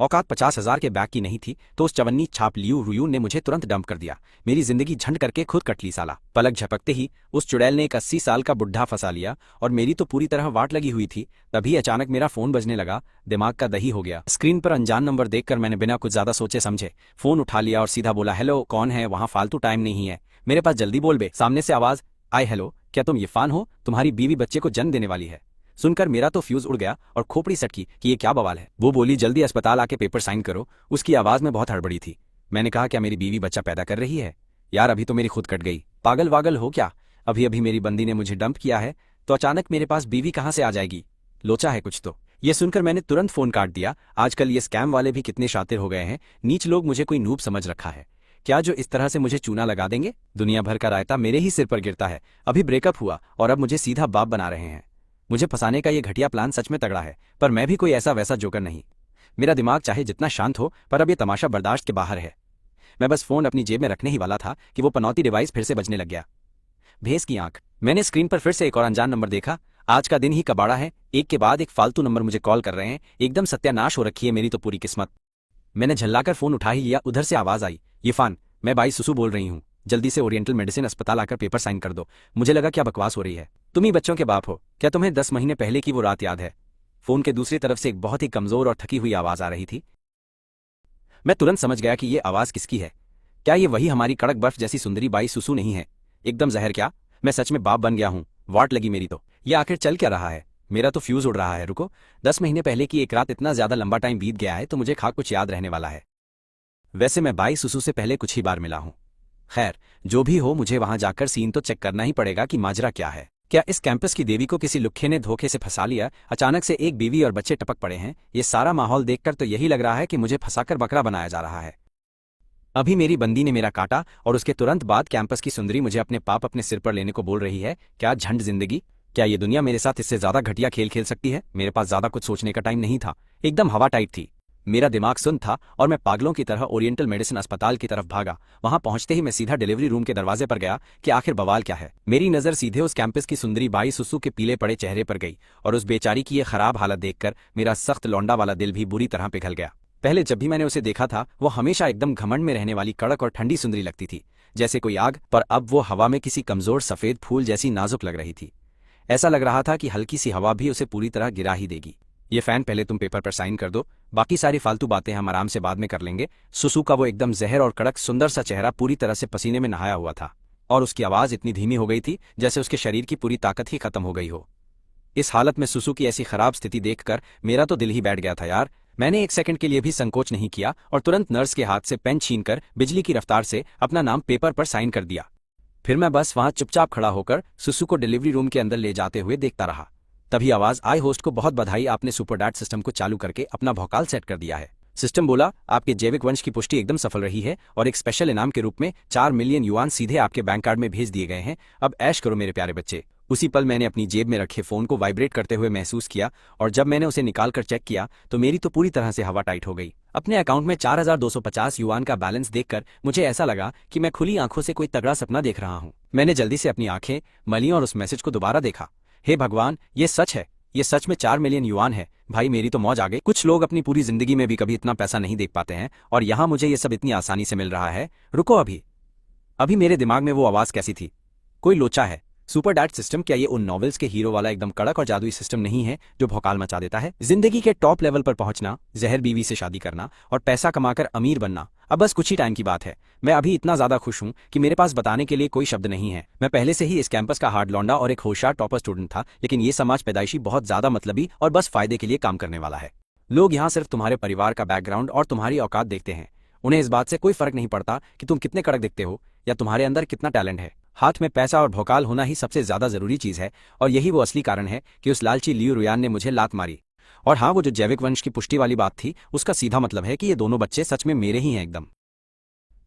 औकात 50,000 के बैग की नहीं थी तो उस चवन्नी छाप लियू रुयून ने मुझे तुरंत डंप कर दिया। मेरी जिंदगी झंड करके खुद कट ली साला। पलक झपकते ही उस चुड़ैल ने एक 80 साल का बुढ़ा फंसा लिया और मेरी तो पूरी तरह वाट लगी हुई थी। तभी अचानक मेरा फोन बजने लगा, दिमाग का दही हो गया। स्क्रीन पर अनजान नंबर देखकर मैंने बिना कुछ ज्यादा सोचे समझे फोन उठा लिया और सीधा बोला, हेलो कौन है वहाँ, फालतू टाइम नहीं है मेरे पास, जल्दी बोल बे। सामने से आवाज आई, हेलो क्या तुम इरफान हो, तुम्हारी बीवी बच्चे को जन्म देने वाली है। सुनकर मेरा तो फ्यूज उड़ गया और खोपड़ी सटकी कि ये क्या बवाल है। वो बोली, जल्दी अस्पताल आके पेपर साइन करो। उसकी आवाज में बहुत हड़बड़ी थी। मैंने कहा, क्या मेरी बीवी बच्चा पैदा कर रही है? यार अभी तो मेरी खुद कट गई, पागल वागल हो क्या? अभी अभी मेरी बंदी ने मुझे डंप किया है तो अचानक मेरे पास बीवी कहाँ से आ जाएगी? लोचा है कुछ तो। ये सुनकर मैंने तुरंत फोन काट दिया। आजकल ये स्कैम वाले भी कितने शातिर हो गए हैं, नीच लोग मुझे कोई नूब समझ रखा है क्या जो इस तरह से मुझे चूना लगा देंगे? दुनिया भर का रायता मेरे ही सिर पर गिरता है। अभी ब्रेकअप हुआ और अब मुझे सीधा बाप बना रहे हैं। मुझे फंसाने का ये घटिया प्लान सच में तगड़ा है, पर मैं भी कोई ऐसा वैसा जोकर नहीं। मेरा दिमाग चाहे जितना शांत हो पर अब ये तमाशा बर्दाश्त के बाहर है। मैं बस फोन अपनी जेब में रखने ही वाला था कि वो पनौती डिवाइस फिर से बजने लग गया। भेस की आंख। मैंने स्क्रीन पर फिर से एक और अनजान नंबर देखा। आज का दिन ही कबाड़ा है, एक के बाद एक फालतू नंबर मुझे कॉल कर रहे हैं। एकदम सत्यानाश हो रखी है मेरी तो पूरी किस्मत। मैंने झल्लाकर फोन उठा ही लिया। उधर से आवाज आई, इरफान मैं बाई सुसु बोल रही हूँ, जल्दी से ओरिएंटल मेडिसिन अस्पताल आकर पेपर साइन कर दो। मुझे लगा क्या बकवास हो रही है, तुम ही बच्चों के बाप हो, क्या तुम्हें 10 महीने पहले की वो रात याद है? फोन के दूसरी तरफ से एक बहुत ही कमजोर और थकी हुई आवाज आ रही थी। मैं तुरंत समझ गया कि ये आवाज किसकी है। क्या ये वही हमारी कड़क बर्फ जैसी सुंदरी बाई सुसु नहीं है? एकदम जहर क्या, मैं सच में बाप बन गया हूँ, वाट लगी मेरी तो। ये आखिर चल क्या रहा है? मेरा तो फ्यूज उड़ रहा है। रुको, 10 महीने पहले की एक रात, इतना ज्यादा लंबा टाइम बीत गया है तो मुझे खा कुछ याद रहने वाला है। वैसे मैं बाई सुसु से पहले कुछ ही बार मिला हूं। खैर जो भी हो, मुझे वहां जाकर सीन तो चेक करना ही पड़ेगा कि माजरा क्या है। क्या इस कैंपस की देवी को किसी लुक्खे ने धोखे से फंसा लिया? अचानक से एक बीवी और बच्चे टपक पड़े हैं। ये सारा माहौल देखकर तो यही लग रहा है कि मुझे फंसाकर बकरा बनाया जा रहा है। अभी मेरी बंदी ने मेरा काटा और उसके तुरंत बाद कैंपस की सुंदरी मुझे अपने पाप अपने सिर पर लेने को बोल रही है। क्या झंड जिंदगी! क्या ये दुनिया मेरे साथ इससे ज्यादा घटिया खेल खेल सकती है? मेरे पास ज्यादा कुछ सोचने का टाइम नहीं था, एकदम हवा टाइट थी। मेरा दिमाग सुन्न था और मैं पागलों की तरह ओरिएंटल मेडिसिन अस्पताल की तरफ भागा। वहां पहुंचते ही मैं सीधा डिलीवरी रूम के दरवाजे पर गया कि आखिर बवाल क्या है। मेरी नजर सीधे उस कैंपस की सुंदरी बाई सुसु के पीले पड़े चेहरे पर गई और उस बेचारी की ये खराब हालत देखकर मेरा सख्त लौंडा वाला दिल भी बुरी तरह पिघल गया। पहले जब भी मैंने उसे देखा था वो हमेशा एकदम घमंड में रहने वाली कड़क और ठंडी सुंदरी लगती थी, जैसे कोई आग, पर अब वो हवा में किसी कमजोर सफेद फूल जैसी नाजुक लग रही थी। ऐसा लग रहा था कि हल्की सी हवा भी उसे पूरी तरह गिरा ही देगी। ये फैन, पहले तुम पेपर पर साइन कर दो, बाकी सारी फालतू बातें हम आराम से बाद में कर लेंगे। सुसु का वो एकदम जहर और कड़क सुंदर सा चेहरा पूरी तरह से पसीने में नहाया हुआ था और उसकी आवाज इतनी धीमी हो गई थी जैसे उसके शरीर की पूरी ताकत ही खत्म हो गई हो। इस हालत में सुसु की ऐसी खराब स्थिति देखकर मेरा तो दिल ही बैठ गया था यार। मैंने एक सेकंड के लिए भी संकोच नहीं किया और तुरंत नर्स के हाथ से पेन छीनकर बिजली की रफ्तार से अपना नाम पेपर पर साइन कर दिया। फिर मैं बस वहां चुपचाप खड़ा होकर सुसु को डिलीवरी रूम के अंदर ले जाते हुए देखता रहा। तभी आवाज आई, होस्ट को बहुत बधाई, आपने सुपरडैट सिस्टम को चालू करके अपना भौकाल सेट कर दिया है। सिस्टम बोला, आपके जैविक वंश की पुष्टि एकदम सफल रही है और एक स्पेशल इनाम के रूप में 4 मिलियन युआन सीधे आपके बैंक कार्ड में भेज दिए गए हैं। अब ऐश करो मेरे प्यारे बच्चे। उसी पल मैंने अपनी जेब में रखे फोन को वाइब्रेट करते हुए महसूस किया और जब मैंने उसे निकालकर चेक किया तो मेरी तो पूरी तरह से हवा टाइट हो गई। अपने अकाउंट में 4250 युआन का बैलेंस देखकर मुझे ऐसा लगा कि मैं खुली आंखों से कोई तगड़ा सपना देख रहा हूँ। मैंने जल्दी से अपनी आंखें मली और उस मैसेज को दोबारा देखा। हे भगवान, ये सच है, ये सच में 4 मिलियन युआन है। भाई मेरी तो मौज आ गई। कुछ लोग अपनी पूरी जिंदगी में भी कभी इतना पैसा नहीं देख पाते हैं और यहाँ मुझे ये सब इतनी आसानी से मिल रहा है। रुको, अभी मेरे दिमाग में वो आवाज कैसी थी? कोई लोचा है। सुपरडैट सिस्टम, क्या ये उन नॉवेल्स के हीरो वाला एकदम कड़क और जादुई सिस्टम नहीं है जो भौकाल मचा देता है? जिंदगी के टॉप लेवल पर पहुंचना, जहर बीवी से शादी करना और पैसा कमाकर अमीर बनना अब बस कुछ ही टाइम की बात है। मैं अभी इतना ज्यादा खुश हूं कि मेरे पास बताने के लिए कोई शब्द नहीं है। मैं पहले से ही इस कैंपस का हार्ड लौंडा और एक होशियार टॉपर स्टूडेंट था, लेकिन ये समाज पैदाइशी बहुत ज्यादा मतलबी और बस फायदे के लिए काम करने वाला है। लोग यहाँ सिर्फ तुम्हारे परिवार का बैकग्राउंड और तुम्हारी औकात देखते हैं। उन्हें इस बात से कोई फर्क नहीं पड़ता कि तुम कितने कड़क दिखते हो या तुम्हारे अंदर कितना टैलेंट है। हाथ में पैसा और भौकाल होना ही सबसे ज्यादा जरूरी चीज है और यही वो असली कारण है कि उस लालची लियू रुयान ने मुझे लात मारी। और हाँ, वो जो जैविक वंश की पुष्टि वाली बात थी उसका सीधा मतलब है कि ये दोनों बच्चे सच में मेरे ही हैं एकदम।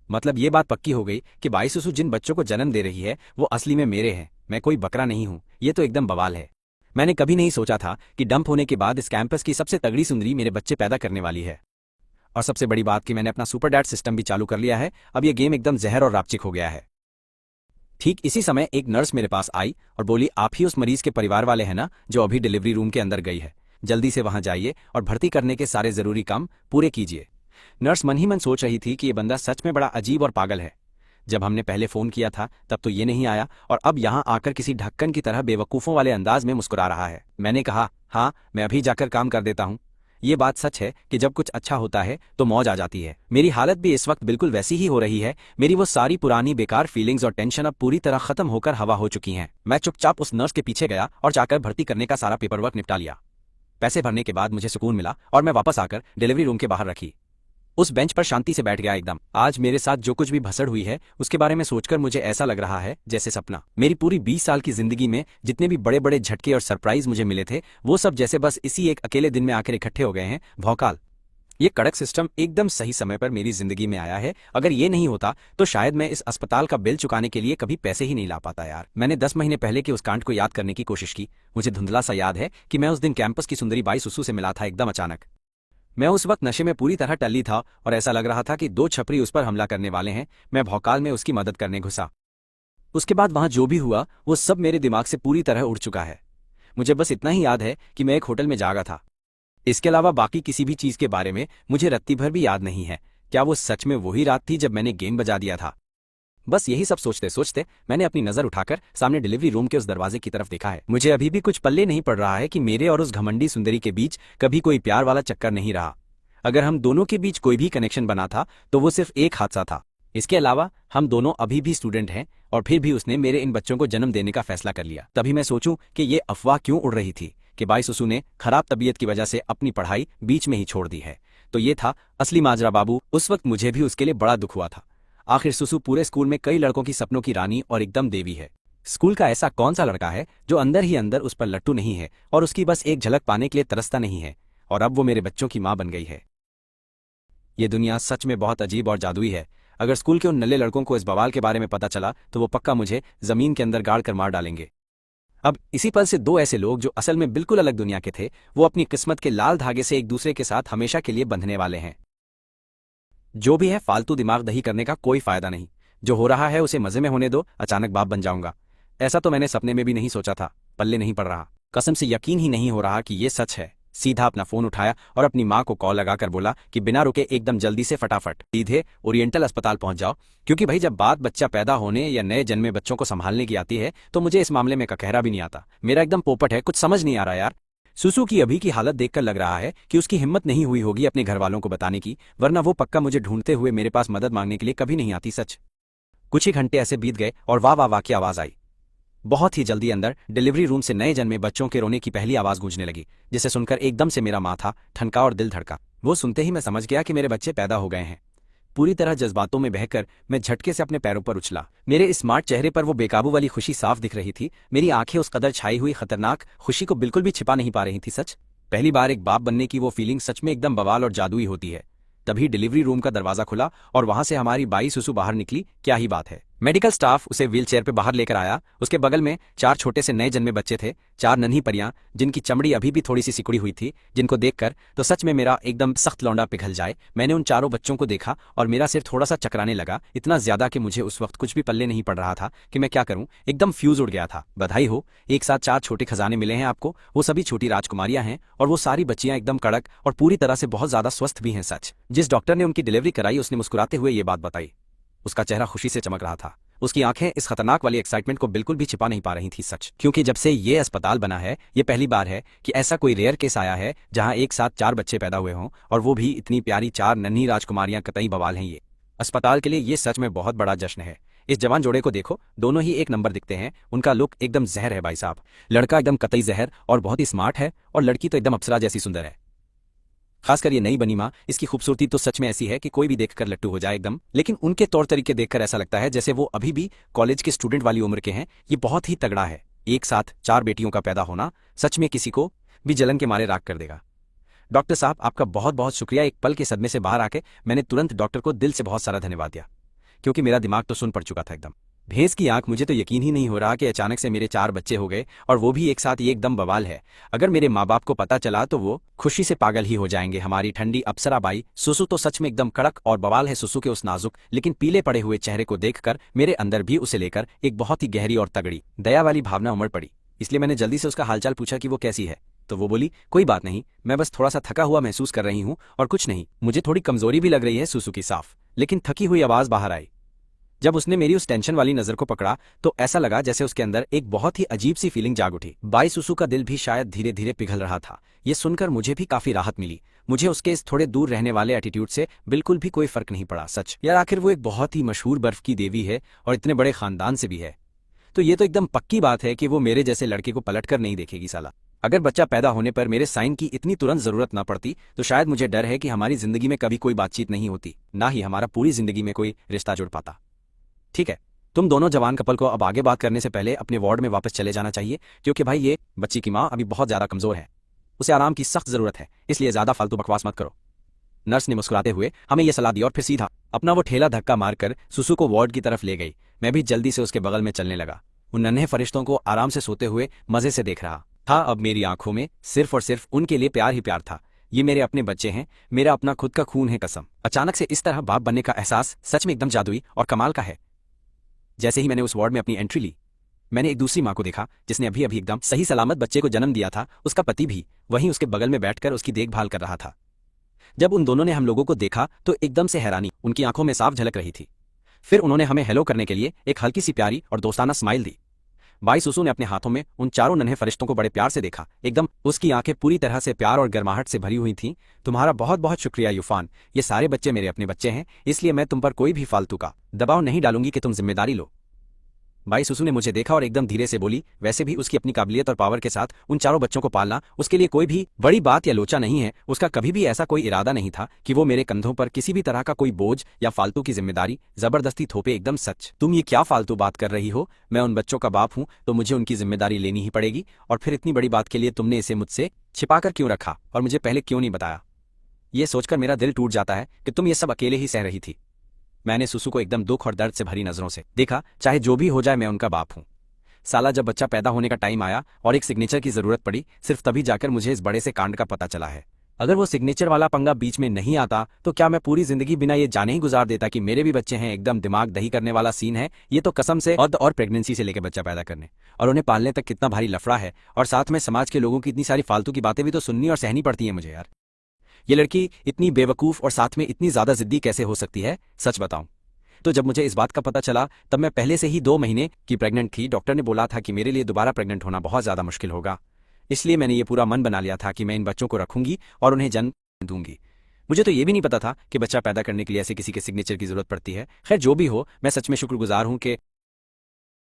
मतलब ये बात पक्की हो गई कि बाई सुसु जिन बच्चों को जन्म दे रही है वो असली में मेरे हैं। मैं कोई बकरा नहीं हूँ। ये तो एकदम बवाल है। मैंने कभी नहीं सोचा था कि डंप होने के बाद इस कैंपस की सबसे तगड़ी सुंदरी मेरे बच्चे पैदा करने वाली है। और सबसे बड़ी बात कि मैंने अपना सुपरडैट सिस्टम भी चालू कर लिया है। अब ये गेम एकदम जहर और रापचिक हो गया है। ठीक इसी समय एक नर्स मेरे पास आई और बोली, आप ही उस मरीज के परिवार वाले हैं ना जो अभी डिलीवरी रूम के अंदर गई है? जल्दी से वहां जाइए और भर्ती करने के सारे जरूरी काम पूरे कीजिए। नर्स मन ही मन सोच रही थी कि ये बंदा सच में बड़ा अजीब और पागल है। जब हमने पहले फोन किया था तब तो ये नहीं आया और अब यहाँ आकर किसी ढक्कन की तरह बेवकूफों वाले अंदाज में मुस्कुरा रहा है। मैंने कहा, हाँ मैं अभी जाकर काम कर देता हूँ। ये बात सच है कि जब कुछ अच्छा होता है तो मौज आ जाती है। मेरी हालत भी इस वक्त बिल्कुल वैसी ही हो रही है। मेरी वो सारी पुरानी बेकार फीलिंग्स और टेंशन अब पूरी तरह खत्म होकर हवा हो चुकी हैं। मैं चुपचाप उस नर्स के पीछे गया और जाकर भर्ती करने का सारा पेपर वर्क निपटा लिया। पैसे भरने के बाद मुझे सुकून मिला और मैं वापस आकर डिलीवरी रूम के बाहर रखी उस बेंच पर शांति से बैठ गया एकदम। आज मेरे साथ जो कुछ भी भसड़ हुई है उसके बारे में सोचकर मुझे ऐसा लग रहा है जैसे सपना। मेरी पूरी 20 साल की जिंदगी में जितने भी बड़े बड़े झटके और सरप्राइज मुझे मिले थे वो सब जैसे बस इसी एक अकेले दिन में आकर इकट्ठे हो गए हैं। भौकाल, ये कड़क सिस्टम एकदम सही समय पर मेरी जिंदगी में आया है। अगर ये नहीं होता तो शायद मैं इस अस्पताल का बिल चुकाने के लिए कभी पैसे ही नहीं ला पाता यार। मैंने 10 महीने पहले के उस कांड को याद करने की कोशिश की। मुझे धुंधला सा याद है कि मैं उस दिन कैंपस की सुंदरी बाई सुसु से मिला था एकदम अचानक। मैं उस वक्त नशे में पूरी तरह टल्ली था और ऐसा लग रहा था कि 2 छपरी उस पर हमला करने वाले हैं। मैं भौकाल में उसकी मदद करने घुसा। उसके बाद वहां जो भी हुआ वो सब मेरे दिमाग से पूरी तरह उड़ चुका है। मुझे बस इतना ही याद है कि मैं एक होटल में जागा था। इसके अलावा बाकी किसी भी चीज के बारे में मुझे रत्ती भर भी याद नहीं है। क्या वो सच में वही रात थी जब मैंने गेम बजा दिया था? बस यही सब सोचते सोचते मैंने अपनी नजर उठाकर सामने डिलीवरी रूम के उस दरवाजे की तरफ देखा है। मुझे अभी भी कुछ पल्ले नहीं पड़ रहा है कि मेरे और उस घमंडी सुंदरी के बीच कभी कोई प्यार वाला चक्कर नहीं रहा। अगर हम दोनों के बीच कोई भी कनेक्शन बना था तो वो सिर्फ एक हादसा था। इसके अलावा हम दोनों अभी भी स्टूडेंट हैं और फिर भी उसने मेरे इन बच्चों को जन्म देने का फैसला कर लिया। तभी मैं सोचूं कि ये अफवाह क्यों उड़ रही थी कि बाई सुसु ने खराब तबीयत की वजह से अपनी पढ़ाई बीच में ही छोड़ दी है। तो ये था असली माजरा बाबू। उस वक्त मुझे भी उसके लिए बड़ा दुख हुआ था। आखिर सुसु पूरे स्कूल में कई लड़कों की सपनों की रानी और एकदम देवी है। स्कूल का ऐसा कौन सा लड़का है जो अंदर ही अंदर उस पर लट्टू नहीं है और उसकी बस एक झलक पाने के लिए तरसता नहीं है। और अब वो मेरे बच्चों की माँ बन गई है। ये दुनिया सच में बहुत अजीब और जादुई है। अगर स्कूल के उन नल्ले लड़कों को इस बवाल के बारे में पता चला तो वो पक्का मुझे जमीन के अंदर गाड़ कर मार डालेंगे। अब इसी पल से 2 ऐसे लोग जो असल में बिल्कुल अलग दुनिया के थे वो अपनी किस्मत के लाल धागे से एक दूसरे के साथ हमेशा के लिए बंधने वाले हैं। जो भी है फालतू दिमाग दही करने का कोई फायदा नहीं। जो हो रहा है उसे मजे में होने दो। अचानक बाप बन जाऊंगा ऐसा तो मैंने सपने में भी नहीं सोचा था। पल्ले नहीं पड़ रहा। कसम से यकीन ही नहीं हो रहा कि ये सच है। सीधा अपना फोन उठाया और अपनी माँ को कॉल लगाकर बोला कि बिना रुके एकदम जल्दी से फटाफट सीधे ओरिएंटल अस्पताल पहुंच जाओ। क्योंकि भाई जब बात बच्चा पैदा होने या नए जन्मे बच्चों को संभालने की आती है तो मुझे इस मामले में ककहरा भी नहीं आता। मेरा एकदम पोपट है। कुछ समझ नहीं आ रहा यार। सुसु की अभी की हालत देखकर लग रहा है कि उसकी हिम्मत नहीं हुई होगी अपने घर वालों को बताने की, वरना वो पक्का मुझे ढूंढते हुए मेरे पास मदद मांगने के लिए कभी नहीं आती। सच कुछ ही घंटे ऐसे बीत गए और वाह वाह वाह की आवाज आई। बहुत ही जल्दी अंदर डिलीवरी रूम से नए जन्मे बच्चों के रोने की पहली आवाज गूंजने लगी, जिसे सुनकर एकदम से मेरा माथा ठनका और दिल धड़का। वो सुनते ही मैं समझ गया कि मेरे बच्चे पैदा हो गए हैं। पूरी तरह जज्बातों में बहकर मैं झटके से अपने पैरों पर उछला। मेरे स्मार्ट चेहरे पर वो बेकाबू वाली खुशी साफ दिख रही थी। मेरी आंखें उस कदर छाई हुई खतरनाक खुशी को बिल्कुल भी छिपा नहीं पा रही थी। सच पहली बार एक बाप बनने की वो फीलिंग सच में एकदम बवाल और जादुई होती है। तभी डिलीवरी रूम का दरवाजा खुला और वहां से हमारी बाई सुसु बाहर निकली। क्या ही बात है। मेडिकल स्टाफ उसे व्हीलचेयर पे बाहर लेकर आया। उसके बगल में 4 छोटे से नए जन्मे बच्चे थे, 4 नन्ही परियां जिनकी चमड़ी अभी भी थोड़ी सी सिकुड़ी हुई थी, जिनको देखकर तो सच में मेरा एकदम सख्त लौंडा पिघल जाए। मैंने उन चारों बच्चों को देखा और मेरा सिर थोड़ा सा चकराने लगा, इतना ज्यादा कि मुझे उस वक्त कुछ भी पल्ले नहीं पड़ रहा था कि मैं क्या करूं। एकदम फ्यूज उड़ गया था। बधाई हो, एक साथ 4 छोटे खजाने मिले हैं आपको। वो सभी छोटी राजकुमारियां हैं और वो सारी बच्चियां एकदम कड़क और पूरी तरह से बहुत ज्यादा स्वस्थ भी हैं। सच जिस डॉक्टर ने उनकी डिलीवरी कराई उसने मुस्कुराते हुए ये बात बताई। उसका चेहरा खुशी से चमक रहा था। उसकी आंखें इस खतरनाक वाली एक्साइटमेंट को बिल्कुल भी छिपा नहीं पा रही थी। सच क्योंकि जब से ये अस्पताल बना है ये पहली बार है कि ऐसा कोई रेयर केस आया है जहां एक साथ 4 बच्चे पैदा हुए हों, और वो भी इतनी प्यारी 4 नन्ही राजकुमारियां। कतई बवाल हैं ये। अस्पताल के लिए ये सच में बहुत बड़ा जश्न है। इस जवान जोड़े को देखो, दोनों ही एक नंबर दिखते हैं। उनका लुक एकदम जहर है भाई साहब। लड़का एकदम कतई जहर और बहुत ही स्मार्ट है, और लड़की तो एकदम अप्सरा जैसी सुंदर है। खासकर ये नई बनी माँ, इसकी खूबसूरती तो सच में ऐसी है कि कोई भी देखकर लट्टू हो जाए एकदम। लेकिन उनके तौर तरीके देखकर ऐसा लगता है जैसे वो अभी भी कॉलेज के स्टूडेंट वाली उम्र के हैं। ये बहुत ही तगड़ा है। एक साथ 4 बेटियों का पैदा होना सच में किसी को भी जलन के मारे राख कर देगा। डॉक्टर साहब आपका बहुत बहुत शुक्रिया। एक पल के सदमे से बाहर आके मैंने तुरंत डॉक्टर को दिल से बहुत सारा धन्यवाद दिया, क्योंकि मेरा दिमाग तो सुन पड़ चुका था एकदम। भैंस की आंख, मुझे तो यकीन ही नहीं हो रहा कि अचानक से मेरे 4 बच्चे हो गए, और वो भी एक साथ। ये एकदम बवाल है। अगर मेरे माँ बाप को पता चला तो वो खुशी से पागल ही हो जाएंगे। हमारी ठंडी अप्सरा बाई सुसु तो सच में एकदम कड़क और बवाल है। सुसु के उस नाजुक लेकिन पीले पड़े हुए चेहरे को देखकर मेरे अंदर भी उसे लेकर एक बहुत ही गहरी और तगड़ी दया वाली भावना उमड़ पड़ी। इसलिए मैंने जल्दी से उसका हालचाल पूछा कि वो कैसी है। तो वो बोली, कोई बात नहीं, मैं बस थोड़ा सा थका हुआ महसूस कर रही हूँ और कुछ नहीं, मुझे थोड़ी कमजोरी भी लग रही है। सुसु की साफ लेकिन थकी हुई आवाज बाहर आई। जब उसने मेरी उस टेंशन वाली नजर को पकड़ा तो ऐसा लगा जैसे उसके अंदर एक बहुत ही अजीब सी फीलिंग जाग उठी। बाई सुसु का दिल भी शायद धीरे धीरे पिघल रहा था। ये सुनकर मुझे भी काफी राहत मिली। मुझे उसके इस थोड़े दूर रहने वाले एटीट्यूड से बिल्कुल भी कोई फर्क नहीं पड़ा। सच यार, आखिर वो एक बहुत ही मशहूर बर्फ की देवी है और इतने बड़े खानदान से भी है, तो ये तो एकदम पक्की बात है कि वो मेरे जैसे लड़के को पलट कर नहीं देखेगी साला। अगर बच्चा पैदा होने पर मेरे साइन की इतनी तुरंत जरूरत न पड़ती तो शायद मुझे डर है कि हमारी जिंदगी में कभी कोई बातचीत नहीं होती, ना ही हमारा पूरी जिंदगी में कोई रिश्ता जुड़ पाता। ठीक है, तुम दोनों जवान कपल को अब आगे बात करने से पहले अपने वार्ड में वापस चले जाना चाहिए, क्योंकि भाई ये बच्ची की माँ अभी बहुत ज्यादा कमजोर है, उसे आराम की सख्त जरूरत है, इसलिए ज्यादा फालतू बकवास मत करो। नर्स ने मुस्कुराते हुए हमें यह सलाह दी और फिर सीधा अपना वो ठेला धक्का मारकर सुसु को वार्ड की तरफ ले गई। मैं भी जल्दी से उसके बगल में चलने लगा। उन नन्हे फरिश्तों को आराम से सोते हुए मजे से देख रहा था। अब मेरी आंखों में सिर्फ और सिर्फ उनके लिए प्यार ही प्यार था। ये मेरे अपने बच्चे हैं, मेरा अपना खुद का खून है। कसम, अचानक से इस तरह बाप बनने का एहसास सच में एकदम जादुई और कमाल का है। जैसे ही मैंने उस वार्ड में अपनी एंट्री ली, मैंने एक दूसरी माँ को देखा जिसने अभी अभी एकदम सही सलामत बच्चे को जन्म दिया था। उसका पति भी वहीं उसके बगल में बैठकर उसकी देखभाल कर रहा था। जब उन दोनों ने हम लोगों को देखा तो एकदम से हैरानी उनकी आंखों में साफ झलक रही थी। फिर उन्होंने हमें हेलो करने के लिए एक हल्की सी प्यारी और दोस्ताना स्माइल दी। बाई सुसु ने अपने हाथों में उन चारों नन्हे फरिश्तों को बड़े प्यार से देखा। एकदम उसकी आंखें पूरी तरह से प्यार और गर्माहट से भरी हुई थीं। तुम्हारा बहुत बहुत शुक्रिया यूफान, ये सारे बच्चे मेरे अपने बच्चे हैं, इसलिए मैं तुम पर कोई भी फालतू का दबाव नहीं डालूंगी कि तुम जिम्मेदारी लो। बाई सुसु ने मुझे देखा और एकदम धीरे से बोली, वैसे भी उसकी अपनी काबिलियत और पावर के साथ उन चारों बच्चों को पालना उसके लिए कोई भी बड़ी बात या लोचा नहीं है। उसका कभी भी ऐसा कोई इरादा नहीं था कि वो मेरे कंधों पर किसी भी तरह का कोई बोझ या फालतू की जिम्मेदारी जबरदस्ती थोपे। एकदम सच। तुम ये क्या फालतू बात कर रही हो? मैं उन बच्चों का बाप हूं तो मुझे उनकी जिम्मेदारी लेनी ही पड़ेगी। और फिर इतनी बड़ी बात के लिए तुमने इसे मुझसे छिपाकर क्यों रखा और मुझे पहले क्यों नहीं बताया? ये सोचकर मेरा दिल टूट जाता है कि तुम ये सब अकेले ही सह रही थी। मैंने सुसु को एकदम दुख और दर्द से भरी नजरों से देखा। चाहे जो भी हो जाए, मैं उनका बाप हूं। साला, जब बच्चा पैदा होने का टाइम आया और एक सिग्नेचर की जरूरत पड़ी, सिर्फ तभी जाकर मुझे इस बड़े से कांड का पता चला है। अगर वो सिग्नेचर वाला पंगा बीच में नहीं आता तो क्या मैं पूरी जिंदगी बिना ये जाने ही गुजार देता कि मेरे भी बच्चे हैं। एकदम दिमाग दही करने वाला सीन है ये तो कसम से। और प्रेगनेंसी से लेकर बच्चा पैदा करने और उन्हें पालने तक कितना भारी लफड़ा है, और साथ में समाज के लोगों की इतनी सारी फालतू की बातें भी तो सुननी और सहनी पड़ती है मुझे। यार, ये लड़की इतनी बेवकूफ और साथ में इतनी ज्यादा जिद्दी कैसे हो सकती है? सच बताऊं तो जब मुझे इस बात का पता चला तब मैं पहले से ही 2 महीने की प्रेग्नेंट थी। डॉक्टर ने बोला था कि मेरे लिए दोबारा प्रेग्नेंट होना बहुत ज्यादा मुश्किल होगा, इसलिए मैंने ये पूरा मन बना लिया था कि मैं इन बच्चों को रखूंगी और उन्हें जन्म दूंगी। मुझे तो ये भी नहीं पता था कि बच्चा पैदा करने के लिए ऐसे किसी के सिग्नेचर की जरूरत पड़ती है। खैर, जो भी हो, मैं सच में शुक्रगुजार हूं कि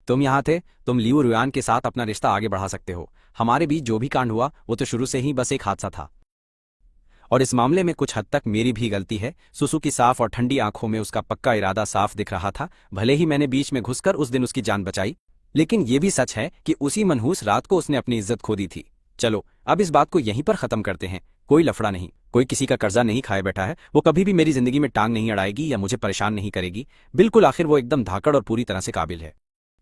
तुम यहाँ थे। तुम लियू रुयान के साथ अपना रिश्ता आगे बढ़ा सकते हो। हमारे बीच जो भी कांड हुआ वो तो शुरू से ही बस एक हादसा था, और इस मामले में कुछ हद तक मेरी भी गलती है। सुसु की साफ और ठंडी आंखों में उसका पक्का इरादा साफ दिख रहा था। भले ही मैंने बीच में घुसकर उस दिन उसकी जान बचाई, लेकिन ये भी सच है कि उसी मनहूस रात को उसने अपनी इज्जत खो दी थी। चलो, अब इस बात को यहीं पर खत्म करते हैं। कोई लफड़ा नहीं, कोई किसी का कर्जा नहीं खाए बैठा है। वो कभी भी मेरी जिंदगी में टांग नहीं अड़ाएगी या मुझे परेशान नहीं करेगी। बिल्कुल, आखिर वो एकदम धाकड़ और पूरी तरह से काबिल है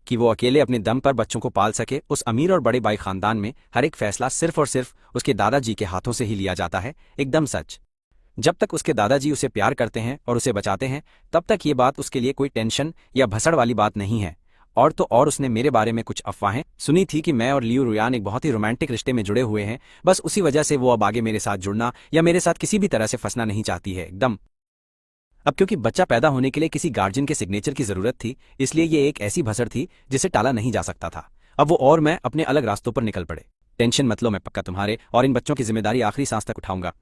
कि वो अकेले अपने दम पर बच्चों को पाल सके। उस अमीर और बड़े बाई खानदान में हर एक फैसला सिर्फ और सिर्फ उसके दादाजी के हाथों से ही लिया जाता है। एकदम सच। जब तक उसके दादाजी उसे प्यार करते हैं और उसे बचाते हैं, तब तक ये बात उसके लिए कोई टेंशन या भसड़ वाली बात नहीं है। और तो और उसने मेरे बारे में कुछ अफवाहें सुनी थी कि मैं और लियू रुयान एक बहुत ही रोमांटिक रिश्ते में जुड़े हुए हैं। बस उसी वजह से वो अब आगे मेरे साथ जुड़ना या मेरे साथ किसी भी तरह से फंसना नहीं चाहती है। एकदम। अब क्योंकि बच्चा पैदा होने के लिए किसी गार्जियन के सिग्नेचर की जरूरत थी, इसलिए ये एक ऐसी भसड़ थी जिसे टाला नहीं जा सकता था। अब वो और मैं अपने अलग रास्तों पर निकल पड़े। टेंशन मत लो, मैं पक्का तुम्हारे और इन बच्चों की जिम्मेदारी आखिरी सांस तक उठाऊंगा।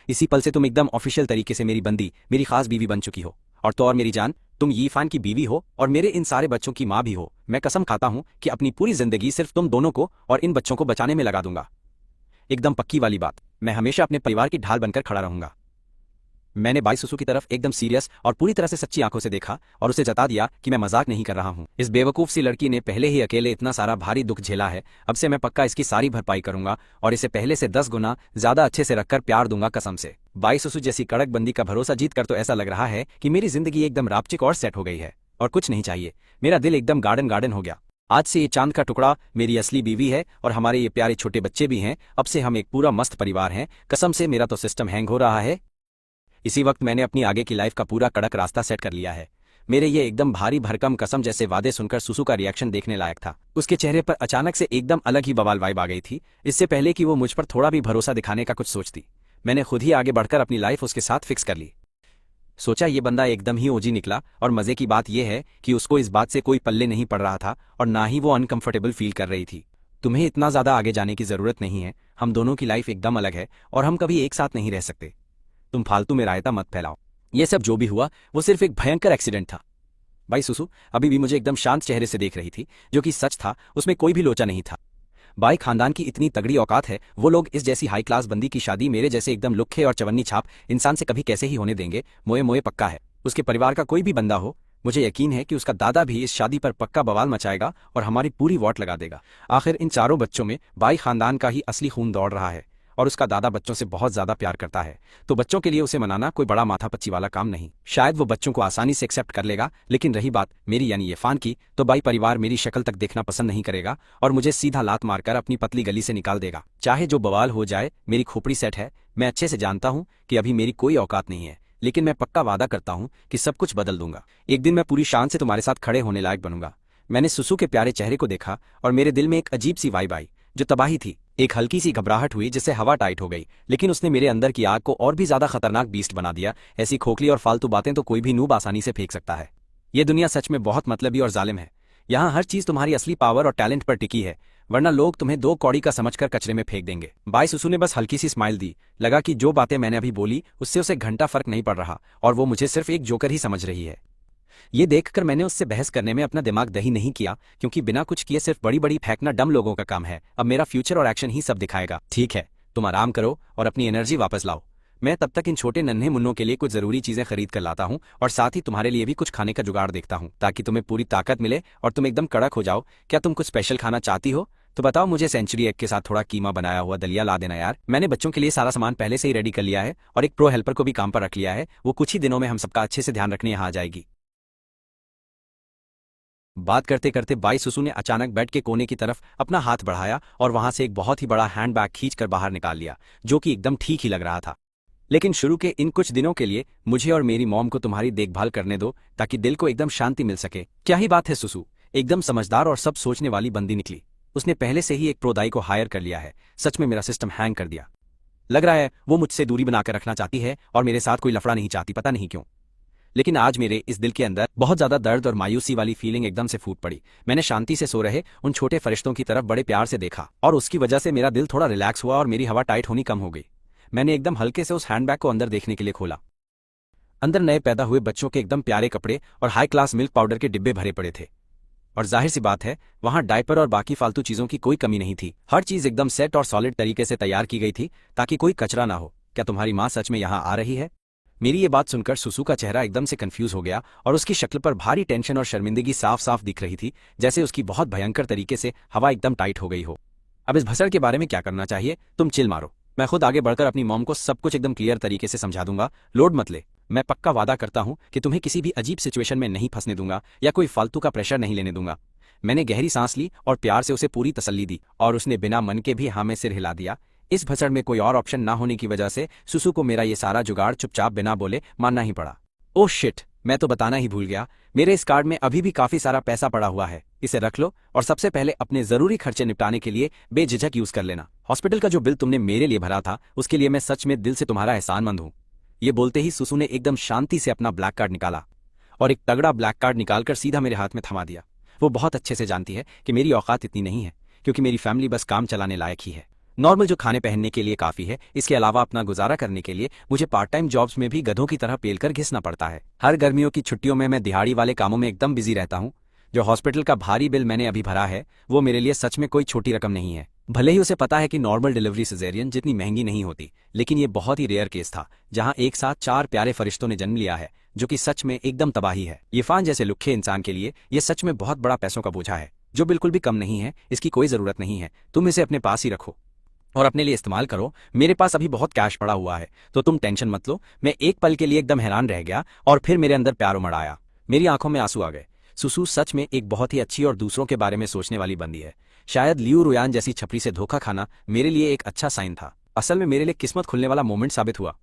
इसी पल से तुम एकदम ऑफिशियल तरीके से मेरी बंदी, मेरी खास बीवी बन चुकी हो। और तो और मेरी जान, तुम यीफान की बीवी हो और मेरे इन सारे बच्चों की माँ भी हो। मैं कसम खाता हूं कि अपनी पूरी जिंदगी सिर्फ तुम दोनों को और इन बच्चों को बचाने में लगा दूंगा। एकदम पक्की वाली बात, मैं हमेशा अपने परिवार की ढाल बनकर खड़ा रहूंगा। मैंने बाई सुसु की तरफ एकदम सीरियस और पूरी तरह से सच्ची आंखों से देखा और उसे जता दिया कि मैं मजाक नहीं कर रहा हूं। इस बेवकूफ सी लड़की ने पहले ही अकेले इतना सारा भारी दुख झेला है, अब से मैं पक्का इसकी सारी भरपाई करूंगा और इसे पहले से 10 गुना ज्यादा अच्छे से रखकर प्यार दूंगा। कसम से। बाई सुसु जैसी कड़क बंदी का भरोसा जीत कर तो ऐसा लग रहा है कि मेरी जिंदगी एकदम रापचिक और सेट हो गई है और कुछ नहीं चाहिए। मेरा दिल एकदम गार्डन गार्डन हो गया। आज से ये चांद का टुकड़ा मेरी असली बीवी है और हमारे ये प्यारे छोटे बच्चे भी हैं। अब से हम एक पूरा मस्त परिवार हैं। कसम से, मेरा तो सिस्टम हैंग हो रहा है। इसी वक्त मैंने अपनी आगे की लाइफ का पूरा कड़क रास्ता सेट कर लिया है। मेरे ये एकदम भारी भरकम कसम जैसे वादे सुनकर सुसु का रिएक्शन देखने लायक था। उसके चेहरे पर अचानक से एकदम अलग ही बवाल वाइब आ गई थी, इससे पहले कि वो मुझ पर थोड़ा भी भरोसा दिखाने का कुछ सोचती। मैंने खुद ही आगे बढ़कर अपनी लाइफ उसके साथ फिक्स कर ली। सोचा ये बंदा एकदम ही ओजी निकला, और मजे की बात यह है कि उसको इस बात से कोई पल्ले नहीं पड़ रहा था और ना ही वो अनकंफर्टेबल फील कर रही थी। तुम्हें इतना ज्यादा आगे जाने की जरूरत नहीं है, हम दोनों की लाइफ एकदम अलग है और हम कभी एक साथ नहीं रह सकते। तुम फालतू में रायता मत फैलाओ। ये सब जो भी हुआ वो सिर्फ एक भयंकर एक्सीडेंट था। भाई सुसु अभी भी मुझे एकदम शांत चेहरे से देख रही थी, जो कि सच था, उसमें कोई भी लोचा नहीं था। बाई खानदान की इतनी तगड़ी औकात है, वो लोग इस जैसी हाई क्लास बंदी की शादी मेरे जैसे एकदम लुक्खे और चवन्नी छाप इंसान से कभी कैसे ही होने देंगे। मोए मोए पक्का है उसके परिवार का कोई भी बंदा हो, मुझे यकीन है कि उसका दादा भी इस शादी पर पक्का बवाल मचाएगा और हमारी पूरी वोट लगा देगा। आखिर इन चारों बच्चों में बाई खानदान का ही असली खून दौड़ रहा है और उसका दादा बच्चों से बहुत ज्यादा प्यार करता है, तो बच्चों के लिए उसे मनाना कोई बड़ा माथापच्ची वाला काम नहीं। शायद वो बच्चों को आसानी से एक्सेप्ट कर लेगा, लेकिन रही बात मेरी यानी इरफान की, तो बाई परिवार मेरी शक्ल तक देखना पसंद नहीं करेगा और मुझे सीधा लात मारकर अपनी पतली गली से निकाल देगा। चाहे जो बवाल हो जाए, मेरी खोपड़ी सेट है। मैं अच्छे से जानता हूँ कि अभी मेरी कोई औकात नहीं है, लेकिन मैं पक्का वादा करता हूँ कि सब कुछ बदल दूंगा। एक दिन मैं पूरी शान से तुम्हारे साथ खड़े होने लायक बनूंगा। मैंने सुसु के प्यारे चेहरे को देखा और मेरे दिल में एक अजीब सी वाइब आई जो तबाही थी। एक हल्की सी घबराहट हुई जिससे हवा टाइट हो गई, लेकिन उसने मेरे अंदर की आग को और भी ज्यादा खतरनाक बीस्ट बना दिया। ऐसी खोखली और फालतू बातें तो कोई भी नूब आसानी से फेंक सकता है। ये दुनिया सच में बहुत मतलबी और जालिम है। यहाँ हर चीज तुम्हारी असली पावर और टैलेंट पर टिकी है, वरना लोग तुम्हें दो कौड़ी का समझकर कचरे में फेंक देंगे। बाई सुसु ने बस हल्की सी स्माइल दी। लगा कि जो बातें मैंने अभी बोली उससे उसे घंटा फर्क नहीं पड़ रहा और वो मुझे सिर्फ एक जोकर ही समझ रही है। ये देखकर मैंने उससे बहस करने में अपना दिमाग दही नहीं किया, क्योंकि बिना कुछ किए सिर्फ बड़ी बड़ी फेंकना डम लोगों का काम है। अब मेरा फ्यूचर और एक्शन ही सब दिखाएगा। ठीक है, तुम आराम करो और अपनी एनर्जी वापस लाओ। मैं तब तक इन छोटे नन्हे मुन्नों के लिए कुछ जरूरी चीजें खरीद कर लाता हूँ और साथ ही तुम्हारे लिए भी कुछ खाने का जुगाड़ देखता हूँ, ताकि तुम्हें पूरी ताकत मिले और तुम एकदम कड़क हो जाओ। क्या तुम कुछ स्पेशल खाना चाहती हो? तो बताओ, मुझे सेंचुरी एग के साथ थोड़ा कीमा बनाया हुआ दलिया ला देना यार। मैंने बच्चों के लिए सारा सामान पहले से ही रेडी कर लिया है और एक प्रो हेल्पर को भी काम पर रख लिया है। वो कुछ ही दिनों में हम सबका अच्छे से ध्यान रखने यहाँ आ जाएगी। बात करते करते बाई सुसु ने अचानक बेड के कोने की तरफ अपना हाथ बढ़ाया और वहां से एक बहुत ही बड़ा हैंडबैग खींचकर बाहर निकाल लिया, जो कि एकदम ठीक ही लग रहा था। लेकिन शुरू के इन कुछ दिनों के लिए मुझे और मेरी मॉम को तुम्हारी देखभाल करने दो, ताकि दिल को एकदम शांति मिल सके। क्या ही बात है, सुसु एकदम समझदार और सब सोचने वाली बंदी निकली। उसने पहले से ही एक प्रोदाई को हायर कर लिया है। सच में मेरा सिस्टम हैंग कर दिया। लग रहा है वो मुझसे दूरी बनाकर रखना चाहती है और मेरे साथ कोई लफड़ा नहीं चाहती, पता नहीं क्यों। लेकिन आज मेरे इस दिल के अंदर बहुत ज्यादा दर्द और मायूसी वाली फीलिंग एकदम से फूट पड़ी। मैंने शांति से सो रहे उन छोटे फरिश्तों की तरफ बड़े प्यार से देखा और उसकी वजह से मेरा दिल थोड़ा रिलैक्स हुआ और मेरी हवा टाइट होनी कम हो गई। मैंने एकदम हल्के से उस हैंडबैग को अंदर देखने के लिए खोला। अंदर नए पैदा हुए बच्चों के एकदम प्यारे कपड़े और हाई क्लास मिल्क पाउडर के डिब्बे भरे पड़े थे। और जाहिर सी बात है, वहां डायपर और बाकी फालतू चीजों की कोई कमी नहीं थी। हर चीज एकदम सेट और सॉलिड तरीके से तैयार की गई थी, ताकि कोई कचरा ना हो। क्या तुम्हारी माँ सच में यहाँ आ रही है? मेरी ये बात सुनकर सुसु का चेहरा एकदम से कंफ्यूज हो गया और उसकी शक्ल पर भारी टेंशन और शर्मिंदगी साफ साफ दिख रही थी, जैसे उसकी बहुत भयंकर तरीके से हवा एकदम टाइट हो गई हो। अब इस भसड़ के बारे में क्या करना चाहिए, तुम चिल मारो। मैं खुद आगे बढ़कर अपनी मॉम को सब कुछ एकदम क्लियर तरीके से समझा दूंगा। लोड मत ले। मैं पक्का वादा करता हूँ कि तुम्हें किसी भी अजीब सिचुएशन में नहीं फंसने दूंगा या कोई फालतू का प्रेशर नहीं लेने दूंगा। मैंने गहरी सांस ली और प्यार से उसे पूरी तसल्ली दी और उसने बिना मन के भी हाँ में सिर हिला दिया। इस भसड़ में कोई और ऑप्शन ना होने की वजह से सुसु को मेरा ये सारा जुगाड़ चुपचाप बिना बोले मानना ही पड़ा। ओह शिट, मैं तो बताना ही भूल गया। मेरे इस कार्ड में अभी भी काफी सारा पैसा पड़ा हुआ है, इसे रख लो और सबसे पहले अपने जरूरी खर्चे निपटाने के लिए बेझिझक यूज कर लेना। हॉस्पिटल का जो बिल तुमने मेरे लिए भरा था, उसके लिए मैं सच में दिल से तुम्हारा एहसानमंद हूँ। ये बोलते ही सुसु ने एकदम शांति से अपना ब्लैक कार्ड निकाला और एक तगड़ा ब्लैक कार्ड निकालकर सीधा मेरे हाथ में थमा दिया। वो बहुत अच्छे से जानती है कि मेरी औकात इतनी नहीं है, क्योंकि मेरी फैमिली बस काम चलाने लायक ही है। नॉर्मल जो खाने पहनने के लिए काफी है, इसके अलावा अपना गुजारा करने के लिए मुझे पार्ट टाइम जॉब्स में भी गधों की तरह पेलकर घिसना पड़ता है। हर गर्मियों की छुट्टियों में मैं दिहाड़ी वाले कामों में एकदम बिजी रहता हूँ। जो हॉस्पिटल का भारी बिल मैंने अभी भरा है, वो मेरे लिए सच में कोई छोटी रकम नहीं है। भले ही उसे पता है कि नॉर्मल डिलीवरी सिजेरियन जितनी महंगी नहीं होती, लेकिन ये बहुत ही रेयर केस था जहां एक साथ 4 प्यारे फरिश्तों ने जन्म लिया है, जो कि सच में एकदम तबाही है। इरफान जैसे लुक्खे इंसान के लिए ये सच में बहुत बड़ा पैसों का बोझा है, जो बिल्कुल भी कम नहीं है। इसकी कोई जरूरत नहीं है, तुम इसे अपने पास ही रखो और अपने लिए इस्तेमाल करो। मेरे पास अभी बहुत कैश पड़ा हुआ है, तो तुम टेंशन मत लो। मैं एक पल के लिए एकदम हैरान रह गया और फिर मेरे अंदर प्यार उमड़ आया। मेरी आंखों में आंसू आ गए। सुसु सच में एक बहुत ही अच्छी और दूसरों के बारे में सोचने वाली बंदी है। शायद लियू रुयान जैसी छपरी से धोखा खाना मेरे लिए एक अच्छा साइन था। असल में मेरे लिए किस्मत खुलने वाला मोमेंट साबित हुआ।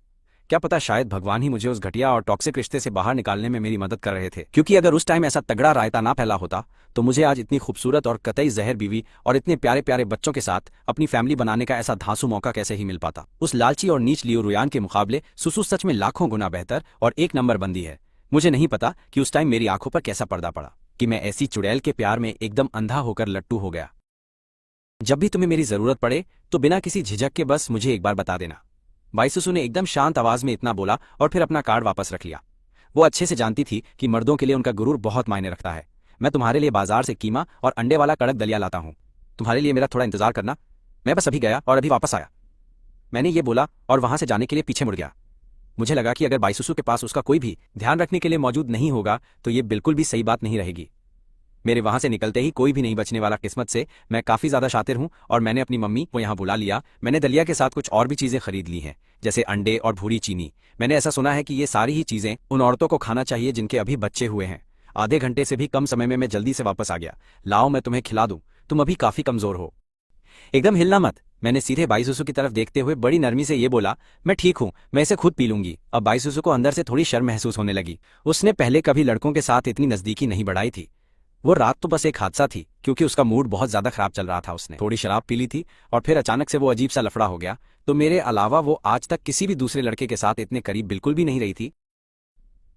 क्या पता शायद भगवान ही मुझे उस घटिया और टॉक्सिक रिश्ते से बाहर निकालने में मेरी मदद कर रहे थे, क्योंकि अगर उस टाइम ऐसा तगड़ा रायता ना फैला होता तो मुझे आज इतनी खूबसूरत और कतई जहर बीवी और इतने प्यारे प्यारे बच्चों के साथ अपनी फैमिली बनाने का ऐसा धांसू मौका कैसे ही मिल पाता। उस लालची और नीच लियो रुयान के मुकाबले सुसु सच में लाखों गुना बेहतर और एक नंबर बंदी है। मुझे नहीं पता कि उस टाइम मेरी आंखों पर कैसा पर्दा पड़ा कि मैं ऐसी चुड़ैल के प्यार में एकदम अंधा होकर लट्टू हो गया। जब भी तुम्हें मेरी जरूरत पड़े तो बिना किसी झिझक के बस मुझे एक बार बता देना। बाईसुसु ने एकदम शांत आवाज में इतना बोला और फिर अपना कार्ड वापस रख लिया। वो अच्छे से जानती थी कि मर्दों के लिए उनका गुरूर बहुत मायने रखता है। मैं तुम्हारे लिए बाजार से कीमा और अंडे वाला कड़क दलिया लाता हूँ, तुम्हारे लिए मेरा थोड़ा इंतजार करना। मैं बस अभी गया और अभी वापस आया। मैंने ये बोला और वहां से जाने के लिए पीछे मुड़ गया। मुझे लगा कि अगर बाईसुसु के पास उसका कोई भी ध्यान रखने के लिए मौजूद नहीं होगा तो ये बिल्कुल भी सही बात नहीं रहेगी। मेरे वहां से निकलते ही कोई भी नहीं बचने वाला। किस्मत से मैं काफी ज्यादा शातिर हूं और मैंने अपनी मम्मी को यहाँ बुला लिया। मैंने दलिया के साथ कुछ और भी चीजें खरीद ली हैं, जैसे अंडे और भूरी चीनी। मैंने ऐसा सुना है कि ये सारी ही चीजें उन औरतों को खाना चाहिए जिनके अभी बच्चे हुए हैं। आधे घंटे से भी कम समय में मैं जल्दी से वापस आ गया। लाओ मैं तुम्हें खिला दूं, तुम अभी काफी कमजोर हो। एकदम हिलना मत। मैंने सीधे बाईसुसु की तरफ देखते हुए बड़ी नरमी से ये बोला, मैं ठीक हूं, मैं इसे खुद पी लूंगी। अब बाईसुसु को अंदर से थोड़ी शर्म महसूस होने लगी। उसने पहले कभी लड़कों के साथ इतनी नजदीकी नहीं बढ़ाई थी। वो रात तो बस एक हादसा थी, क्योंकि उसका मूड बहुत ज्यादा खराब चल रहा था। उसने थोड़ी शराब पी ली थी और फिर अचानक से वो अजीब सा लफड़ा हो गया। तो मेरे अलावा वो आज तक किसी भी दूसरे लड़के के साथ इतने करीब बिल्कुल भी नहीं रही थी।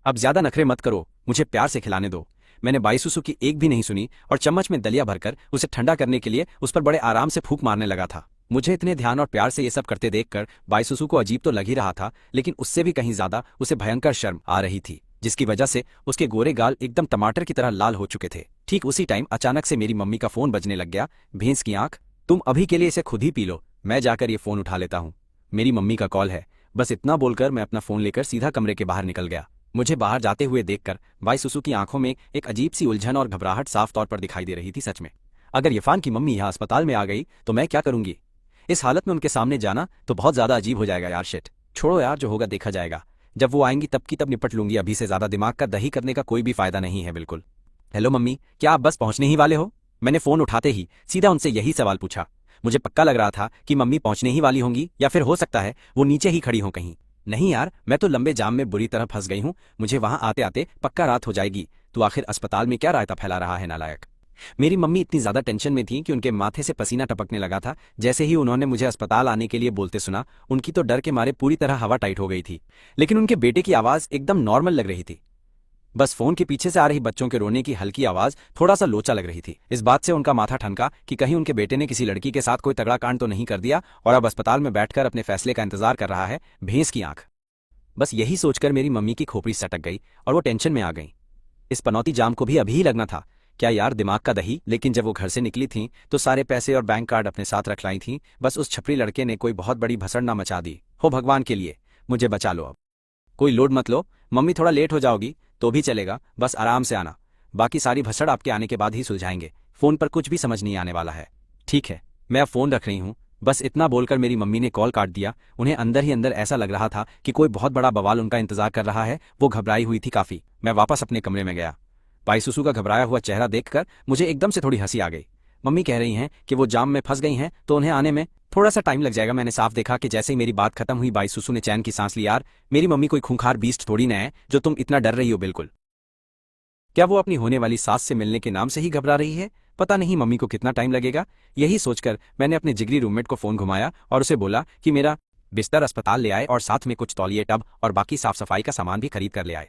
अब ज्यादा नखरे मत करो, मुझे प्यार से खिलाने दो। मैंने बाईसुसु की एक भी नहीं सुनी और चम्मच में दलिया भरकर उसे ठंडा करने के लिए उस पर बड़े आराम से फूंक मारने लगा था। मुझे इतने ध्यान और प्यार से ये सब करते देखकर बाईसुसु को अजीब तो लग ही रहा था, लेकिन उससे भी कहीं ज्यादा उसे भयंकर शर्म आ रही थी, जिसकी वजह से उसके गोरे गाल एकदम टमाटर की तरह लाल हो चुके थे। ठीक उसी टाइम अचानक से मेरी मम्मी का फोन बजने लग गया। भैंस की आंख, तुम अभी के लिए इसे खुद ही पी लो, मैं जाकर ये फोन उठा लेता हूँ। मेरी मम्मी का कॉल है। बस इतना बोलकर मैं अपना फोन लेकर सीधा कमरे के बाहर निकल गया। मुझे बाहर जाते हुए देखकर बाईसुसु की आंखों में एक अजीब सी उलझन और घबराहट साफ तौर पर दिखाई दे रही थी। सच में अगर इरफान की मम्मी यहाँ अस्पताल में आ गई तो मैं क्या करूंगी? इस हालत में उनके सामने जाना तो बहुत ज्यादा अजीब हो जाएगा यार। शिट, छोड़ो यार, जो होगा देखा जाएगा। जब वो आएंगी तब की तब निपट लूंगी। अभी से ज्यादा दिमाग का दही करने का कोई भी फायदा नहीं है बिल्कुल। हेलो मम्मी, क्या आप बस पहुंचने ही वाले हो? मैंने फोन उठाते ही सीधा उनसे यही सवाल पूछा। मुझे पक्का लग रहा था कि मम्मी पहुंचने ही वाली होंगी, या फिर हो सकता है वो नीचे ही खड़ी हो कहीं। नहीं यार, मैं तो लंबे जाम में बुरी तरह फंस गई हूँ। मुझे वहां आते आते पक्का रात हो जाएगी। तो आखिर अस्पताल में क्या रायता फैला रहा है नालायक? मेरी मम्मी इतनी ज्यादा टेंशन में थी कि उनके माथे से पसीना टपकने लगा था। जैसे ही उन्होंने मुझे अस्पताल आने के लिए बोलते सुना, उनकी तो डर के मारे पूरी तरह हवा टाइट हो गई थी। लेकिन उनके बेटे की आवाज एकदम नॉर्मल लग रही थी। बस फोन के पीछे से आ रही बच्चों के रोने की हल्की आवाज थोड़ा सा लोचा लग रही थी। इस बात से उनका माथा ठनका कि कहीं उनके बेटे ने किसी लड़की के साथ कोई तगड़ा कांड तो नहीं कर दिया और अब अस्पताल में बैठकर अपने फैसले का इंतजार कर रहा है। भैंस की आंख। बस यही सोचकर मेरी मम्मी की खोपड़ी सटक गई और वो टेंशन में आ गई। इस पनौती जाम को भी अभी ही लगना था। क्या यार, दिमाग का दही। लेकिन जब वो घर से निकली थीं तो सारे पैसे और बैंक कार्ड अपने साथ रख लाई थीं। बस उस छपरी लड़के ने कोई बहुत बड़ी भसड़ ना मचा दी हो। भगवान के लिए मुझे बचा लो। अब कोई लोड मत लो मम्मी, थोड़ा लेट हो जाओगी तो भी चलेगा, बस आराम से आना। बाकी सारी भसड़ आपके आने के बाद ही सुलझाएंगे। फोन पर कुछ भी समझ नहीं आने वाला है। ठीक है, मैं अब फोन रख रही हूँ। बस इतना बोलकर मेरी मम्मी ने कॉल काट दिया। उन्हें अंदर ही अंदर ऐसा लग रहा था कि कोई बहुत बड़ा बवाल उनका इंतजार कर रहा है। वो घबराई हुई थी काफी। मैं वापस अपने कमरे में गया। बाईसुसु का घबराया हुआ चेहरा देखकर मुझे एकदम से थोड़ी हंसी आ गई। मम्मी कह रही हैं कि वो जाम में फंस गई हैं तो उन्हें आने में थोड़ा सा टाइम लग जाएगा। मैंने साफ देखा कि जैसे ही मेरी बात खत्म हुई बाईसुसु ने चैन की सांस ली। यार, मेरी मम्मी कोई खूंखार बीस्ट थोड़ी न है जो तुम इतना डर रही हो। बिल्कुल। क्या वो अपनी होने वाली सास से मिलने के नाम से ही घबरा रही है? पता नहीं मम्मी को कितना टाइम लगेगा। यही सोचकर मैंने अपने जिगरी रूममेट को फोन घुमाया और उसे बोला कि मेरा बिस्तर अस्पताल ले आए और साथ में कुछ तौलिए, टब और बाकी साफ सफाई का सामान भी खरीद कर ले आए।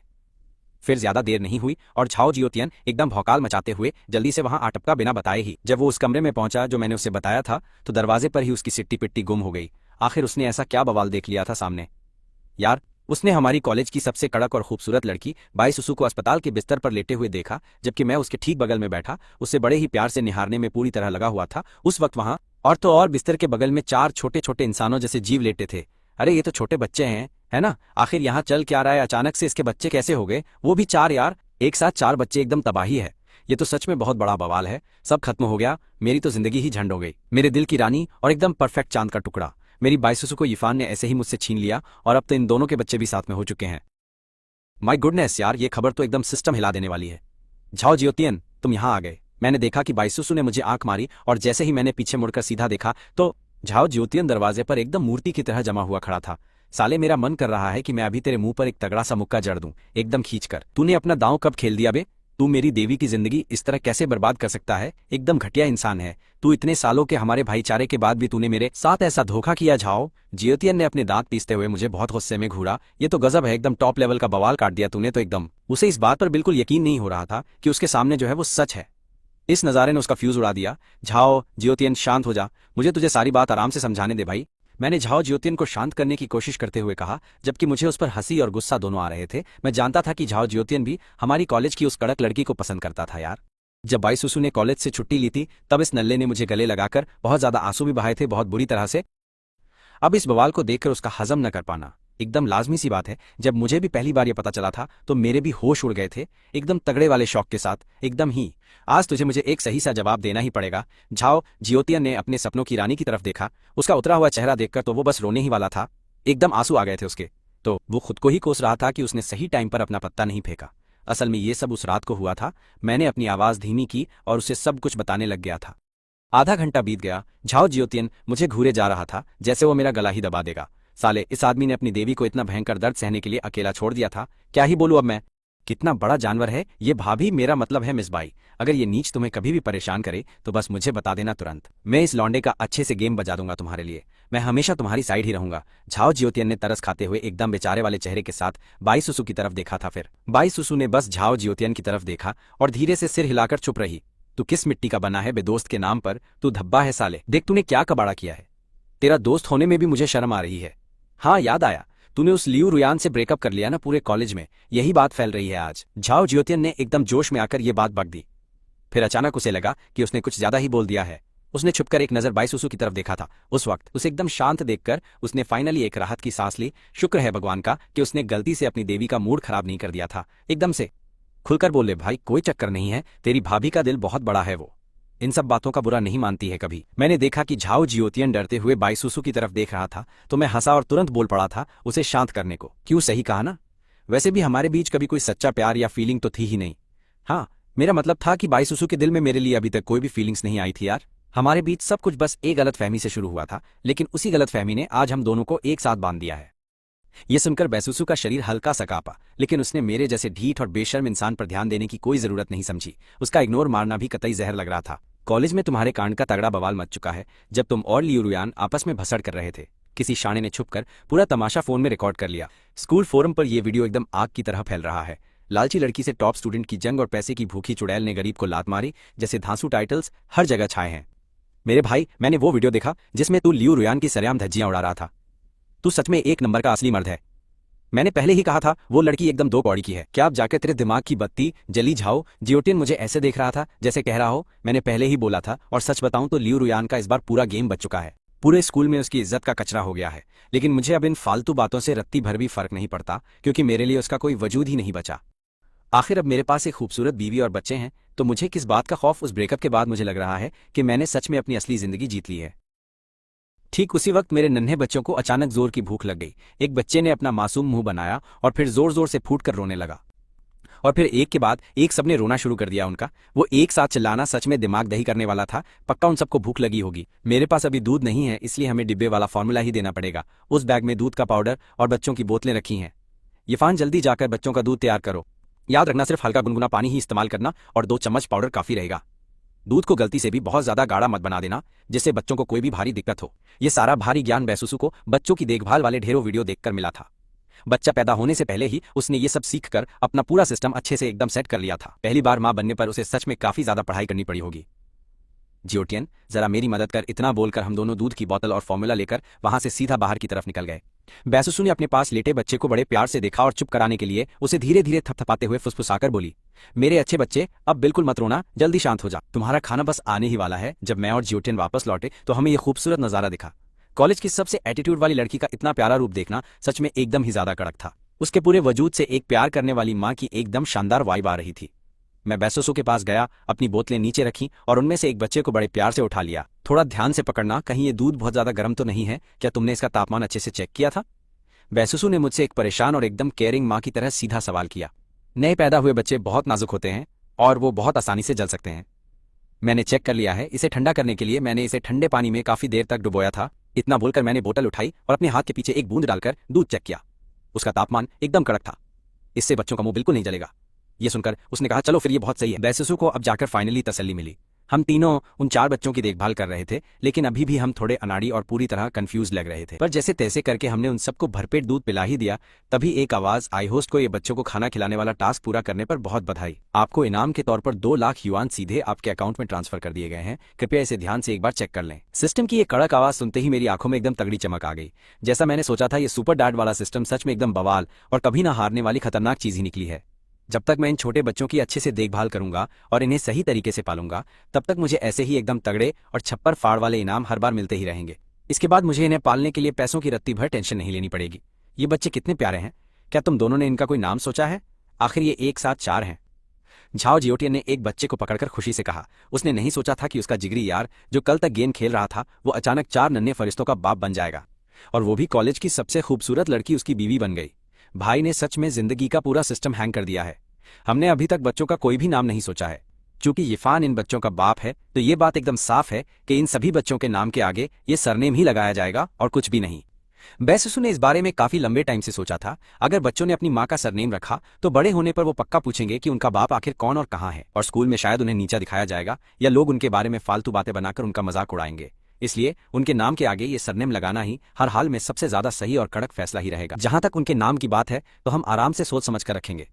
फिर ज्यादा देर नहीं हुई और झाओ जियोतियन एकदम भौकाल मचाते हुए जल्दी से वहां आटपका बिना बताए ही। जब वो उस कमरे में पहुंचा जो मैंने उसे बताया था तो दरवाजे पर ही उसकी सिट्टी पिट्टी गुम हो गई। आखिर उसने ऐसा क्या बवाल देख लिया था सामने? यार, उसने हमारी कॉलेज की सबसे कड़क और खूबसूरत लड़की बाईसुसु को अस्पताल के बिस्तर पर लेटे हुए देखा, जबकि मैं उसके ठीक बगल में बैठा उसे बड़े ही प्यार से निहारने में पूरी तरह लगा हुआ था। उस वक्त वहां और तो और बिस्तर के बगल में 4 छोटे छोटे इंसानों जैसे जीव लेटे थे। अरे ये तो छोटे बच्चे हैं, है ना? आखिर यहाँ चल क्या रहा है? अचानक से इसके बच्चे कैसे हो गए? वो भी 4 यार, एक साथ 4 बच्चे, एकदम तबाही है। ये तो सच में बहुत बड़ा बवाल है। सब खत्म हो गया, मेरी तो जिंदगी ही झंड हो गई। मेरे दिल की रानी और एकदम परफेक्ट चांद का टुकड़ा मेरी बाईसुसु को इरफान ने ऐसे ही मुझसे छीन लिया और अब तो इन दोनों के बच्चे भी साथ में हो चुके हैं। माय गुडनेस यार, ये खबर तो एकदम सिस्टम हिला देने वाली है। झाओ जियोतियन, तुम यहाँ आ गए। मैंने देखा कि बाईसुसु ने मुझे आंख मारी और जैसे ही मैंने पीछे मुड़कर सीधा देखा तो झाओ जियोतियन दरवाजे पर एकदम मूर्ति की तरह जमा हुआ खड़ा था। साले मेरा मन कर रहा है कि मैं अभी तेरे मुंह पर एक तगड़ा सा मुक्का जड़ दूं, एकदम खींचकर। तूने अपना दांव कब खेल दिया बे? तू मेरी देवी की जिंदगी इस तरह कैसे बर्बाद कर सकता है? एकदम घटिया इंसान है तू। इतने सालों के हमारे भाईचारे के बाद भी तूने मेरे साथ ऐसा धोखा किया। झाओ जियोतियन ने अपने दांत पीसते हुए मुझे बहुत गुस्से में घूरा। ये तो गजब है, एकदम टॉप लेवल का बवाल काट दिया तूने तो एकदम। उसे इस बात पर बिल्कुल यकीन नहीं हो रहा था कि उसके सामने जो है वो सच है। इस नज़ारे ने उसका फ्यूज उड़ा दिया। झाओ जियोतियन शांत हो जा, मुझे तुझे सारी बात आराम से समझाने दे भाई। मैंने झाओ जियोतियन को शांत करने की कोशिश करते हुए कहा, जबकि मुझे उस पर हंसी और गुस्सा दोनों आ रहे थे। मैं जानता था कि झाओ जियोतियन भी हमारी कॉलेज की उस कड़क लड़की को पसंद करता था यार। जब बाईसुसु ने कॉलेज से छुट्टी ली थी तब इस नल्ले ने मुझे गले लगाकर बहुत ज्यादा आंसू भी बहाए थे, बहुत बुरी तरह से। अब इस बवाल को देखकर उसका हजम न कर पाना एकदम लाजमी सी बात है। जब मुझे भी पहली बार ये पता चला था तो मेरे भी होश उड़ गए थे, एकदम तगड़े वाले शौक के साथ एकदम ही। आज तुझे मुझे एक सही सा जवाब देना ही पड़ेगा। झाओ जियोतियन ने अपने सपनों की रानी की तरफ देखा। उसका उतरा हुआ चेहरा देखकर तो वो बस रोने ही वाला था, एकदम आंसू आ गए थे उसके। तो वो खुद को ही कोस रहा था कि उसने सही टाइम पर अपना पत्ता नहीं फेंका। असल में ये सब उस रात को हुआ था। मैंने अपनी आवाज धीमी की और उसे सब कुछ बताने लग गया था। आधा घंटा बीत गया। झाओ जियोतियन मुझे घूरे जा रहा था जैसे वो मेरा गला ही दबा देगा। साले इस आदमी ने अपनी देवी को इतना भयंकर दर्द सहने के लिए अकेला छोड़ दिया था। क्या ही बोलूं अब मैं, कितना बड़ा जानवर है ये भाभी। मेरा मतलब है मिसबाई, अगर ये नीच तुम्हें कभी भी परेशान करे तो बस मुझे बता देना तुरंत। मैं इस लौंडे का अच्छे से गेम बजा दूंगा तुम्हारे लिए। मैं हमेशा तुम्हारी साइड ही रहूंगा। झाओ जियोतियन ने तरस खाते हुए एकदम बेचारे वाले चेहरे के साथ बाईसुसु की तरफ देखा था। फिर बाईसुसु ने बस झाओ जियोतियन की तरफ देखा और धीरे से सिर हिलाकर चुप रही। तू किस मिट्टी का बना है बे दोस्त के नाम पर? तू धब्बा है साले। देख तूने क्या कबाड़ा किया है। तेरा दोस्त होने में भी मुझे शर्म आ रही है। हाँ याद आया, तूने उस लियू रुयान से ब्रेकअप कर लिया ना, पूरे कॉलेज में यही बात फैल रही है आज। झाओ जियोतियन ने एकदम जोश में आकर ये बात बक दी। फिर अचानक उसे लगा कि उसने कुछ ज्यादा ही बोल दिया है। उसने छुपकर एक नजर बाईसुसु की तरफ देखा था। उस वक्त उसे एकदम शांत देखकर उसने फाइनली एक राहत की सांस ली। शुक्र है भगवान का कि उसने गलती से अपनी देवी का मूड खराब नहीं कर दिया था। एकदम से खुलकर बोले, भाई कोई चक्कर नहीं है, तेरी भाभी का दिल बहुत बड़ा है, वो इन सब बातों का बुरा नहीं मानती है कभी। मैंने देखा कि झाओ जियोतियन डरते हुए बाईसुसु की तरफ देख रहा था तो मैं हंसा और तुरंत बोल पड़ा था उसे शांत करने को। क्यों, सही कहा ना? वैसे भी हमारे बीच कभी कोई सच्चा प्यार या फीलिंग तो थी ही नहीं। हाँ, मेरा मतलब था कि बाईसुसु के दिल में मेरे लिए अभी तक कोई भी फीलिंग्स नहीं आई थी यार। हमारे बीच सब कुछ बस एक गलतफहमी से शुरू हुआ था, लेकिन उसी गलतफहमी ने आज हम दोनों को एक साथ बांध दिया है। ये सुनकर बैसुसु का शरीर हल्का सा कांपा, लेकिन उसने मेरे जैसे ढीठ और बेशर्म इंसान पर ध्यान देने की कोई जरूरत नहीं समझी। उसका इग्नोर मारना भी कतई जहर लग रहा था। कॉलेज में तुम्हारे कांड का तगड़ा बवाल मच चुका है। जब तुम और लियू रुयान आपस में भसड़ कर रहे थे, किसी शाणे ने छुपकर पूरा तमाशा फोन में रिकॉर्ड कर लिया। स्कूल फोरम पर यह वीडियो एकदम आग की तरह फैल रहा है। लालची लड़की से टॉप स्टूडेंट की जंग और पैसे की भूखी चुड़ैल ने गरीब को लात मारी जैसे धांसू टाइटल्स हर जगह छाए हैं। मेरे भाई, मैंने वो वीडियो देखा जिसमें तू लियू रुयान की सरेआम धज्जियां उड़ा रहा था। तू सच में एक नंबर का असली मर्द है। मैंने पहले ही कहा था वो लड़की एकदम दो कौड़ी की है। क्या अब जाकर तेरे दिमाग की बत्ती जली? झाओ जियोटियन मुझे ऐसे देख रहा था जैसे कह रहा हो मैंने पहले ही बोला था। और सच बताऊं तो लियू रुयान का इस बार पूरा गेम बच चुका है। पूरे स्कूल में उसकी इज्जत का कचरा हो गया है। लेकिन मुझे अब इन फालतू बातों से रत्ती भर भी फर्क नहीं पड़ता, क्योंकि मेरे लिए उसका कोई वजूद ही नहीं बचा। आखिर अब मेरे पास एक खूबसूरत बीवी और बच्चे हैं, तो मुझे किस बात का खौफ? उस ब्रेकअप के बाद मुझे लग रहा है कि मैंने सच में अपनी असली जिंदगी जीत ली है। ठीक उसी वक्त मेरे नन्हे बच्चों को अचानक जोर की भूख लग गई। एक बच्चे ने अपना मासूम मुंह बनाया और फिर जोर जोर से फूट कर रोने लगा। और फिर एक के बाद एक सबने रोना शुरू कर दिया। उनका वो एक साथ चिल्लाना सच में दिमाग दही करने वाला था। पक्का उन सबको भूख लगी होगी। मेरे पास अभी दूध नहीं है, इसलिए हमें डिब्बे वाला फॉर्मूला ही देना पड़ेगा। उस बैग में दूध का पाउडर और बच्चों की बोतलें रखी हैं। इरफान जल्दी जाकर बच्चों का दूध तैयार करो। याद रखना सिर्फ हल्का गुनगुना पानी ही इस्तेमाल करना और 2 चम्मच पाउडर काफी रहेगा। दूध को गलती से भी बहुत ज्यादा गाढ़ा मत बना देना, जिससे बच्चों को कोई भी भारी दिक्कत हो। ये सारा भारी ज्ञान बैसुसु को बच्चों की देखभाल वाले ढेरों वीडियो देखकर मिला था। बच्चा पैदा होने से पहले ही उसने ये सब सीखकर अपना पूरा सिस्टम अच्छे से एकदम सेट कर लिया था। पहली बार मां बनने पर उसे सच में काफी ज्यादा पढ़ाई करनी पड़ी होगी। जियोटियन जरा मेरी मदद कर। इतना बोलकर हम दोनों दूध की बोतल और फॉर्मूला लेकर वहां से सीधा बाहर की तरफ निकल गए। बैसुसु ने अपने पास लेटे बच्चे को बड़े प्यार से देखा और चुप कराने के लिए उसे धीरे धीरे थपथपाते हुए फुसफुसाकर बोली, मेरे अच्छे बच्चे अब बिल्कुल मत रोना, जल्दी शांत हो जा। तुम्हारा खाना बस आने ही वाला है। जब मैं और जियोटियन वापस लौटे तो हमें यह खूबसूरत नजारा दिखा। कॉलेज की सबसे एटीट्यूड वाली लड़की का इतना प्यारा रूप देखना सच में एकदम ही ज्यादा कड़क था। उसके पूरे वजूद से एक प्यार करने वाली माँ की एकदम शानदार वाइब आ रही थी। मैं बैसुसु के पास गया, अपनी बोतलें नीचे रखी और उनमें से एक बच्चे को बड़े प्यार से उठा लिया। थोड़ा ध्यान से पकड़ना, कहीं ये दूध बहुत ज्यादा गर्म तो नहीं है? क्या तुमने इसका तापमान अच्छे से चेक किया था? बैसुसु ने मुझसे एक परेशान और एकदम केयरिंग माँ की तरह सीधा सवाल किया। नए पैदा हुए बच्चे बहुत नाजुक होते हैं और वो बहुत आसानी से जल सकते हैं। मैंने चेक कर लिया है। इसे ठंडा करने के लिए मैंने इसे ठंडे पानी में काफी देर तक डुबोया था। इतना बोलकर मैंने बोतल उठाई और अपने हाथ के पीछे एक बूंद डालकर दूध चेक किया। उसका तापमान एकदम कड़क था। इससे बच्चों का मुंह बिल्कुल नहीं जलेगा। ये सुनकर उसने कहा, चलो फिर ये बहुत सही है। बैसुसु को अब जाकर फाइनली तसल्ली मिली। हम तीनों उन 4 बच्चों की देखभाल कर रहे थे, लेकिन अभी भी हम थोड़े अनाड़ी और पूरी तरह कंफ्यूज लग रहे थे। पर जैसे तैसे करके हमने उन सबको भरपेट दूध पिला ही दिया, तभी एक आवाज आई, होस्ट को ये बच्चों को खाना खिलाने वाला टास्क पूरा करने पर बहुत बधाई। आपको इनाम के तौर पर 2 लाख युआन सीधे आपके अकाउंट में ट्रांसफर कर दिए गए हैं। कृपया इसे ध्यान से एक बार चेक कर लें। सिस्टम की ये कड़क आवाज सुनते ही मेरी आंखों में एकदम तगड़ी चमक आ गई। जैसा मैंने सोचा था, ये सुपर डैड वाला सिस्टम सच में एकदम बवाल और कभी ना हारने वाली खतरनाक चीज ही निकली है। जब तक मैं इन छोटे बच्चों की अच्छे से देखभाल करूंगा और इन्हें सही तरीके से पालूंगा, तब तक मुझे ऐसे ही एकदम तगड़े और छप्पर फाड़ वाले इनाम हर बार मिलते ही रहेंगे। इसके बाद मुझे इन्हें पालने के लिए पैसों की रत्ती भर टेंशन नहीं लेनी पड़ेगी। ये बच्चे कितने प्यारे हैं। क्या तुम दोनों ने इनका कोई नाम सोचा है? आखिर ये एक साथ 4 हैं। झाओ जियोटियन ने एक बच्चे को पकड़कर खुशी से कहा। उसने नहीं सोचा था कि उसका जिगरी यार, जो कल तक गेम खेल रहा था, वो अचानक 4 नन्हे फरिश्तों का बाप बन जाएगा, और वो भी कॉलेज की सबसे खूबसूरत लड़की उसकी बीवी बन गई। भाई ने सच में जिंदगी का पूरा सिस्टम हैंग कर दिया है। हमने अभी तक बच्चों का कोई भी नाम नहीं सोचा है। चूंकि यिफान इन बच्चों का बाप है, तो ये बात एकदम साफ है कि इन सभी बच्चों के नाम के आगे ये सरनेम ही लगाया जाएगा और कुछ भी नहीं। बैसुसु ने इस बारे में काफी लंबे टाइम से सोचा था। अगर बच्चों ने अपनी माँ का सरनेम रखा, तो बड़े होने पर वो पक्का पूछेंगे कि उनका बाप आखिर कौन और कहाँ है, और स्कूल में शायद उन्हें नीचा दिखाया जाएगा या लोग उनके बारे में फालतू बातें बनाकर उनका मजाक उड़ाएंगे। इसलिए उनके नाम के आगे ये सरनेम लगाना ही हर हाल में सबसे ज्यादा सही और कड़क फैसला ही रहेगा। जहां तक उनके नाम की बात है, तो हम आराम से सोच समझ कर रखेंगे।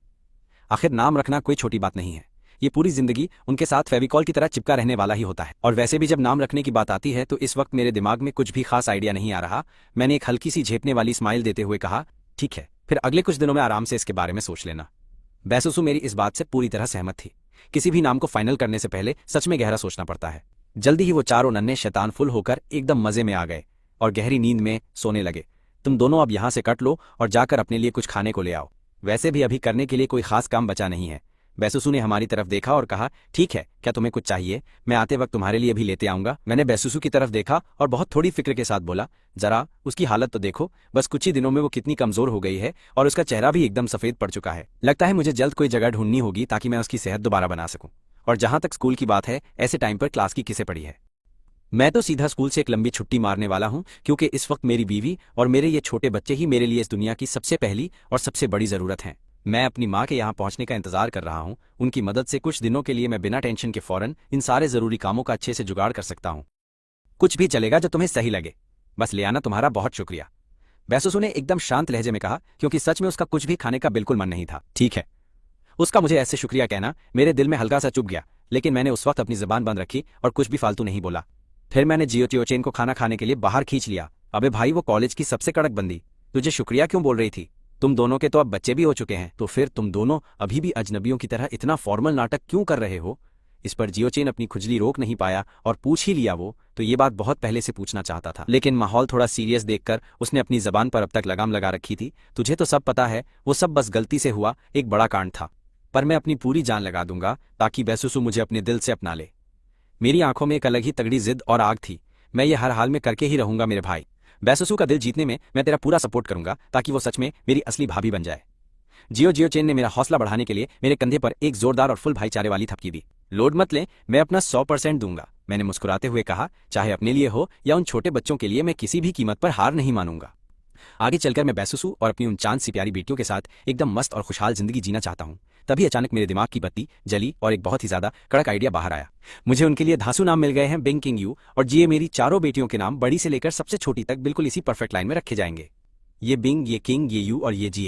आखिर नाम रखना कोई छोटी बात नहीं है। ये पूरी जिंदगी उनके साथ फेविकॉल की तरह चिपका रहने वाला ही होता है। और वैसे भी जब नाम रखने की बात आती है, तो इस वक्त मेरे दिमाग में कुछ भी खास आइडिया नहीं आ रहा। मैंने एक हल्की सी झेपने वाली स्माइल देते हुए कहा, ठीक है, फिर अगले कुछ दिनों में आराम से इसके बारे में सोच लेना। बैसुसु मेरी इस बात से पूरी तरह सहमत थी। किसी भी नाम को फाइनल करने से पहले सच में गहरा सोचना पड़ता है। जल्दी ही वो चारों नन्हे शैतान फुल होकर एकदम मजे में आ गए और गहरी नींद में सोने लगे। तुम दोनों अब यहाँ से कट लो और जाकर अपने लिए कुछ खाने को ले आओ। वैसे भी अभी करने के लिए कोई खास काम बचा नहीं है। बैसुसु ने हमारी तरफ देखा और कहा, ठीक है, क्या तुम्हें कुछ चाहिए? मैं आते वक्त तुम्हारे लिए भी लेते आऊंगा। मैंने बैसुसु की तरफ देखा और बहुत थोड़ी फिक्र के साथ बोला, जरा उसकी हालत तो देखो, बस कुछ ही दिनों में वो कितनी कमजोर हो गई है और उसका चेहरा भी एकदम सफेद पड़ चुका है। लगता है मुझे जल्द कोई जगह ढूंढनी होगी ताकि मैं उसकी सेहत दोबारा बना सकूं। और जहां तक स्कूल की बात है, ऐसे टाइम पर क्लास की किसे पड़ी है? मैं तो सीधा स्कूल से एक लंबी छुट्टी मारने वाला हूं, क्योंकि इस वक्त मेरी बीवी और मेरे ये छोटे बच्चे ही मेरे लिए इस दुनिया की सबसे पहली और सबसे बड़ी जरूरत हैं। मैं अपनी माँ के यहाँ पहुंचने का इंतजार कर रहा हूँ। उनकी मदद से कुछ दिनों के लिए मैं बिना टेंशन के फौरन इन सारे जरूरी कामों का अच्छे से जुगाड़ कर सकता हूँ। कुछ भी चलेगा जो तुम्हें सही लगे, बस ले आना। तुम्हारा बहुत शुक्रिया, बैसुसु ने एकदम शांत लहजे में कहा, क्योंकि सच में उसका कुछ भी खाने का बिल्कुल मन नहीं था। ठीक है, उसका मुझे ऐसे शुक्रिया कहना मेरे दिल में हल्का सा चुभ गया, लेकिन मैंने उस वक्त अपनी जबान बंद रखी और कुछ भी फालतू नहीं बोला। फिर मैंने जियोटियोचेन को खाना खाने के लिए बाहर खींच लिया। अबे भाई, वो कॉलेज की सबसे कड़क बंदी तुझे शुक्रिया क्यों बोल रही थी? तुम दोनों के तो अब बच्चे भी हो चुके हैं, तो फिर तुम दोनों अभी भी अजनबियों की तरह इतना फॉर्मल नाटक क्यों कर रहे हो? इस पर जियोचेन अपनी खुजली रोक नहीं पाया और पूछ ही लिया वो तो ये बात बहुत पहले से पूछना चाहता था, लेकिन माहौल थोड़ा सीरियस देखकर उसने अपनी जबान पर अब तक लगाम लगा रखी थी। तुझे तो सब पता है, वो सब बस गलती से हुआ एक बड़ा कांड था, पर मैं अपनी पूरी जान लगा दूंगा ताकि बैसुसु मुझे अपने दिल से अपना ले। मेरी आंखों में एक अलग ही तगड़ी जिद और आग थी। मैं ये हर हाल में करके ही रहूंगा मेरे भाई। बैसुसु का दिल जीतने में मैं तेरा पूरा सपोर्ट करूंगा ताकि वो सच में मेरी असली भाभी बन जाए। जियोचेन ने मेरा हौसला बढ़ाने के लिए मेरे कंधे पर एक जोरदार और फुल भाईचारे वाली थपकी दी। लोड मत ले, मैं अपना 100% दूंगा, मैंने मुस्कुराते हुए कहा। चाहे अपने लिए हो या उन छोटे बच्चों के लिए, मैं किसी भी कीमत पर हार नहीं मानूंगा। आगे चलकर मैं बैसुसु और अपनी उन चांद सी प्यारी बेटियों के साथ एकदम मस्त और खुशहाल जिंदगी जीना चाहता हूँ। तभी अचानक मेरे दिमाग की बत्ती जली और एक बहुत ही ज्यादा कड़क आइडिया बाहर आया। मुझे उनके लिए धांसू नाम मिल गए हैं, बिंग, किंग, यू और जी। मेरी चारों बेटियों के नाम बड़ी से लेकर सबसे छोटी तक बिल्कुल इसी परफेक्ट लाइन में रखे जाएंगे। ये बिंग, ये किंग, ये यू और ये जी।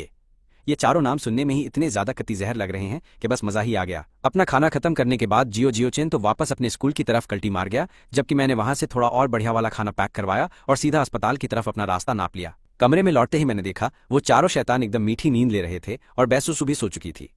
ये चारों नाम सुनने में ही इतने ज्यादा कत्ती जहर लग रहे हैं कि बस मजा ही आ गया। अपना खाना खत्म करने के बाद जियोचेन तो वापस अपने स्कूल की तरफ कल्टी मार गया, जबकि मैंने वहां से थोड़ा और बढ़िया वाला खाना पैक करवाया और सीधा अस्पताल की तरफ अपना रास्ता नाप लिया। कमरे में लौटते ही मैंने देखा वो चारों शैतान एकदम मीठी नींद ले रहे थे और बैसुसु भी सो चुकी थी।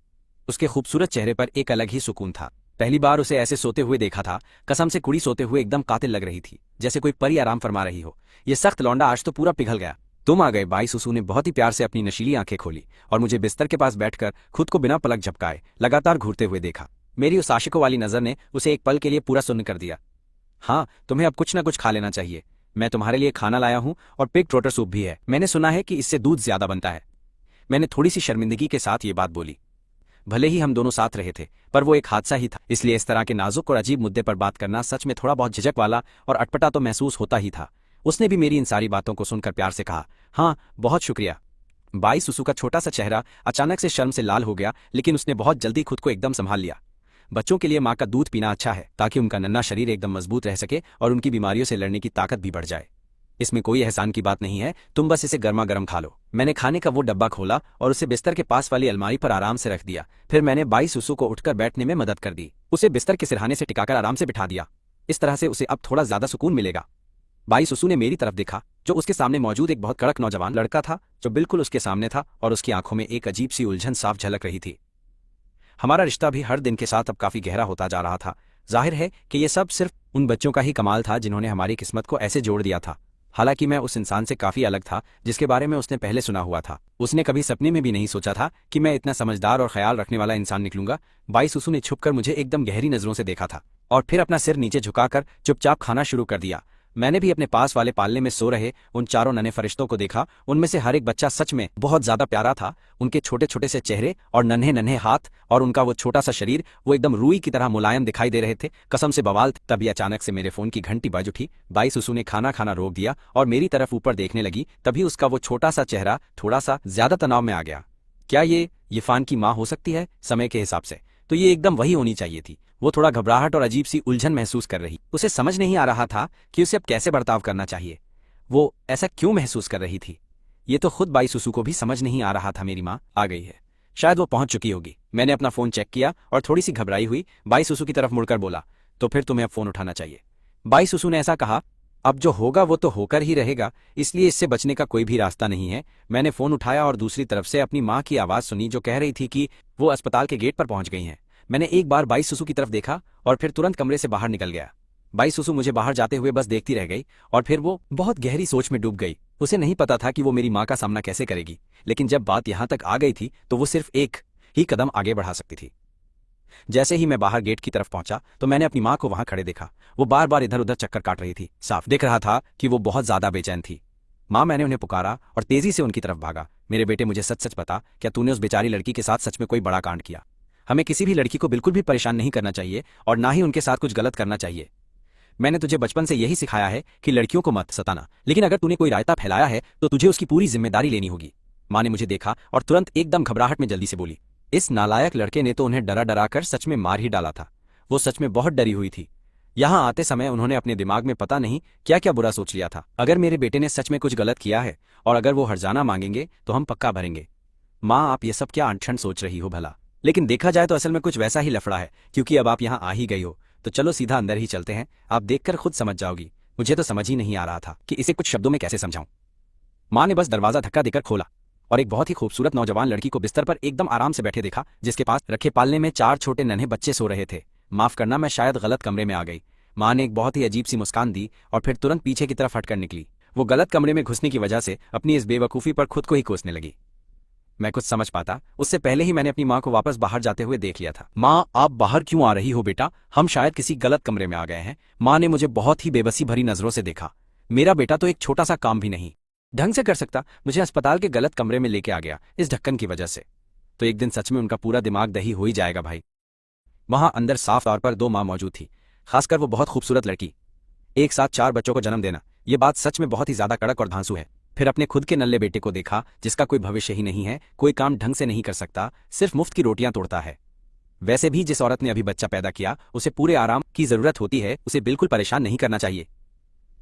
उसके खूबसूरत चेहरे पर एक अलग ही सुकून था। पहली बार उसे ऐसे सोते हुए देखा था। कसम से कुड़ी सोते हुए एकदम कातिल लग रही थी, जैसे कोई परी आराम फरमा रही हो। ये सख्त लौंडा आज तो पूरा पिघल गया। तुम आ गए। बैसुसु ने बहुत ही प्यार से अपनी नशीली आंखें खोली और मुझे बिस्तर के पास बैठकर खुद को बिना पलक झपकाए लगातार घूरते हुए देखा। मेरी उस आशिकों वाली नजर ने उसे एक पल के लिए पूरा सुन्न कर दिया। हाँ, तुम्हें अब कुछ न कुछ खा लेना चाहिए। मैं तुम्हारे लिए खाना लाया हूँ और पिग ट्रोटर सूप भी है। मैंने सुना है कि इससे दूध ज्यादा बनता है। मैंने थोड़ी सी शर्मिंदगी के साथ ये बात बोली। भले ही हम दोनों साथ रहे थे, पर वो एक हादसा ही था, इसलिए इस तरह के नाजुक और अजीब मुद्दे पर बात करना सच में थोड़ा बहुत झिझक वाला और अटपटा तो महसूस होता ही था। उसने भी मेरी इन सारी बातों को सुनकर प्यार से कहा, हाँ बहुत शुक्रिया। बाई सुसु का छोटा सा चेहरा अचानक से शर्म से लाल हो गया, लेकिन उसने बहुत जल्दी खुद को एकदम संभाल लिया। बच्चों के लिए माँ का दूध पीना अच्छा है, ताकि उनका नन्हा शरीर एकदम मजबूत रह सके और उनकी बीमारियों से लड़ने की ताकत भी बढ़ जाए। इसमें कोई एहसान की बात नहीं है, तुम बस इसे गर्मा गर्म खा लो। मैंने खाने का वो डब्बा खोला और उसे बिस्तर के पास वाली अलमारी पर आराम से रख दिया। फिर मैंने बाई सुसु को उठकर बैठने में मदद कर दी। उसे बिस्तर के सिरहाने से टिकाकर आराम से बिठा दिया। इस तरह से उसे अब थोड़ा ज्यादा सुकून मिलेगा। बाई सुसु ने मेरी तरफ देखा, जो उसके सामने मौजूद एक बहुत कड़क नौजवान लड़का था, जो बिल्कुल उसके सामने था, और उसकी आंखों में एक अजीब सी उलझन साफ झलक रही थी। हमारा रिश्ता भी हर दिन के साथ अब काफी गहरा होता जा रहा था। जाहिर है कि यह सब सिर्फ उन बच्चों का ही कमाल था जिन्होंने हमारी किस्मत को ऐसे जोड़ दिया था। हालांकि मैं उस इंसान से काफी अलग था जिसके बारे में उसने पहले सुना हुआ था। उसने कभी सपने में भी नहीं सोचा था कि मैं इतना समझदार और ख्याल रखने वाला इंसान निकलूंगा। बाई सुसु ने छुपकर मुझे एकदम गहरी नजरों से देखा था और फिर अपना सिर नीचे झुकाकर चुपचाप खाना शुरू कर दिया। मैंने भी अपने पास वाले पालने में सो रहे उन चारों नन्हे फरिश्तों को देखा। उनमें से हर एक बच्चा सच में बहुत ज्यादा प्यारा था। उनके छोटे छोटे से चेहरे और नन्हे नन्हे हाथ और उनका वो छोटा सा शरीर, वो एकदम रुई की तरह मुलायम दिखाई दे रहे थे, कसम से बवाल। तभी अचानक से मेरे फोन की घंटी बज उठी। बाई सुसु ने खाना खाना रोक दिया और मेरी तरफ ऊपर देखने लगी। तभी उसका वो छोटा सा चेहरा थोड़ा सा ज्यादा तनाव में आ गया। क्या ये इरफान की माँ हो सकती है? समय के हिसाब से तो ये एकदम वही होनी चाहिए थी। वो थोड़ा घबराहट और अजीब सी उलझन महसूस कर रही। उसे समझ नहीं आ रहा था कि उसे अब कैसे बर्ताव करना चाहिए। वो ऐसा क्यों महसूस कर रही थी, ये तो खुद बाई सुसु को भी समझ नहीं आ रहा था। मेरी माँ आ गई है, शायद वो पहुंच चुकी होगी। मैंने अपना फोन चेक किया और थोड़ी सी घबराई हुई बाई सुसु की तरफ मुड़कर बोला, तो फिर तुम्हें अब फोन उठाना चाहिए। बाई सुसु ने ऐसा कहा, अब जो होगा वो तो होकर ही रहेगा, इसलिए इससे बचने का कोई भी रास्ता नहीं है। मैंने फोन उठाया और दूसरी तरफ से अपनी माँ की आवाज सुनी, जो कह रही थी कि वो अस्पताल के गेट पर पहुंच गई हैं। मैंने एक बार बाई सुसु की तरफ देखा और फिर तुरंत कमरे से बाहर निकल गया। बाई सुसु मुझे बाहर जाते हुए बस देखती रह गई और फिर वो बहुत गहरी सोच में डूब गई। उसे नहीं पता था कि वो मेरी माँ का सामना कैसे करेगी, लेकिन जब बात यहाँ तक आ गई थी तो वो सिर्फ एक ही कदम आगे बढ़ा सकती थी। जैसे ही मैं बाहर गेट की तरफ पहुंचा तो मैंने अपनी माँ को वहां खड़े देखा। वो बार बार इधर उधर चक्कर काट रही थी। साफ दिख रहा था कि वो बहुत ज्यादा बेचैन थी। माँ, मैंने उन्हें पुकारा और तेजी से उनकी तरफ भागा। मेरे बेटे, मुझे सच सच बता, क्या तूने उस बेचारी लड़की के साथ सच में कोई बड़ा कांड किया? हमें किसी भी लड़की को बिल्कुल भी परेशान नहीं करना चाहिए और ना ही उनके साथ कुछ गलत करना चाहिए। मैंने तुझे बचपन से यही सिखाया है कि लड़कियों को मत सताना, लेकिन अगर तूने कोई रायता फैलाया है तो तुझे उसकी पूरी जिम्मेदारी लेनी होगी। माँ ने मुझे देखा और तुरंत एकदम घबराहट में जल्दी से बोली, इस नालायक लड़के ने तो उन्हें डरा डरा कर सच में मार ही डाला था। वो सच में बहुत डरी हुई थी। यहाँ आते समय उन्होंने अपने दिमाग में पता नहीं क्या क्या बुरा सोच लिया था। अगर मेरे बेटे ने सच में कुछ गलत किया है और अगर वो हर्जाना मांगेंगे तो हम पक्का भरेंगे। माँ, आप ये सब क्या अनठन सोच रही हो भला? लेकिन देखा जाए तो असल में कुछ वैसा ही लफड़ा है, क्योंकि अब आप यहाँ आ ही गई हो तो चलो सीधा अंदर ही चलते हैं। आप देखकर खुद समझ जाओगी। मुझे तो समझ ही नहीं आ रहा था कि इसे कुछ शब्दों में कैसे समझाऊं। माँ ने बस दरवाजा धक्का देकर खोला और एक बहुत ही खूबसूरत नौजवान लड़की को बिस्तर पर एकदम आराम से बैठे देखा, जिसके पास रखे पालने में 4 छोटे नन्हे बच्चे सो रहे थे। माफ करना, मैं शायद गलत कमरे में आ गई। माँ ने एक बहुत ही अजीब सी मुस्कान दी और फिर तुरंत पीछे की तरफ हटकर निकली। वो गलत कमरे में घुसने की वजह से अपनी इस बेवकूफ़ी पर खुद को ही कोसने लगी। मैं कुछ समझ पाता उससे पहले ही मैंने अपनी माँ को वापस बाहर जाते हुए देख लिया था। माँ, आप बाहर क्यों आ रही हो बेटा? हम शायद किसी गलत कमरे में आ गए हैं। माँ ने मुझे बहुत ही बेबसी भरी नजरों से देखा। मेरा बेटा तो एक छोटा सा काम भी नहीं ढंग से कर सकता, मुझे अस्पताल के गलत कमरे में लेके आ गया इस ढक्कन की वजह से। तो एक दिन सच में उनका पूरा दिमाग दही हो ही जाएगा भाई। वहां अंदर साफ तौर पर 2 माँ मौजूद थी, खासकर वो बहुत खूबसूरत लड़की। एक साथ 4 बच्चों को जन्म देना, ये बात सच में बहुत ही ज्यादा कड़क और धांसू है। फिर अपने खुद के नल्ले बेटे को देखा जिसका कोई भविष्य ही नहीं है, कोई काम ढंग से नहीं कर सकता, सिर्फ मुफ्त की रोटियां तोड़ता है। वैसे भी जिस औरत ने अभी बच्चा पैदा किया उसे पूरे आराम की जरूरत होती है, उसे बिल्कुल परेशान नहीं करना चाहिए।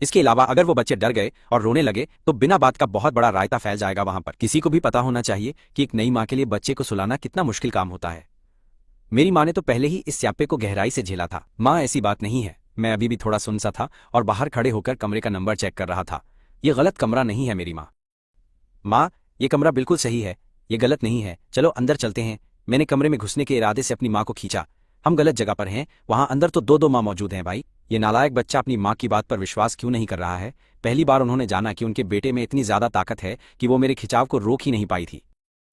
इसके अलावा अगर वो बच्चे डर गए और रोने लगे तो बिना बात का बहुत बड़ा रायता फैल जाएगा वहां पर। किसी को भी पता होना चाहिए कि एक नई माँ के लिए बच्चे को सुलाना कितना मुश्किल काम होता है। मेरी माँ ने तो पहले ही इस स्यापे को गहराई से झेला था। माँ, ऐसी बात नहीं है। मैं अभी भी थोड़ा सुनसा था और बाहर खड़े होकर कमरे का नंबर चेक कर रहा था। ये गलत कमरा नहीं है मेरी माँ। माँ, ये कमरा बिल्कुल सही है, ये गलत नहीं है, चलो अंदर चलते हैं। मैंने कमरे में घुसने के इरादे से अपनी माँ को खींचा। हम गलत जगह पर हैं, वहां अंदर तो 2 माँ मौजूद हैं भाई। ये नालायक बच्चा अपनी माँ की बात पर विश्वास क्यों नहीं कर रहा है? पहली बार उन्होंने जाना कि उनके बेटे में इतनी ज्यादा ताकत है कि वो मेरे खिंचाव को रोक ही नहीं पाई थी।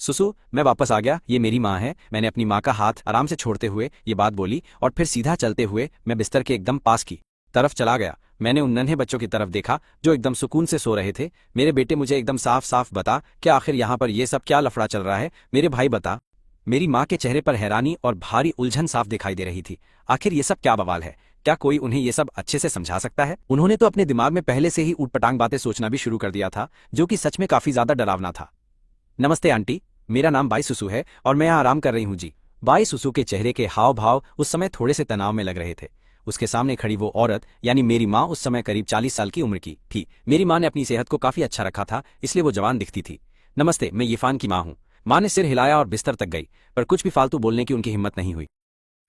सुसु, मैं वापस आ गया, ये मेरी माँ है। मैंने अपनी माँ का हाथ आराम से छोड़ते हुए ये बात बोली और फिर सीधा चलते हुए मैं बिस्तर के एकदम पास की तरफ चला गया। मैंने उन नन्हे बच्चों की तरफ देखा जो एकदम सुकून से सो रहे थे। मेरे बेटे, मुझे एकदम साफ साफ बता, क्या आखिर यहाँ पर ये सब क्या लफड़ा चल रहा है? मेरे भाई बता। मेरी माँ के चेहरे पर हैरानी और भारी उलझन साफ दिखाई दे रही थी। आखिर ये सब क्या बवाल है? क्या कोई उन्हें ये सब अच्छे से समझा सकता है? उन्होंने तो अपने दिमाग में पहले से ही ऊटपटांग बातें सोचना भी शुरू कर दिया था, जो कि सच में काफी ज्यादा डरावना था। नमस्ते आंटी, मेरा नाम बाई सुसु है और मैं यहाँ आराम कर रही हूँ जी। बाई सुसु के चेहरे के हाव भाव उस समय थोड़े से तनाव में लग रहे थे। उसके सामने खड़ी वो औरत यानी मेरी माँ उस समय करीब 40 साल की उम्र की थी। मेरी माँ ने अपनी सेहत को काफी अच्छा रखा था, इसलिए वो जवान दिखती थी। नमस्ते, मैं यिफान की माँ हूँ। माँ ने सिर हिलाया और बिस्तर तक गई, पर कुछ भी फालतू बोलने की उनकी हिम्मत नहीं हुई।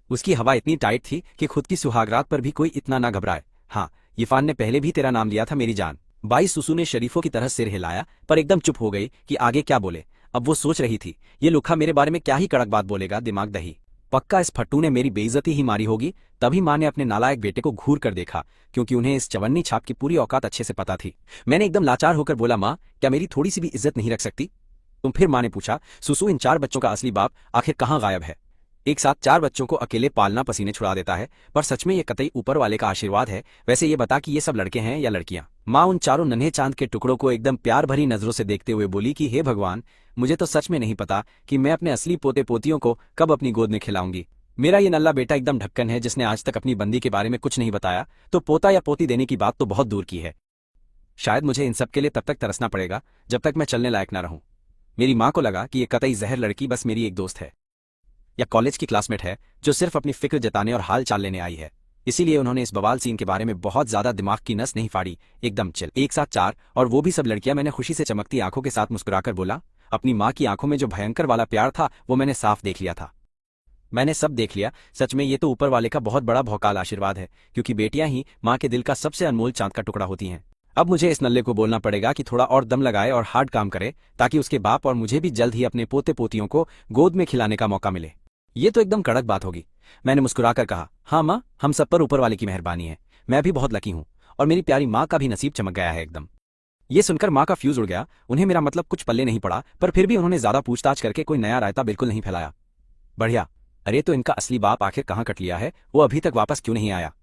उसकी हवा इतनी टाइट थी कि खुद की सुहागरात पर भी कोई इतना ना घबराए। हाँ, यिफान ने पहले भी तेरा नाम लिया था मेरी जान। बाई सुसु ने शरीफों की तरह सिर हिलाया, पर एकदम चुप हो गई कि आगे क्या बोले। अब वो सोच रही थी, ये लुखा मेरे बारे में क्या ही कड़क बात बोलेगा, दिमाग दही। पक्का इस फट्टू ने मेरी बेइज्जती ही मारी होगी। तभी माँ ने अपने नालायक बेटे को घूर कर देखा, क्योंकि उन्हें इस चवन्नी छाप की पूरी औकात अच्छे से पता थी। मैंने एकदम लाचार होकर बोला, माँ क्या मेरी थोड़ी सी भी इज्जत नहीं रख सकती तुम? फिर माँ ने पूछा, सुसु इन 4 बच्चों का असली बाप आखिर कहाँ गायब है? एक साथ 4 बच्चों को अकेले पालना पसीने छुड़ा देता है, पर सच में ये कतई ऊपर वाले का आशीर्वाद है। वैसे ये बता कि ये सब लड़के हैं या लड़कियां? माँ उन चारों नन्हे चांद के टुकड़ों को एकदम प्यार भरी नजरों से देखते हुए बोली कि हे भगवान, मुझे तो सच में नहीं पता कि मैं अपने असली पोते पोतियों को कब अपनी गोद में खिलाऊंगी। मेरा ये नल्ला बेटा एकदम ढक्कन है, जिसने आज तक अपनी बंदी के बारे में कुछ नहीं बताया, तो पोता या पोती देने की बात तो बहुत दूर की है। शायद मुझे इन सब के लिए तब तक तरसना पड़ेगा जब तक मैं चलने लायक ना रहूं। मेरी माँ को लगा कि ये कतई जहर लड़की बस मेरी एक दोस्त है या कॉलेज की क्लासमेट है, जो सिर्फ अपनी फिक्र जताने और हाल चाल लेने आई है। इसीलिए उन्होंने इस बवाल सीन के बारे में बहुत ज्यादा दिमाग की नस नहीं फाड़ी। एकदम चिल। एक साथ 4 और वो भी सब लड़कियां। मैंने खुशी से चमकती आंखों के साथ मुस्कुराकर बोला। अपनी माँ की आंखों में जो भयंकर वाला प्यार था वो मैंने साफ देख लिया था। मैंने सब देख लिया। सच में ये तो ऊपर वाले का बहुत बड़ा भौकाल आशीर्वाद है, क्योंकि बेटियां ही माँ के दिल का सबसे अनमोल चांद का टुकड़ा होती हैं। अब मुझे इस नल्ले को बोलना पड़ेगा कि थोड़ा और दम लगाए और हार्ड काम करे, ताकि उसके बाप और मुझे भी जल्द ही अपने पोते पोतियों को गोद में खिलाने का मौका मिले। ये तो एकदम कड़क बात होगी। मैंने मुस्कुराकर कहा, हाँ माँ, हम सब पर ऊपर वाले की मेहरबानी है। मैं भी बहुत लकी हूँ और मेरी प्यारी माँ का भी नसीब चमक गया है एकदम। ये सुनकर माँ का फ्यूज उड़ गया। उन्हें मेरा मतलब कुछ पल्ले नहीं पड़ा, पर फिर भी उन्होंने ज्यादा पूछताछ करके कोई नया रायता बिल्कुल नहीं फैलाया। बढ़िया। अरे तो इनका असली बाप आखिर कहाँ कट लिया है? वो अभी तक वापस क्यों नहीं आया?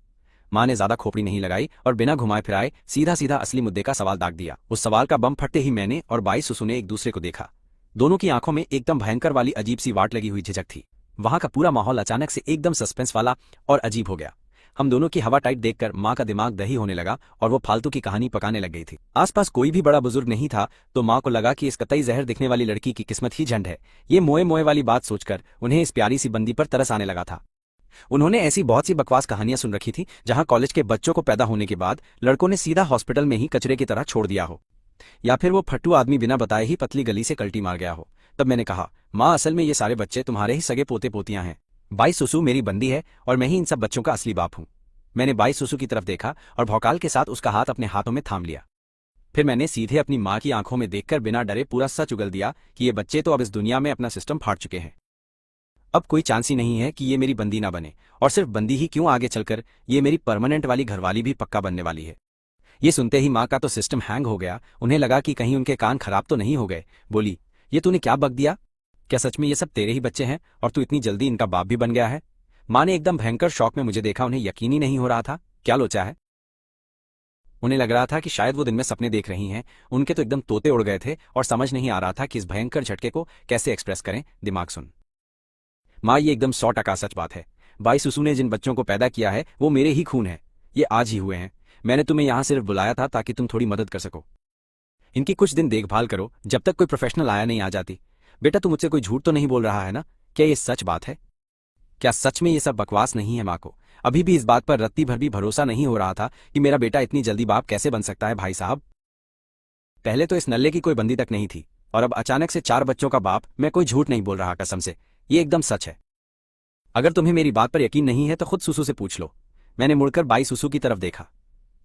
माँ ने ज्यादा खोपड़ी नहीं लगाई और बिना घुमाए फिराए सीधा सीधा असली मुद्दे का सवाल दाग दिया। उस सवाल का बम फटते ही मैंने और बाई सुसु ने एक दूसरे को देखा। दोनों की आंखों में एकदम भयंकर वाली अजीब सी वाट लगी हुई झिझक थी। वहां का पूरा माहौल अचानक से एकदम सस्पेंस वाला और अजीब हो गया। हम दोनों की हवा टाइट देखकर माँ का दिमाग दही होने लगा और वो फालतू की कहानी पकाने लग गई थी। आसपास कोई भी बड़ा बुजुर्ग नहीं था, तो माँ को लगा कि इस कतई जहर दिखने वाली लड़की की किस्मत ही झंड है। ये मोए मोए वाली बात सोचकर उन्हें इस प्यारी सी बंदी पर तरस आने लगा था। उन्होंने ऐसी बहुत सी बकवास कहानियां सुन रखी थी, जहां कॉलेज के बच्चों को पैदा होने के बाद लड़कों ने सीधा हॉस्पिटल में ही कचरे की तरह छोड़ दिया हो, या फिर वो फट्टू आदमी बिना बताए ही पतली गली से कल्टी मार गया हो। तब मैंने कहा, माँ असल में ये सारे बच्चे तुम्हारे ही सगे पोते पोतियां हैं। बाई सुसु मेरी बंदी है और मैं ही इन सब बच्चों का असली बाप हूँ। मैंने बाई सुसु की तरफ देखा और भौकाल के साथ उसका हाथ अपने हाथों में थाम लिया। फिर मैंने सीधे अपनी माँ की आंखों में देखकर बिना डरे पूरा सच उगल दिया कि ये बच्चे तो अब इस दुनिया में अपना सिस्टम फाड़ चुके हैं। अब कोई चांस ही नहीं है कि ये मेरी बंदी ना बने, और सिर्फ बंदी ही क्यों, आगे चलकर ये मेरी परमानेंट वाली घरवाली भी पक्का बनने वाली है। ये सुनते ही माँ का तो सिस्टम हैंग हो गया। उन्हें लगा कि कहीं उनके कान खराब तो नहीं हो गए। बोली, ये तूने क्या बक दिया? क्या सच में ये सब तेरे ही बच्चे हैं और तू इतनी जल्दी इनका बाप भी बन गया है? माँ ने एकदम भयंकर शौक में मुझे देखा। उन्हें यकीन ही नहीं हो रहा था। क्या लोचा है? उन्हें लग रहा था कि शायद वो दिन में सपने देख रही हैं। उनके तो एकदम तोते उड़ गए थे और समझ नहीं आ रहा था कि इस भयंकर झटके को कैसे एक्सप्रेस करें। दिमाग सुन माँ, ये एकदम 100% सच बात है। बाई सुसु ने जिन बच्चों को पैदा किया है वो मेरे ही खून है। ये आज ही हुए हैं। मैंने तुम्हें यहाँ सिर्फ बुलाया था ताकि तुम थोड़ी मदद कर सको। इनकी कुछ दिन देखभाल करो जब तक कोई प्रोफेशनल आया नहीं आ जाती। बेटा तू मुझसे कोई झूठ तो नहीं बोल रहा है ना? क्या ये सच बात है? क्या सच में ये सब बकवास नहीं है? माँ को अभी भी इस बात पर रत्ती भर भी भरोसा नहीं हो रहा था कि मेरा बेटा इतनी जल्दी बाप कैसे बन सकता है। भाई साहब, पहले तो इस नल्ले की कोई बंदी तक नहीं थी, और अब अचानक से 4 बच्चों का बाप। मैं कोई झूठ नहीं बोल रहा, कसम से ये एकदम सच है। अगर तुम्हें मेरी बात पर यकीन नहीं है तो खुद सुसु से पूछ लो। मैंने मुड़कर बाई सुसु की तरफ देखा।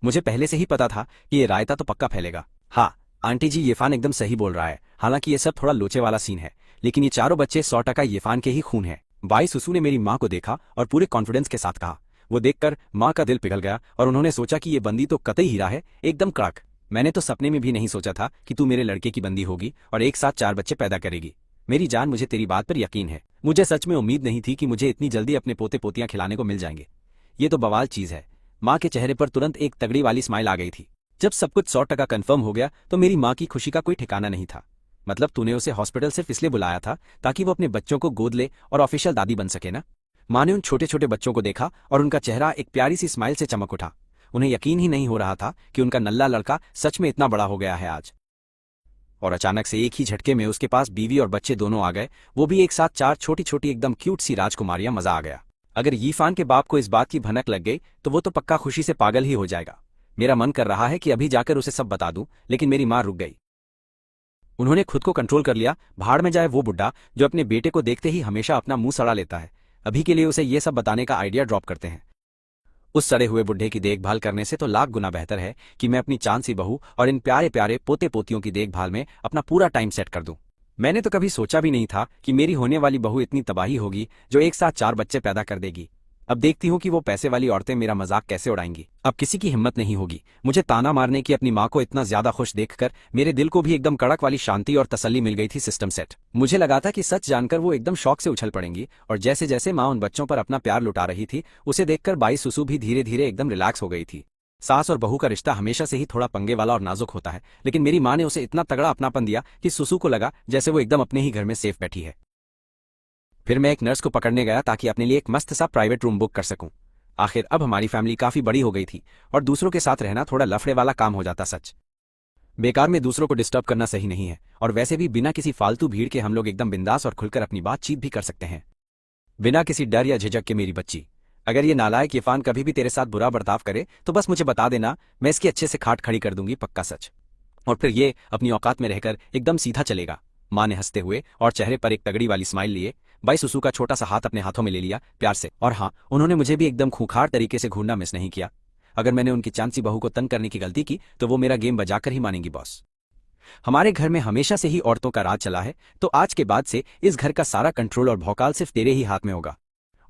मुझे पहले से ही पता था कि ये रायता तो पक्का फैलेगा। हाँ आंटी जी, येफान एकदम सही बोल रहा है। हालांकि ये सब थोड़ा लोचे वाला सीन है, लेकिन ये चारों बच्चे 100% येफान के ही खून है। बाई सुसु ने मेरी माँ को देखा और पूरे कॉन्फिडेंस के साथ कहा। वो देखकर माँ का दिल पिघल गया और उन्होंने सोचा कि ये बंदी तो कतई हीरा है, एकदम कड़क। मैंने तो सपने में भी नहीं सोचा था कि तू मेरे लड़के की बंदी होगी और एक साथ 4 बच्चे पैदा करेगी। मेरी जान, मुझे तेरी बात पर यकीन है। मुझे सच में उम्मीद नहीं थी कि मुझे इतनी जल्दी अपने पोते पोतियां खिलाने को मिल जाएंगे। ये तो बवाल चीज है। माँ के चेहरे पर तुरंत एक तगड़ी वाली स्माइल आ गई थी। जब सब कुछ 100% कंफर्म हो गया तो मेरी माँ की खुशी का कोई ठिकाना नहीं था। मतलब तूने उसे हॉस्पिटल सिर्फ इसलिए बुलाया था ताकि वो अपने बच्चों को गोद ले और ऑफिशियल दादी बन सके ना? माँ ने उन छोटे छोटे बच्चों को देखा और उनका चेहरा एक प्यारी सी स्माइल से चमक उठा। उन्हें यकीन ही नहीं हो रहा था कि उनका नल्ला लड़का सच में इतना बड़ा हो गया है आज। और अचानक से एक ही झटके में उसके पास बीवी और बच्चे दोनों आ गए, वो भी एक साथ, चार छोटी छोटी एकदम क्यूट सी राजकुमारियां। मजा आ गया। अगर यीफान के बाप को इस बात की भनक लग गई तो वो तो पक्का खुशी से पागल ही हो जाएगा। मेरा मन कर रहा है कि अभी जाकर उसे सब बता दूं, लेकिन मेरी मां रुक गई। उन्होंने खुद को कंट्रोल कर लिया। भाड़ में जाए वो बुड्ढा जो अपने बेटे को देखते ही हमेशा अपना मुंह सड़ा लेता है। अभी के लिए उसे ये सब बताने का आइडिया ड्रॉप करते हैं। उस सड़े हुए बुढ़े की देखभाल करने से तो लाख गुना बेहतर है कि मैं अपनी चांद सी बहू और इन प्यारे प्यारे पोते पोतियों की देखभाल में अपना पूरा टाइम सेट कर दूं। मैंने तो कभी सोचा भी नहीं था कि मेरी होने वाली बहू इतनी तबाही होगी जो एक साथ 4 बच्चे पैदा कर देगी। अब देखती हूँ कि वो पैसे वाली औरतें मेरा मजाक कैसे उड़ाएंगी। अब किसी की हिम्मत नहीं होगी मुझे ताना मारने की। अपनी माँ को इतना ज्यादा खुश देखकर मेरे दिल को भी एकदम कड़क वाली शांति और तसल्ली मिल गई थी। System set. मुझे लगा था कि सच जानकर वो एकदम शौक से उछल पड़ेंगी, और जैसे जैसे माँ उन बच्चों पर अपना प्यार लुटा रही थी उसे देखकर बाई सुसु भी धीरे धीरे एकदम रिलैक्स हो गई थी। सास और बहू का रिश्ता हमेशा से ही थोड़ा पंगे वाला और नाजुक होता है, लेकिन मेरी माँ ने उसे इतना तगड़ा अपनापन दिया कि सुसु को लगा जैसे वो एकदम अपने ही घर में सेफ बैठी है। फिर मैं एक नर्स को पकड़ने गया ताकि अपने लिए एक मस्त सा प्राइवेट रूम बुक कर सकूं। आखिर अब हमारी फैमिली काफी बड़ी हो गई थी और दूसरों के साथ रहना थोड़ा लफड़े वाला काम हो जाता। सच बेकार में दूसरों को डिस्टर्ब करना सही नहीं है, और वैसे भी बिना किसी फालतू भीड़ के हम लोग एकदम बिंदास और खुलकर अपनी बातचीत भी कर सकते हैं बिना किसी डर या झिझक के। मेरी बच्ची, अगर ये नालायक यफान कभी भी तेरे साथ बुरा बर्ताव करे तो बस मुझे बता देना, मैं इसकी अच्छे से खाट खड़ी कर दूंगी, पक्का सच। और फिर ये अपनी औकात में रहकर एकदम सीधा चलेगा। माँ ने हंसते हुए और चेहरे पर एक तगड़ी वाली स्माइल लिए बाई सुसु का छोटा सा हाथ अपने हाथों में ले लिया प्यार से। और हाँ, उन्होंने मुझे भी एकदम खूंखार तरीके से घूरना मिस नहीं किया। अगर मैंने उनकी चांसी बहू को तंग करने की गलती की तो वो मेरा गेम बजाकर ही मानेंगी बॉस। हमारे घर में हमेशा से ही औरतों का राज चला है, तो आज के बाद से इस घर का सारा कंट्रोल और भौकाल सिर्फ तेरे ही हाथ में होगा।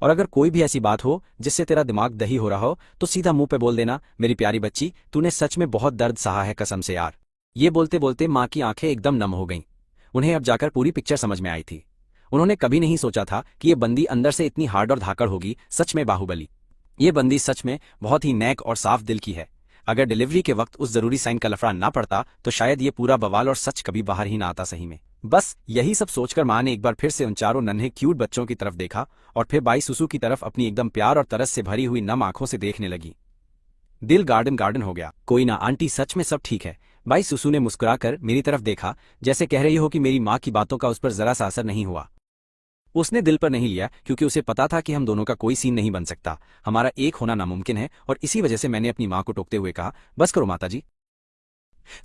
और अगर कोई भी ऐसी बात हो जिससे तेरा दिमाग दही हो रहा हो तो सीधा मुंह पे बोल देना, मेरी प्यारी बच्ची तूने सच में बहुत दर्द सहा है, कसम से यार। ये बोलते बोलते माँ की आंखें एकदम नम हो गईं। उन्हें अब जाकर पूरी पिक्चर समझ में आई थी। उन्होंने कभी नहीं सोचा था कि ये बंदी अंदर से इतनी हार्ड और धाकड़ होगी। सच में बाहुबली। ये बंदी सच में बहुत ही नेक और साफ दिल की है। अगर डिलीवरी के वक्त उस जरूरी साइन का लफड़ा ना पड़ता तो शायद ये पूरा बवाल और सच कभी बाहर ही ना आता। सही में बस यही सब सोचकर माँ ने एक बार फिर से उन चारों नन्हे क्यूट बच्चों की तरफ देखा और फिर बाई सुसु की तरफ अपनी एकदम प्यार और तरस से भरी हुई नम आंखों से देखने लगी। दिल गार्डन गार्डन हो गया। कोई ना आंटी, सच में सब ठीक है। बाई सुसु ने मुस्कुराकर मेरी तरफ देखा, जैसे कह रही हो कि मेरी माँ की बातों का उस पर जरा सा असर नहीं हुआ। उसने दिल पर नहीं लिया क्योंकि उसे पता था कि हम दोनों का कोई सीन नहीं बन सकता, हमारा एक होना नामुमकिन है। और इसी वजह से मैंने अपनी माँ को टोकते हुए कहा, बस करो माताजी,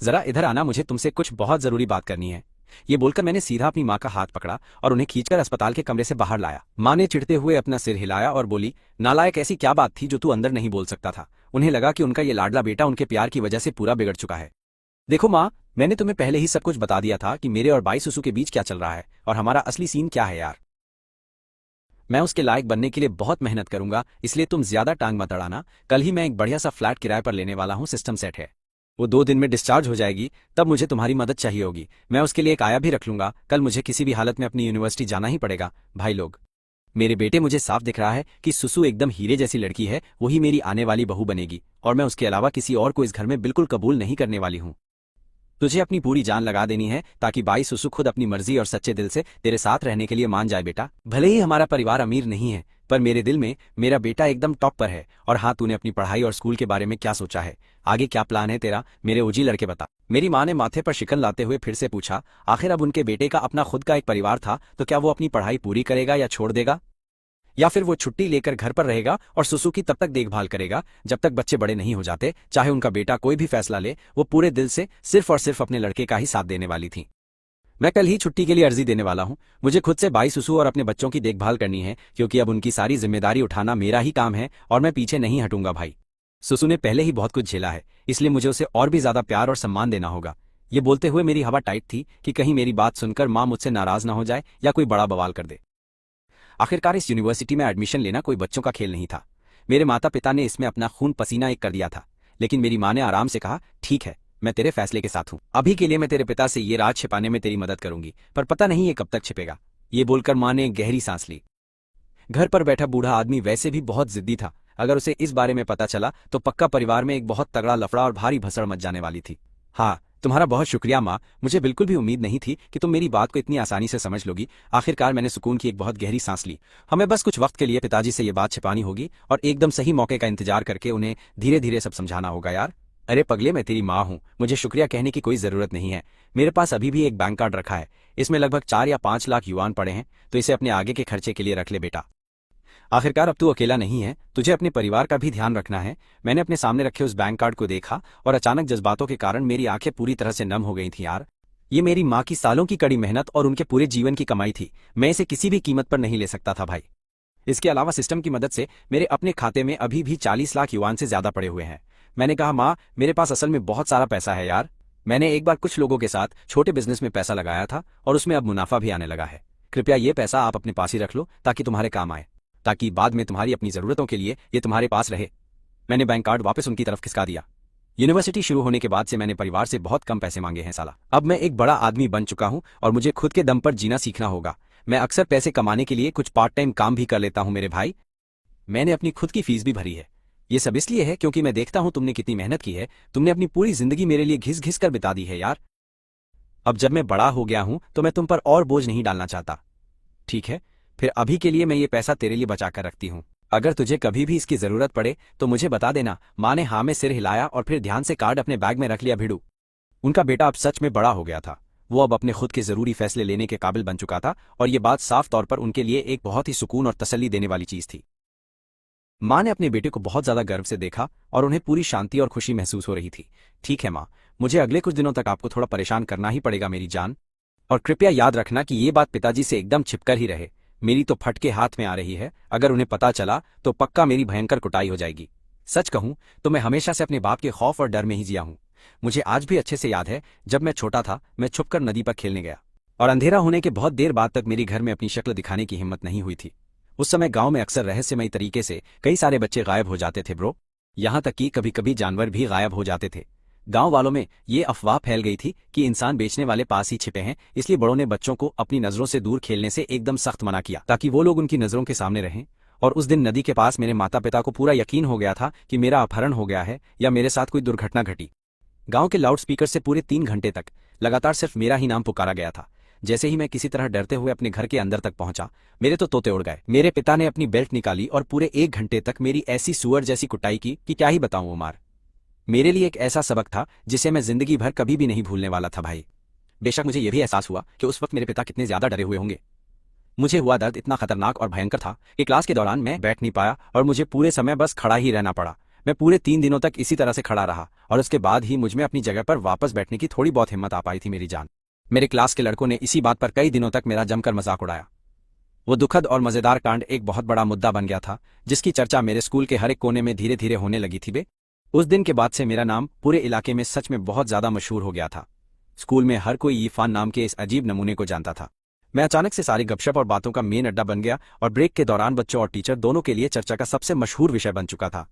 जरा इधर आना, मुझे तुमसे कुछ बहुत जरूरी बात करनी है। ये बोलकर मैंने सीधा अपनी माँ का हाथ पकड़ा और उन्हें खींचकर अस्पताल के कमरे से बाहर लाया। माँ ने चिढ़ते हुए अपना सिर हिलाया और बोली, नालायक, ऐसी क्या बात थी जो तू अंदर नहीं बोल सकता था? उन्हें लगा कि उनका ये लाडला बेटा उनके प्यार की वजह से पूरा बिगड़ चुका है। देखो माँ, मैंने तुम्हें पहले ही सब कुछ बता दिया था कि मेरे और बाई सुसु के बीच क्या चल रहा है और हमारा असली सीन क्या है यार। मैं उसके लायक बनने के लिए बहुत मेहनत करूंगा, इसलिए तुम ज्यादा टांग मत अड़ाना। कल ही मैं एक बढ़िया सा फ्लैट किराए पर लेने वाला हूँ, सिस्टम सेट है। वो 2 दिन में डिस्चार्ज हो जाएगी, तब मुझे तुम्हारी मदद चाहिए होगी। मैं उसके लिए एक आया भी रख लूंगा। कल मुझे किसी भी हालत में अपनी यूनिवर्सिटी जाना ही पड़ेगा। भाई लोग, मेरे बेटे, मुझे साफ दिख रहा है कि सुसु एकदम हीरे जैसी लड़की है, वही मेरी आने वाली बहू बनेगी और मैं उसके अलावा किसी और को इस घर में बिल्कुल कबूल नहीं करने वाली हूँ। तुझे अपनी पूरी जान लगा देनी है ताकि बाई सुसु खुद अपनी मर्जी और सच्चे दिल से तेरे साथ रहने के लिए मान जाए। बेटा, भले ही हमारा परिवार अमीर नहीं है, पर मेरे दिल में मेरा बेटा एकदम टॉप पर है। और हाँ, तूने अपनी पढ़ाई और स्कूल के बारे में क्या सोचा है? आगे क्या प्लान है तेरा, मेरे ओजी लड़के, बता। मेरी माँ ने माथे पर शिकन लाते हुए फिर से पूछा। आखिर अब उनके बेटे का अपना खुद का एक परिवार था, तो क्या वो अपनी पढ़ाई पूरी करेगा या छोड़ देगा, या फिर वो छुट्टी लेकर घर पर रहेगा और सुसु की तब तक देखभाल करेगा जब तक बच्चे बड़े नहीं हो जाते? चाहे उनका बेटा कोई भी फैसला ले, वो पूरे दिल से सिर्फ और सिर्फ अपने लड़के का ही साथ देने वाली थी। मैं कल ही छुट्टी के लिए अर्जी देने वाला हूँ। मुझे खुद से बाई सुसु और अपने बच्चों की देखभाल करनी है, क्योंकि अब उनकी सारी जिम्मेदारी उठाना मेरा ही काम है और मैं पीछे नहीं हटूंगा। भाई सुसु ने पहले ही बहुत कुछ झेला है, इसलिए मुझे उसे और भी ज्यादा प्यार और सम्मान देना होगा। ये बोलते हुए मेरी हवा टाइट थी कि कहीं मेरी बात सुनकर माँ मुझसे नाराज ना हो जाए या कोई बड़ा बवाल कर दे। आखिरकार इस यूनिवर्सिटी में एडमिशन लेना कोई बच्चों का खेल नहीं था। मेरे माता पिता ने इसमें अपना खून पसीना एक कर दिया था, लेकिन मेरी माँ ने आराम से कहा, ठीक है, मैं तेरे फैसले के साथ हूँ। अभी के लिए मैं तेरे पिता से ये राज छिपाने में तेरी मदद करूंगी, पर पता नहीं ये कब तक छिपेगा। ये बोलकर माँ ने गहरी सांस ली। घर पर बैठा बूढ़ा आदमी वैसे भी बहुत जिद्दी था। अगर उसे इस बारे में पता चला तो पक्का परिवार में एक बहुत तगड़ा लफड़ा और भारी भसड़ मच जाने वाली थी। हाँ, तुम्हारा बहुत शुक्रिया माँ, मुझे बिल्कुल भी उम्मीद नहीं थी कि तुम मेरी बात को इतनी आसानी से समझ लोगी। आखिरकार मैंने सुकून की एक बहुत गहरी सांस ली। हमें बस कुछ वक्त के लिए पिताजी से ये बात छिपानी होगी और एकदम सही मौके का इंतजार करके उन्हें धीरे धीरे सब समझाना होगा यार। अरे पगले, मैं तेरी माँ हूँ, मुझे शुक्रिया कहने की कोई जरूरत नहीं है। मेरे पास अभी भी एक बैंक कार्ड रखा है, इसमें लगभग 4 या 5 लाख युआन पड़े हैं, तो इसे अपने आगे के खर्चे के लिए रख ले बेटा। आखिरकार अब तू अकेला नहीं है, तुझे अपने परिवार का भी ध्यान रखना है। मैंने अपने सामने रखे उस बैंक कार्ड को देखा और अचानक जज्बातों के कारण मेरी आंखें पूरी तरह से नम हो गई थी यार। ये मेरी माँ की सालों की कड़ी मेहनत और उनके पूरे जीवन की कमाई थी। मैं इसे किसी भी कीमत पर नहीं ले सकता था भाई। इसके अलावा सिस्टम की मदद से मेरे अपने खाते में अभी भी 40 लाख युआन से ज्यादा पड़े हुए हैं। मैंने कहा माँ, मेरे पास असल में बहुत सारा पैसा है यार। मैंने एक बार कुछ लोगों के साथ छोटे बिजनेस में पैसा लगाया था और उसमें अब मुनाफा भी आने लगा है। कृपया ये पैसा आप अपने पास ही रख लो ताकि तुम्हारे काम आए, ताकि बाद में तुम्हारी अपनी जरूरतों के लिए ये तुम्हारे पास रहे। मैंने बैंक कार्ड वापस उनकी तरफ खिसका दिया। यूनिवर्सिटी शुरू होने के बाद से मैंने परिवार से बहुत कम पैसे मांगे हैं साला। अब मैं एक बड़ा आदमी बन चुका हूं और मुझे खुद के दम पर जीना सीखना होगा। मैं अक्सर पैसे कमाने के लिए कुछ पार्ट टाइम काम भी कर लेता हूं मेरे भाई। मैंने अपनी खुद की फीस भी भरी है। ये सब इसलिए है क्योंकि मैं देखता हूं तुमने कितनी मेहनत की है। तुमने अपनी पूरी जिंदगी मेरे लिए घिस घिस कर बिता दी है यार। अब जब मैं बड़ा हो गया हूं तो मैं तुम पर और बोझ नहीं डालना चाहता, ठीक है? फिर अभी के लिए मैं ये पैसा तेरे लिए बचा कर रखती हूँ। अगर तुझे कभी भी इसकी जरूरत पड़े तो मुझे बता देना। माँ ने हाँ में सिर हिलाया और फिर ध्यान से कार्ड अपने बैग में रख लिया। भिड़ू, उनका बेटा अब सच में बड़ा हो गया था। वो अब अपने खुद के जरूरी फैसले लेने के काबिल बन चुका था और ये बात साफ तौर पर उनके लिए एक बहुत ही सुकून और तसल्ली देने वाली चीज थी। माँ ने अपने बेटे को बहुत ज्यादा गर्व से देखा और उन्हें पूरी शांति और खुशी महसूस हो रही थी। ठीक है माँ, मुझे अगले कुछ दिनों तक आपको थोड़ा परेशान करना ही पड़ेगा मेरी जान, और कृपया याद रखना कि ये बात पिताजी से एकदम छिपकर ही रहे। मेरी तो फटके हाथ में आ रही है, अगर उन्हें पता चला तो पक्का मेरी भयंकर कुटाई हो जाएगी। सच कहूं तो मैं हमेशा से अपने बाप के खौफ और डर में ही जिया हूं। मुझे आज भी अच्छे से याद है, जब मैं छोटा था मैं छुपकर नदी पर खेलने गया और अंधेरा होने के बहुत देर बाद तक मेरी घर में अपनी शक्ल दिखाने की हिम्मत नहीं हुई थी। उस समय गांव में अक्सर रहस्यमयी तरीके से कई सारे बच्चे गायब हो जाते थे ब्रो। यहां तक कि कभी कभी जानवर भी गायब हो जाते थे। गांव वालों में ये अफवाह फैल गई थी कि इंसान बेचने वाले पास ही छिपे हैं, इसलिए बड़ों ने बच्चों को अपनी नजरों से दूर खेलने से एकदम सख्त मना किया ताकि वो लोग उनकी नजरों के सामने रहें। और उस दिन नदी के पास मेरे माता पिता को पूरा यकीन हो गया था कि मेरा अपहरण हो गया है या मेरे साथ कोई दुर्घटना घटी। गांव के लाउडस्पीकर से पूरे 3 घंटे तक लगातार सिर्फ मेरा ही नाम पुकारा गया था। जैसे ही मैं किसी तरह डरते हुए अपने घर के अंदर तक पहुंचा, मेरे तो तोते उड़ गए। मेरे पिता ने अपनी बेल्ट निकाली और पूरे 1 घंटे तक मेरी ऐसी सुअर जैसी कुटाई की कि क्या ही बताऊं उमार। मेरे लिए एक ऐसा सबक था जिसे मैं जिंदगी भर कभी भी नहीं भूलने वाला था भाई। बेशक मुझे यह भी एहसास हुआ कि उस वक्त मेरे पिता कितने ज्यादा डरे हुए होंगे। मुझे हुआ दर्द इतना खतरनाक और भयंकर था कि क्लास के दौरान मैं बैठ नहीं पाया और मुझे पूरे समय बस खड़ा ही रहना पड़ा। मैं पूरे 3 दिनों तक इसी तरह से खड़ा रहा और उसके बाद ही मुझमें अपनी जगह पर वापस बैठने की थोड़ी बहुत हिम्मत आ पाई थी मेरी जान। मेरे क्लास के लड़कों ने इसी बात पर कई दिनों तक मेरा जमकर मजाक उड़ाया। वो दुखद और मजेदार कांड एक बहुत बड़ा मुद्दा बन गया था, जिसकी चर्चा मेरे स्कूल के हर एक कोने में धीरे धीरे होने लगी थी। उस दिन के बाद से मेरा नाम पूरे इलाके में सच में बहुत ज्यादा मशहूर हो गया था। स्कूल में हर कोई यीफान नाम के इस अजीब नमूने को जानता था। मैं अचानक से सारी गपशप और बातों का मेन अड्डा बन गया और ब्रेक के दौरान बच्चों और टीचर दोनों के लिए चर्चा का सबसे मशहूर विषय बन चुका था।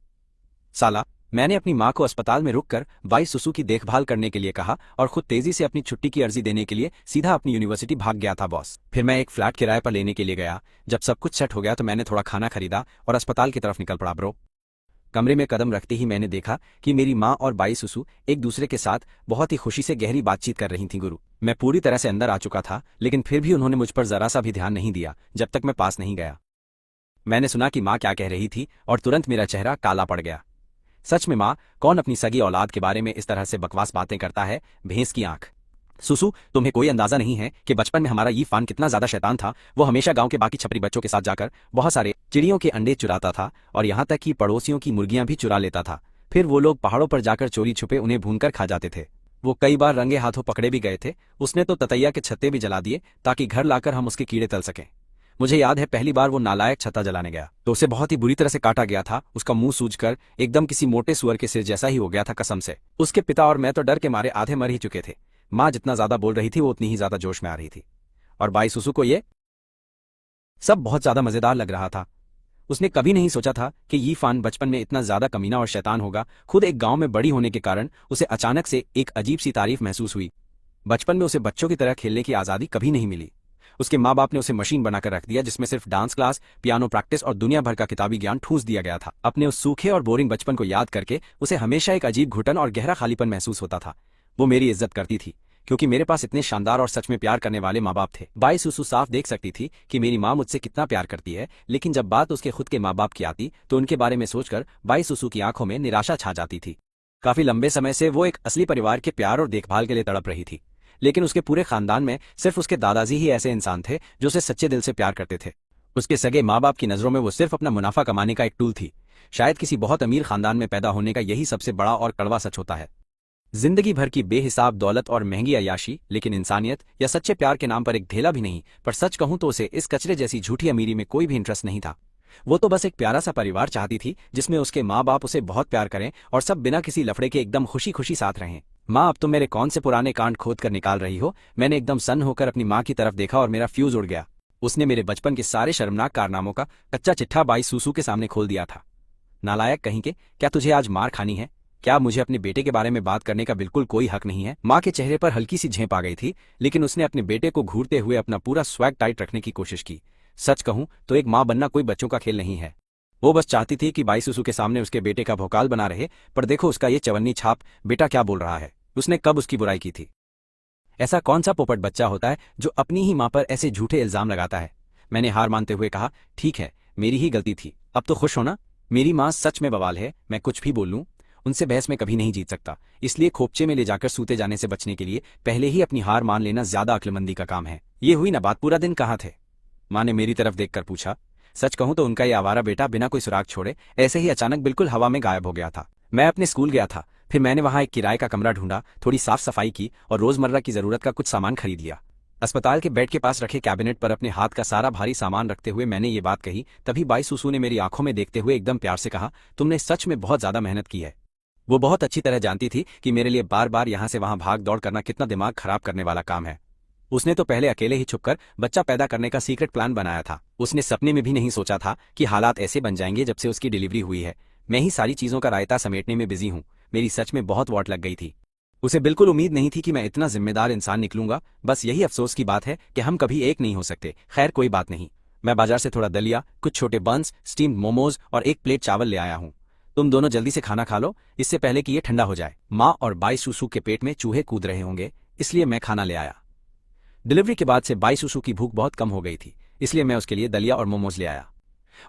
साला, मैंने अपनी माँ को अस्पताल में रुककर बाई सुसु की देखभाल करने के लिए कहा और खुद तेजी से अपनी छुट्टी की अर्जी देने के लिए सीधा अपनी यूनिवर्सिटी भाग गया था बॉस। फिर मैं एक फ्लैट किराए पर लेने के लिए गया। जब सब कुछ सेट हो गया तो मैंने थोड़ा खाना खरीदा और अस्पताल की तरफ निकल पड़ा ब्रो। कमरे में कदम रखते ही मैंने देखा कि मेरी माँ और बाई सुसु एक दूसरे के साथ बहुत ही खुशी से गहरी बातचीत कर रही थी गुरु। मैं पूरी तरह से अंदर आ चुका था, लेकिन फिर भी उन्होंने मुझ पर जरा सा भी ध्यान नहीं दिया जब तक मैं पास नहीं गया। मैंने सुना कि माँ क्या कह रही थी और तुरंत मेरा चेहरा काला पड़ गया। सच में माँ, कौन अपनी सगी औलाद के बारे में इस तरह से बकवास बातें करता है? भैंस की आंख। सुसु, तुम्हें कोई अंदाजा नहीं है कि बचपन में हमारा यीफान कितना ज्यादा शैतान था। वो हमेशा गांव के बाकी छपरी बच्चों के साथ जाकर बहुत सारे चिड़ियों के अंडे चुराता था और यहाँ तक कि पड़ोसियों की मुर्गियां भी चुरा लेता था। फिर वो लोग पहाड़ों पर जाकर चोरी छुपे उन्हें भूनकर खा जाते थे। वो कई बार रंगे हाथों पकड़े भी गए थे। उसने तो ततैया के छत्ते भी जला दिए ताकि घर लाकर हम उसके कीड़े तल सकें। मुझे याद है पहली बार वो नालायक छत्ता जलाने गया तो उसे बहुत ही बुरी तरह से काटा गया था। उसका मुंह सूजकर एकदम किसी मोटे सुअर के सिर जैसा ही हो गया था कसम से। उसके पिता और मैं तो डर के मारे आधे मर ही चुके थे। माँ जितना ज्यादा बोल रही थी वो उतनी ही ज्यादा जोश में आ रही थी और बाई सुसु को ये सब बहुत ज्यादा मजेदार लग रहा था। उसने कभी नहीं सोचा था कि यीफान बचपन में इतना ज्यादा कमीना और शैतान होगा। खुद एक गांव में बड़ी होने के कारण उसे अचानक से एक अजीब सी तारीफ महसूस हुई। बचपन में उसे बच्चों की तरह खेलने की आजादी कभी नहीं मिली। उसके माँ बाप ने उसे मशीन बनाकर रख दिया जिसमें सिर्फ डांस क्लास, पियानो प्रैक्टिस और दुनिया भर का किताबी ज्ञान ठूंस दिया गया था। अपने उस सूखे और बोरिंग बचपन को याद करके उसे हमेशा एक अजीब घुटन और गहरा खालीपन महसूस होता था। वो मेरी इज्जत करती थी क्योंकि मेरे पास इतने शानदार और सच में प्यार करने वाले माँ बाप थे। बाई सुसु साफ देख सकती थी कि मेरी माँ मुझसे कितना प्यार करती है, लेकिन जब बात उसके खुद के माँ बाप की आती तो उनके बारे में सोचकर बाई सुसु की आंखों में निराशा छा जाती थी। काफी लंबे समय से वो एक असली परिवार के प्यार और देखभाल के लिए तड़प रही थी, लेकिन उसके पूरे खानदान में सिर्फ उसके दादाजी ही ऐसे इंसान थे जो उसे सच्चे दिल से प्यार करते थे। उसके सगे माँ बाप की नजरों में वो सिर्फ अपना मुनाफा कमाने का एक टूल थी। शायद किसी बहुत अमीर खानदान में पैदा होने का यही सबसे बड़ा और कड़वा सच होता है। जिंदगी भर की बेहिसाब दौलत और महंगी अय्याशी, लेकिन इंसानियत या सच्चे प्यार के नाम पर एक ढेला भी नहीं। पर सच कहूं तो उसे इस कचरे जैसी झूठी अमीरी में कोई भी इंटरेस्ट नहीं था। वो तो बस एक प्यारा सा परिवार चाहती थी जिसमें उसके माँ बाप उसे बहुत प्यार करें और सब बिना किसी लफड़े के एकदम खुशी खुशी साथ रहें। माँ, अब तुम मेरे कौन से पुराने कांड खोद कर निकाल रही हो? मैंने एकदम सन्न होकर अपनी माँ की तरफ देखा और मेरा फ्यूज उड़ गया। उसने मेरे बचपन के सारे शर्मनाक कारनामों का कच्चा चिट्ठा बाई सुसु के सामने खोल दिया था। नालायक कहीं के, क्या तुझे आज मार खानी है? क्या मुझे अपने बेटे के बारे में बात करने का बिल्कुल कोई हक नहीं है? माँ के चेहरे पर हल्की सी झेप आ गई थी, लेकिन उसने अपने बेटे को घूरते हुए अपना पूरा स्वैग टाइट रखने की कोशिश की। सच कहूं तो एक माँ बनना कोई बच्चों का खेल नहीं है। वो बस चाहती थी कि बाई सुसु के सामने उसके बेटे का भौकाल बना रहे। पर देखो उसका ये चवन्नी छाप, बेटा क्या बोल रहा है? उसने कब उसकी बुराई की थी? ऐसा कौन सा पोपट बच्चा होता है जो अपनी ही माँ पर ऐसे झूठे इल्जाम लगाता है? मैंने हार मानते हुए कहा, ठीक है, मेरी ही गलती थी, अब तो खुश हो ना? मेरी माँ सच में बवाल है, मैं कुछ भी बोल लूं उनसे बहस में कभी नहीं जीत सकता। इसलिए खोपचे में ले जाकर सूते जाने से बचने के लिए पहले ही अपनी हार मान लेना ज्यादा अक्लमंदी का काम है। ये हुई ना बात, पूरा दिन कहाँ थे? माँ ने मेरी तरफ देखकर पूछा। सच कहूं तो उनका ये आवारा बेटा बिना कोई सुराग छोड़े ऐसे ही अचानक बिल्कुल हवा में गायब हो गया था। मैं अपने स्कूल गया था, फिर मैंने वहां एक किराए का कमरा ढूंढा, थोड़ी साफ सफाई की और रोजमर्रा की जरूरत का कुछ सामान खरीद लिया। अस्पताल के बेड के पास रखे कैबिनेट पर अपने हाथ का सारा भारी सामान रखते हुए मैंने ये बात कही। तभी बाई सुसु ने मेरी आंखों में देखते हुए एकदम प्यार से कहा, तुमने सच में बहुत ज्यादा मेहनत की है। वो बहुत अच्छी तरह जानती थी कि मेरे लिए बार बार यहाँ से वहां भाग दौड़ करना कितना दिमाग खराब करने वाला काम है। उसने तो पहले अकेले ही छुपकर बच्चा पैदा करने का सीक्रेट प्लान बनाया था। उसने सपने में भी नहीं सोचा था कि हालात ऐसे बन जाएंगे। जब से उसकी डिलीवरी हुई है मैं ही सारी चीजों का रायता समेटने में बिजी हूँ। मेरी सच में बहुत वाट लग गई थी। उसे बिल्कुल उम्मीद नहीं थी कि मैं इतना जिम्मेदार इंसान निकलूंगा। बस यही अफसोस की बात है कि हम कभी एक नहीं हो सकते। खैर कोई बात नहीं, मैं बाजार से थोड़ा दलिया, कुछ छोटे बंस, स्टीम्ड मोमोज और एक प्लेट चावल ले आया हूँ। तुम दोनों जल्दी से खाना खा लो, इससे पहले कि ये ठंडा हो जाए। माँ और बाई सुसु के पेट में चूहे कूद रहे होंगे, इसलिए मैं खाना ले आया। डिलीवरी के बाद से बाई सुसु की भूख बहुत कम हो गई थी, इसलिए मैं उसके लिए दलिया और मोमोज ले आया।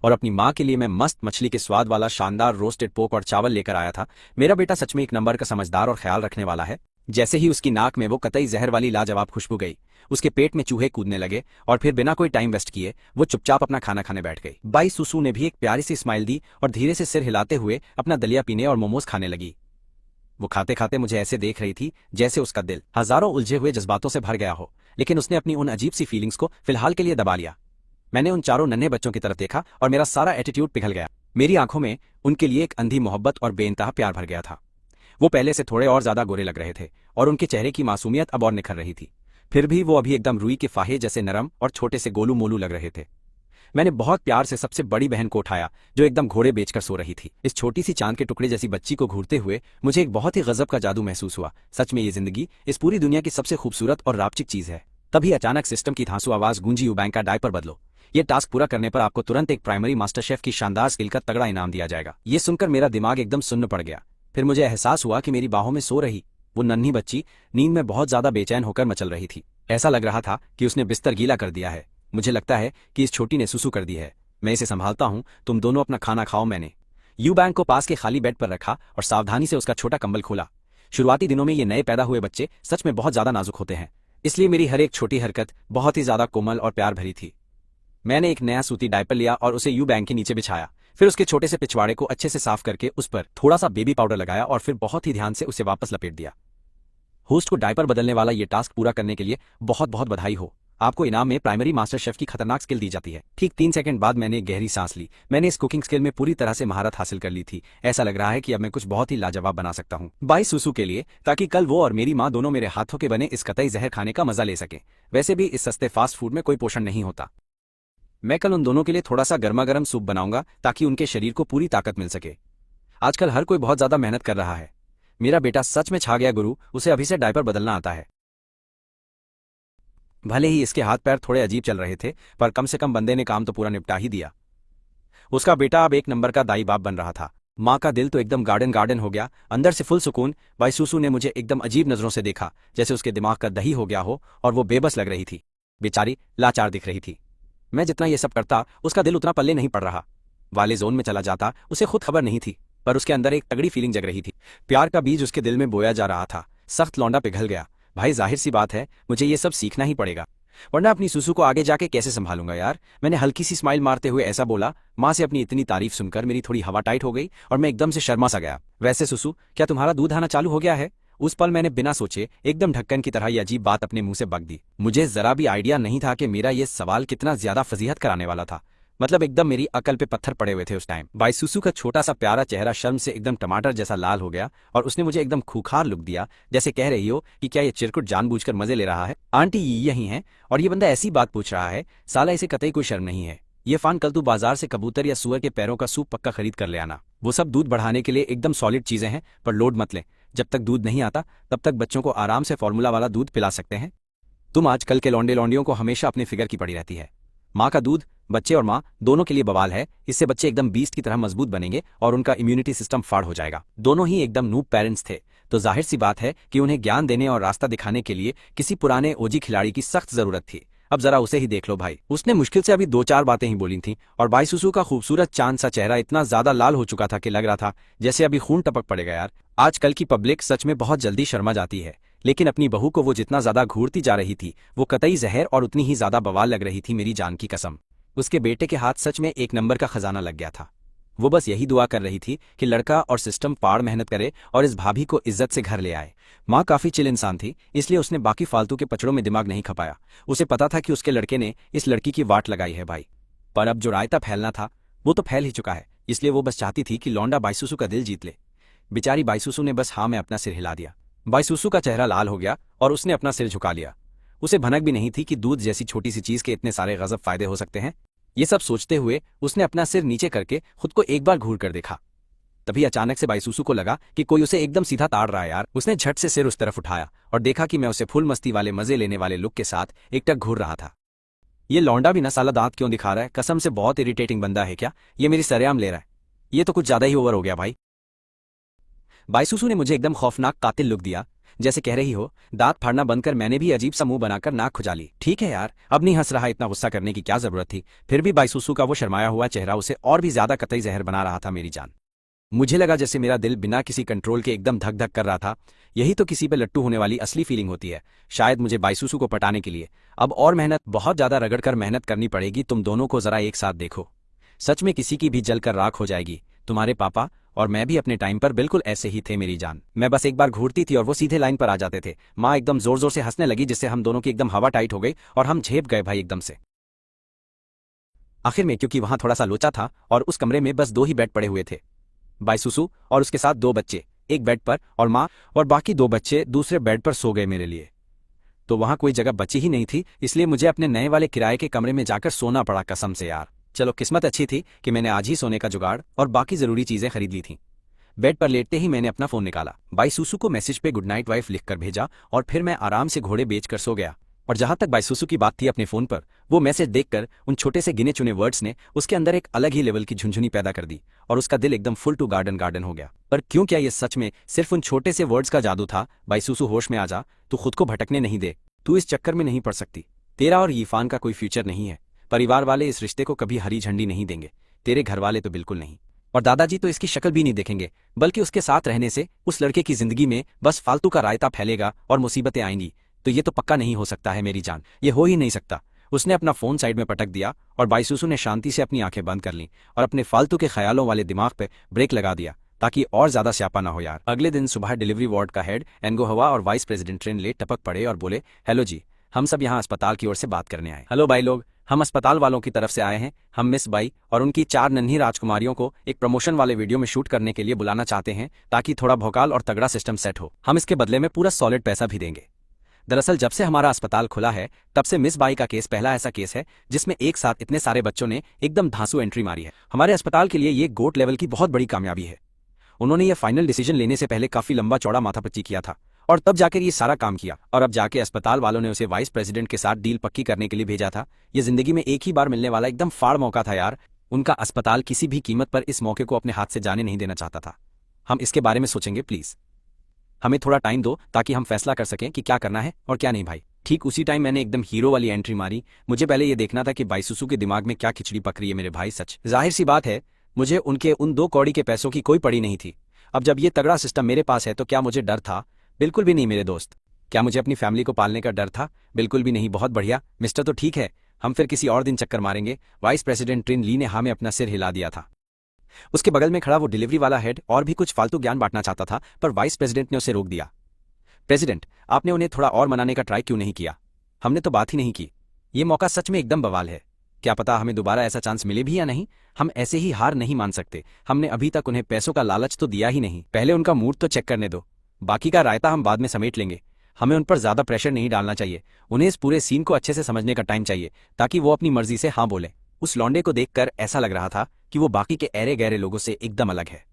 और अपनी माँ के लिए मैं मस्त मछली के स्वाद वाला शानदार रोस्टेड पोक और चावल लेकर आया था। मेरा बेटा सच में एक नंबर का समझदार और ख्याल रखने वाला है। जैसे ही उसकी नाक में वो कतई जहर वाली लाजवाब खुशबू गई, उसके पेट में चूहे कूदने लगे और फिर बिना कोई टाइम वेस्ट किए वो चुपचाप अपना खाना खाने बैठ गई। बाई सुसु ने भी एक प्यारी सी स्माइल दी और धीरे से सिर हिलाते हुए अपना दलिया पीने और मोमोज खाने लगी। वो खाते खाते मुझे ऐसे देख रही थी जैसे उसका दिल हजारों उलझे हुए जज्बातों से भर गया हो, लेकिन उसने अपनी उन अजीब सी फीलिंग्स को फिलहाल के लिए दबा लिया। मैंने उन चारों नन्हे बच्चों की तरफ देखा और मेरा सारा एटीट्यूड पिघल गया। मेरी आंखों में उनके लिए एक अंधी मोहब्बत और बेइंतहा प्यार भर गया था। वो पहले से थोड़े और ज्यादा गोरे लग रहे थे और उनके चेहरे की मासूमियत अब और निखर रही थी। फिर भी वो अभी एकदम रुई के फाहे जैसे नरम और छोटे से गोलू मोलू लग रहे थे। मैंने बहुत प्यार से सबसे बड़ी बहन को उठाया जो एकदम घोड़े बेचकर सो रही थी। इस छोटी सी चांद के टुकड़े जैसी बच्ची को घूरते हुए मुझे एक बहुत ही गजब का जादू महसूस हुआ। सच में ये जिंदगी इस पूरी दुनिया की सबसे खूबसूरत और रापचिक चीज है। तभी अचानक सिस्टम की धांसू आवाज गूंजी, यू बैंक का डायपर बदलो। ये टास्क पूरा करने पर आपको तुरंत एक प्राइमरी मास्टर शेफ की शानदार स्किल का तगड़ा इनाम दिया जाएगा। ये सुनकर मेरा दिमाग एकदम सुन्न पड़ गया। फिर मुझे एहसास हुआ कि मेरी बाहों में सो रही वो नन्ही बच्ची नींद में बहुत ज्यादा बेचैन होकर मचल रही थी। ऐसा लग रहा था कि उसने बिस्तर गीला कर दिया है। मुझे लगता है कि इस छोटी ने सुसु कर दी है। मैं इसे संभालता हूँ, तुम दोनों अपना खाना खाओ। मैंने यू बैंक को पास के खाली बेड पर रखा और सावधानी से उसका छोटा कंबल खोला। शुरुआती दिनों में ये नए पैदा हुए बच्चे सच में बहुत ज्यादा नाजुक होते हैं, इसलिए मेरी हर एक छोटी हरकत बहुत ही ज्यादा कोमल और प्यार भरी थी। मैंने एक नया सूती डायपर लिया और उसे यू बैंक के नीचे बिछाया। फिर उसके छोटे से पिछवाड़े को अच्छे से साफ करके उस पर थोड़ा सा बेबी पाउडर लगाया और फिर बहुत ही ध्यान से उसे वापस लपेट दिया। होस्ट को डायपर बदलने वाला ये टास्क पूरा करने के लिए बहुत बहुत बधाई हो। आपको इनाम में प्राइमरी मास्टर शेफ की खतरनाक स्किल दी जाती है। ठीक 3 सेकंड बाद मैंने एक गहरी सांस ली। मैंने इस कुकिंग स्किल में पूरी तरह से महारत हासिल कर ली थी। ऐसा लग रहा है कि अब मैं कुछ बहुत ही लाजवाब बना सकता हूँ बाई सुसु के लिए, ताकि कल वो और मेरी माँ दोनों मेरे हाथों के बने इस कतई जहर खाने का मजा ले सके। वैसे भी इस सस्ते फास्ट फूड में कोई पोषण नहीं होता। मैं कल उन दोनों के लिए थोड़ा सा गर्मा गर्म सूप बनाऊंगा ताकि उनके शरीर को पूरी ताकत मिल सके। आजकल हर कोई बहुत ज्यादा मेहनत कर रहा है। मेरा बेटा सच में छा गया गुरु, उसे अभी से डायपर बदलना आता है। भले ही इसके हाथ पैर थोड़े अजीब चल रहे थे, पर कम से कम बंदे ने काम तो पूरा निपटा ही दिया। उसका बेटा अब एक नंबर का दाई बाप बन रहा था। माँ का दिल तो एकदम गार्डन गार्डन हो गया, अंदर से फुल सुकून। बाईसूसू ने मुझे एकदम अजीब नजरों से देखा, जैसे उसके दिमाग का दही हो गया हो, और वो बेबस लग रही थी। बेचारी लाचार दिख रही थी। मैं जितना ये सब करता उसका दिल उतना पल्ले नहीं पड़ रहा। वाले जोन में चला जाता, उसे खुद खबर नहीं थी, पर उसके अंदर एक तगड़ी फीलिंग जग रही थी। प्यार का बीज उसके दिल में बोया जा रहा था। सख्त लौंडा पिघल गया। भाई जाहिर सी बात है, मुझे ये सब सीखना ही पड़ेगा, वरना अपनी सुसु को आगे जाके कैसे संभालूंगा यार। मैंने हल्की सी स्माइल मारते हुए ऐसा बोला। माँ से अपनी इतनी तारीफ सुनकर मेरी थोड़ी हवा टाइट हो गई और मैं एकदम से शर्मा सा गया। वैसे सुसु, क्या तुम्हारा दूध आना चालू हो गया है? उस पल मैंने बिना सोचे एकदम ढक्कन की तरह ये अजीब बात अपने मुंह से बक दी। मुझे जरा भी आइडिया नहीं था कि मेरा ये सवाल कितना ज्यादा फजीहत कराने वाला था। मतलब एकदम मेरी अकल पे पत्थर पड़े हुए थे उस टाइम। बाईसूसू का छोटा सा प्यारा चेहरा शर्म से एकदम टमाटर जैसा लाल हो गया और उसने मुझे एकदम खूंखार लुक दिया, जैसे कह रही हो कि क्या ये चिरकुट जानबूझकर मजे ले रहा है। आंटी यही है और ये बंदा ऐसी बात पूछ रहा है, साला इसे कतई कोई शर्म नहीं है। ये फान, कल तू बाजार से कबूतर या सुअर के पैरों का सूप पक्का खरीद कर ले आना। वो सब दूध बढ़ाने के लिए एकदम सॉलिड चीजें हैं, पर लोड मत ले। जब तक दूध नहीं आता तब तक बच्चों को आराम से फॉर्मूला वाला दूध पिला सकते हैं। तुम आजकल के लौंडे लौंडियों को हमेशा अपने फिगर की पड़ी रहती है। माँ का दूध बच्चे और माँ दोनों के लिए बवाल है। इससे बच्चे एकदम बीस्ट की तरह मजबूत बनेंगे और उनका इम्यूनिटी सिस्टम फाड़ हो जाएगा। दोनों ही एकदम नूब पेरेंट्स थे, तो जाहिर सी बात है कि उन्हें ज्ञान देने और रास्ता दिखाने के लिए किसी पुराने ओजी खिलाड़ी की सख्त जरूरत थी। अब जरा उसे ही देख लो भाई। उसने मुश्किल से अभी दो चार बातें ही बोली थीं और बाईसूसू का खूबसूरत चांद सा चेहरा इतना ज्यादा लाल हो चुका था कि लग रहा था जैसे अभी खून टपक पड़ेगा यार। आजकल की पब्लिक सच में बहुत जल्दी शर्मा जाती है, लेकिन अपनी बहू को वो जितना ज्यादा घूरती जा रही थी वो कतई जहर और उतनी ही ज्यादा बवाल लग रही थी, मेरी जान की कसम। उसके बेटे के हाथ सच में एक नंबर का खजाना लग गया था। वो बस यही दुआ कर रही थी कि लड़का और सिस्टम पाड़ मेहनत करे और इस भाभी को इज्जत से घर ले आए। माँ काफी चिल इंसान थी, इसलिए उसने बाकी फालतू के पचड़ों में दिमाग नहीं खपाया। उसे पता था कि उसके लड़के ने इस लड़की की वाट लगाई है भाई। पर अब जो रायता फैलना था वो तो फैल ही चुका है, इसलिए वो बस चाहती थी कि लौंडा बाईसूसू का दिल जीत ले। बेचारी बाईसूसू ने बस हाँ में अपना सिर हिला दिया। बाईसूसू का चेहरा लाल हो गया और उसने अपना सिर झुका लिया। उसे भनक भी नहीं थी कि दूध जैसी छोटी सी चीज के इतने सारे गजब फायदे हो सकते हैं। ये सब सोचते हुए उसने अपना सिर नीचे करके खुद को एक बार घूर कर देखा। तभी अचानक से बाईसूसू को लगा कि कोई उसे एकदम सीधा ताड़ रहा है यार। उसने झट से सिर उस तरफ उठाया और देखा कि मैं उसे फुल मस्ती वाले मजे लेने वाले लुक के साथ एकटक घूर रहा था। ये लौंडा भी ना साला दांत क्यों दिखा रहा है, कसम से बहुत इरिटेटिंग बंदा है क्या। ये मेरी सरेआम ले रहा है, ये तो कुछ ज्यादा ही ओवर हो गया भाई। बाईसूसू ने मुझे एकदम खौफनाक कातिल लुक दिया, जैसे कह रही हो दांत फाड़ना बंद कर। मैंने भी अजीब सा मुंह बनाकर नाक खुजाली। ठीक है यार, अब नहीं हंस रहा, इतना गुस्सा करने की क्या जरूरत थी। फिर भी बाईसूसू का वो शर्माया हुआ चेहरा उसे और भी ज्यादा कतई जहर बना रहा था, मेरी जान। मुझे लगा जैसे मेरा दिल बिना किसी कंट्रोल के एकदम धक धक कर रहा था। यही तो किसी पे लट्टू होने वाली असली फीलिंग होती है। शायद मुझे बाईसूसू को पटाने के लिए अब और मेहनत, बहुत ज्यादा रगड़ कर मेहनत करनी पड़ेगी। तुम दोनों को जरा एक साथ देखो, सच में किसी की भी जलकर राख हो जाएगी। तुम्हारे पापा और मैं भी अपने टाइम पर बिल्कुल ऐसे ही थे, मेरी जान। मैं बस एक बार घूरती थी और वो सीधे लाइन पर आ जाते थे। माँ एकदम जोर जोर से हंसने लगी, जिससे हम दोनों की एकदम हवा टाइट हो गई और हम झेप गए भाई एकदम से। आखिर में, क्योंकि वहां थोड़ा सा लोचा था और उस कमरे में बस दो ही बेड पड़े हुए थे, बाईसूसू और उसके साथ दो बच्चे एक बेड पर और माँ और बाकी दो बच्चे दूसरे बेड पर सो गए मेरे लिए। तो वहां कोई जगह बची ही नहीं थी, इसलिए मुझे अपने नए वाले किराए के कमरे में जाकर सोना पड़ा, कसम से यार। चलो किस्मत अच्छी थी कि मैंने आज ही सोने का जुगाड़ और बाकी जरूरी चीजें खरीद ली थीं। बेड पर लेटते ही मैंने अपना फोन निकाला, बाईसूसू को मैसेज पे गुड नाइट वाइफ लिखकर भेजा और फिर मैं आराम से घोड़े बेचकर सो गया। और जहां तक बाईसूसू की बात थी अपने फोन पर, वो मैसेज देखकर उन छोटे से गिने चुने वर्ड्स ने उसके अंदर एक अलग ही लेवल की झुंझुनी पैदा कर दी और उसका दिल एकदम फुल टू गार्डन गार्डन हो गया। पर क्यों, क्या ये सच में सिर्फ उन छोटे से वर्ड्स का जादू था? बाईसूसू होश में आ जा, तू खुद को भटकने नहीं दे, तू इस चक्कर में नहीं पड़ सकती। तेरा और यीफान का कोई फ्यूचर नहीं है। परिवार वाले इस रिश्ते को कभी हरी झंडी नहीं देंगे, तेरे घर वाले तो बिल्कुल नहीं, और दादाजी तो इसकी शक्ल भी नहीं देखेंगे। बल्कि उसके साथ रहने से उस लड़के की जिंदगी में बस फालतू का रायता फैलेगा और मुसीबतें आएंगी। तो ये तो पक्का नहीं हो सकता है मेरी जान, ये हो ही नहीं सकता। उसने अपना फोन साइड में पटक दिया और बाईसूसू ने शांति से अपनी आंखें बंद कर लीं और अपने फालतू के ख्यालों वाले दिमाग पे ब्रेक लगा दिया ताकि और ज्यादा स्यापा ना हो यार। अगले दिन सुबह डिलीवरी वार्ड का हेड एनगो हवा और वाइस प्रेसिडेंट ट्रेन लेट टपक पड़े और बोले, हेलो जी, हम सब यहाँ अस्पताल की ओर से बात करने आए। हेलो भाई लोग, हम अस्पताल वालों की तरफ से आए हैं। हम मिस बाई और उनकी 4 नन्ही राजकुमारियों को एक प्रमोशन वाले वीडियो में शूट करने के लिए बुलाना चाहते हैं, ताकि थोड़ा भौकाल और तगड़ा सिस्टम सेट हो। हम इसके बदले में पूरा सॉलिड पैसा भी देंगे। दरअसल जब से हमारा अस्पताल खुला है तब से मिस बाई का केस पहला ऐसा केस है जिसमें एक साथ इतने सारे बच्चों ने एकदम धांसू एंट्री मारी है। हमारे अस्पताल के लिए ये गोट लेवल की बहुत बड़ी कामयाबी है। उन्होंने ये फाइनल डिसीजन लेने से पहले काफी लंबा चौड़ा माथापच्ची किया था और तब जाकर ये सारा काम किया, और अब जाके अस्पताल वालों ने उसे वाइस प्रेसिडेंट के साथ डील पक्की करने के लिए भेजा था। ये जिंदगी में एक ही बार मिलने वाला एकदम फाड़ मौका था यार। उनका अस्पताल किसी भी कीमत पर इस मौके को अपने हाथ से जाने नहीं देना चाहता था। हम इसके बारे में सोचेंगे प्लीज। हमें थोड़ा टाइम दो ताकि हम फैसला कर सकें कि क्या करना है और क्या नहीं भाई। ठीक उसी टाइम मैंने एकदम हीरो वाली एंट्री मारी। मुझे पहले ये देखना था कि बाईसुसु के दिमाग में क्या खिचड़ी पक रही है मेरे भाई। सच जाहिर सी बात है, मुझे उनके उन 2 कौड़ी के पैसों की कोई पड़ी नहीं थी। अब जब ये तगड़ा सिस्टम मेरे पास है तो क्या मुझे डर था? बिल्कुल भी नहीं मेरे दोस्त। क्या मुझे अपनी फैमिली को पालने का डर था? बिल्कुल भी नहीं। बहुत बढ़िया मिस्टर, तो ठीक है, हम फिर किसी और दिन चक्कर मारेंगे। वाइस प्रेसिडेंट ट्रिन ली ने हाँ में अपना सिर हिला दिया था। उसके बगल में खड़ा वो डिलीवरी वाला हेड और भी कुछ फालतू ज्ञान बांटना चाहता था, पर वाइस प्रेसिडेंट ने उसे रोक दिया। प्रेसिडेंट, आपने उन्हें थोड़ा और मनाने का ट्राई क्यों नहीं किया? हमने तो बात ही नहीं की। ये मौका सच में एकदम बवाल है। क्या पता हमें दोबारा ऐसा चांस मिले भी या नहीं। हम ऐसे ही हार नहीं मान सकते। हमने अभी तक उन्हें पैसों का लालच तो दिया ही नहीं। पहले उनका मूड तो चेक करने दो, बाकी का रायता हम बाद में समेट लेंगे। हमें उन पर ज्यादा प्रेशर नहीं डालना चाहिए। उन्हें इस पूरे सीन को अच्छे से समझने का टाइम चाहिए ताकि वो अपनी मर्जी से हाँ बोले। उस लौंडे को देखकर ऐसा लग रहा था कि वो बाकी के ऐरे गहरे लोगों से एकदम अलग है।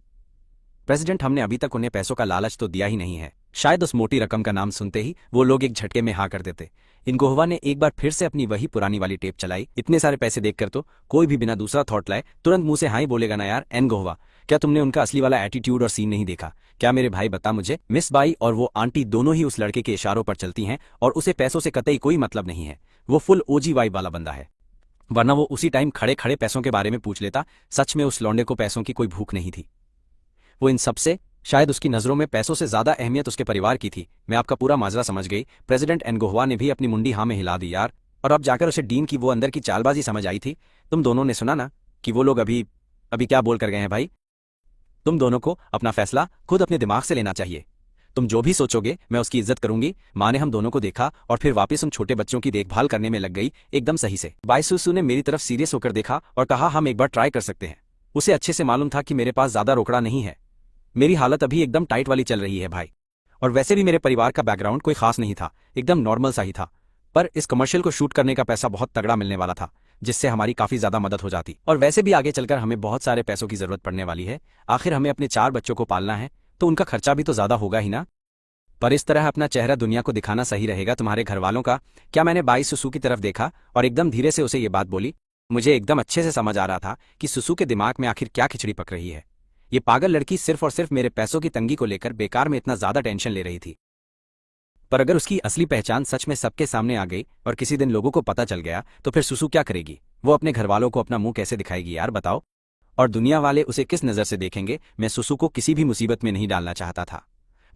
प्रेसिडेंट, हमने अभी तक उन्हें पैसों का लालच तो दिया ही नहीं है। शायद उस मोटी रकम का नाम सुनते ही वो लोग एक झटके में हाँ कर देते। इनगोहवा ने एक बार फिर से अपनी वही पुरानी वाली टेप चलाई। इतने सारे पैसे देखकर तो कोई भी बिना दूसरा थॉट लाए तुरंत मुंह से हाँ ही बोलेगा ना यार। एनगोहवा, क्या तुमने उनका असली वाला एटीट्यूड और सीन नहीं देखा? क्या मेरे भाई बता मुझे, मिस बाई और वो आंटी दोनों ही उस लड़के के इशारों पर चलती हैं और उसे पैसों से कतई कोई मतलब नहीं है। वो फुल ओजी वाइब वाला बंदा है, वरना वो उसी टाइम खड़े खड़े पैसों के बारे में पूछ लेता। सच में उस लौंडे को पैसों की कोई भूख नहीं थी। वो इन सबसे शायद उसकी नजरों में पैसों से ज्यादा अहमियत उसके परिवार की थी। मैं आपका पूरा माजरा समझ गई। प्रेसिडेंट एनगोहवा ने भी अपनी मुंडी हाँ में हिला दी यार। और अब जाकर उसे डीन की वो अंदर की चालबाजी समझ आई थी। तुम दोनों ने सुना ना कि वो लोग अभी अभी क्या बोल कर गए हैं भाई? तुम दोनों को अपना फैसला खुद अपने दिमाग से लेना चाहिए। तुम जो भी सोचोगे मैं उसकी इज्जत करूंगी। माँ ने हम दोनों को देखा और फिर वापस उन छोटे बच्चों की देखभाल करने में लग गई एकदम सही से। बाईसुसु ने मेरी तरफ सीरियस होकर देखा और कहा हम एक बार ट्राई कर सकते हैं। उसे अच्छे से मालूम था कि मेरे पास ज्यादा रोकड़ा नहीं है। मेरी हालत अभी एकदम टाइट वाली चल रही है भाई। और वैसे भी मेरे परिवार का बैकग्राउंड कोई खास नहीं था, एकदम नॉर्मल सा ही था। पर इस कमर्शियल को शूट करने का पैसा बहुत तगड़ा मिलने वाला था, जिससे हमारी काफी ज्यादा मदद हो जाती। और वैसे भी आगे चलकर हमें बहुत सारे पैसों की जरूरत पड़ने वाली है। आखिर हमें अपने 4 बच्चों को पालना है, तो उनका खर्चा भी तो ज्यादा होगा ही ना। पर इस तरह अपना चेहरा दुनिया को दिखाना सही रहेगा तुम्हारे घर वालों का? क्या मैंने बाई सुसु की तरफ देखा और एकदम धीरे से उसे ये बात बोली। मुझे एकदम अच्छे से समझ आ रहा था कि सुसु के दिमाग में आखिर क्या खिचड़ी पक रही है। ये पागल लड़की सिर्फ और सिर्फ मेरे पैसों की तंगी को लेकर बेकार में इतना ज्यादा टेंशन ले रही थी। पर अगर उसकी असली पहचान सच में सबके सामने आ गई और किसी दिन लोगों को पता चल गया तो फिर सुसु क्या करेगी? वो अपने घर वालों को अपना मुंह कैसे दिखाएगी यार बताओ? और दुनिया वाले उसे किस नजर से देखेंगे? मैं सुसु को किसी भी मुसीबत में नहीं डालना चाहता था।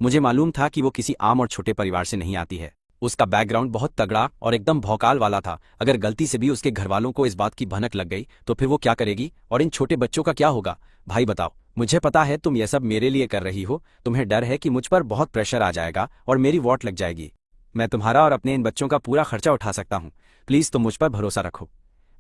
मुझे मालूम था कि वो किसी आम और छोटे परिवार से नहीं आती है। उसका बैकग्राउंड बहुत तगड़ा और एकदम भौकाल वाला था। अगर गलती से भी उसके घरवालों को इस बात की भनक लग गई तो फिर वो क्या करेगी? और इन छोटे बच्चों का क्या होगा? भाई बताओ। मुझे पता है तुम यह सब मेरे लिए कर रही हो। तुम्हें डर है कि मुझ पर बहुत प्रेशर आ जाएगा और मेरी वॉट लग जाएगी। मैं तुम्हारा और अपने इन बच्चों का पूरा खर्चा उठा सकता हूँ। प्लीज तुम मुझ पर भरोसा रखो।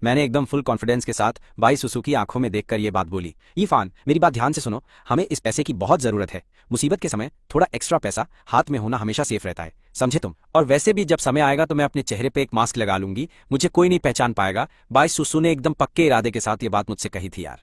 मैंने एकदम फुल कॉन्फिडेंस के साथ बाई सुसु की आंखों में देखकर ये बात बोली। इरफान, मेरी बात ध्यान से सुनो। हमें इस पैसे की बहुत जरूरत है। मुसीबत के समय थोड़ा एक्स्ट्रा पैसा हाथ में होना हमेशा सेफ रहता है, समझे तुम? और वैसे भी जब समय आएगा तो मैं अपने चेहरे पे एक मास्क लगा लूंगी, मुझे कोई नहीं पहचान पाएगा। बाई सुसु ने एकदम पक्के इरादे के साथ ये बात मुझसे कही थी यार।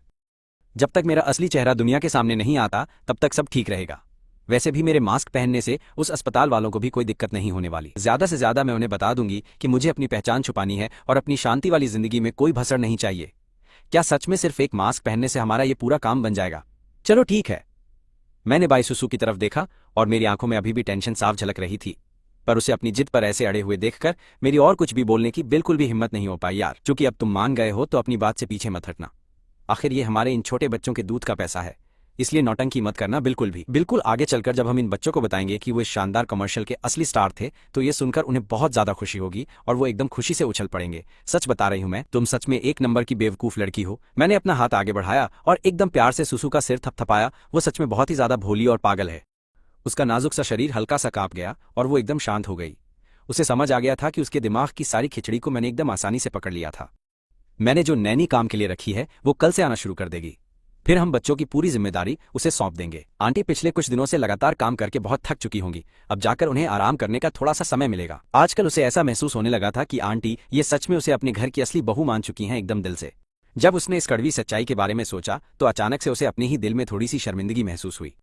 जब तक मेरा असली चेहरा दुनिया के सामने नहीं आता तब तक सब ठीक रहेगा। वैसे भी मेरे मास्क पहनने से उस अस्पताल वालों को भी कोई दिक्कत नहीं होने वाली। ज्यादा से ज्यादा मैं उन्हें बता दूंगी कि मुझे अपनी पहचान छुपानी है और अपनी शांति वाली जिंदगी में कोई भसड़ नहीं चाहिए। क्या सच में सिर्फ एक मास्क पहनने से हमारा ये पूरा काम बन जाएगा? चलो ठीक है। मैंने बाई सुसु की तरफ देखा और मेरी आंखों में अभी भी टेंशन साफ झलक रही थी, पर उसे अपनी जिद पर ऐसे अड़े हुए देखकर मेरी और कुछ भी बोलने की बिल्कुल भी हिम्मत नहीं हो पाई यार। चूंकि अब तुम मान गए हो तो अपनी बात से पीछे मत हटना। आखिर ये हमारे इन छोटे बच्चों के दूध का पैसा है, इसलिए नौटंकी मत करना बिल्कुल भी। बिल्कुल आगे चलकर जब हम इन बच्चों को बताएंगे कि वो इस शानदार कमर्शियल के असली स्टार थे तो ये सुनकर उन्हें बहुत ज्यादा खुशी होगी और वो एकदम खुशी से उछल पड़ेंगे। सच बता रही हूं मैं, तुम सच में एक नंबर की बेवकूफ लड़की हो। मैंने अपना हाथ आगे बढ़ाया और एकदम प्यार से सुसु का सिर थपथपाया। वो सच में बहुत ही ज्यादा भोली और पागल है। उसका नाजुक सा शरीर हल्का सा कांप गया और वो एकदम शांत हो गई। उसे समझ आ गया था कि उसके दिमाग की सारी खिचड़ी को मैंने एकदम आसानी से पकड़ लिया था। मैंने जो नैनी काम के लिए रखी है वो कल से आना शुरू कर देगी। फिर हम बच्चों की पूरी जिम्मेदारी उसे सौंप देंगे। आंटी पिछले कुछ दिनों से लगातार काम करके बहुत थक चुकी होंगी। अब जाकर उन्हें आराम करने का थोड़ा सा समय मिलेगा। आजकल उसे ऐसा महसूस होने लगा था कि आंटी ये सच में उसे अपने घर की असली बहू मान चुकी हैं एकदम दिल से। जब उसने इस कड़वी सच्चाई के बारे में सोचा तो अचानक से उसे अपने ही दिल में थोड़ी सी शर्मिंदगी महसूस हुई।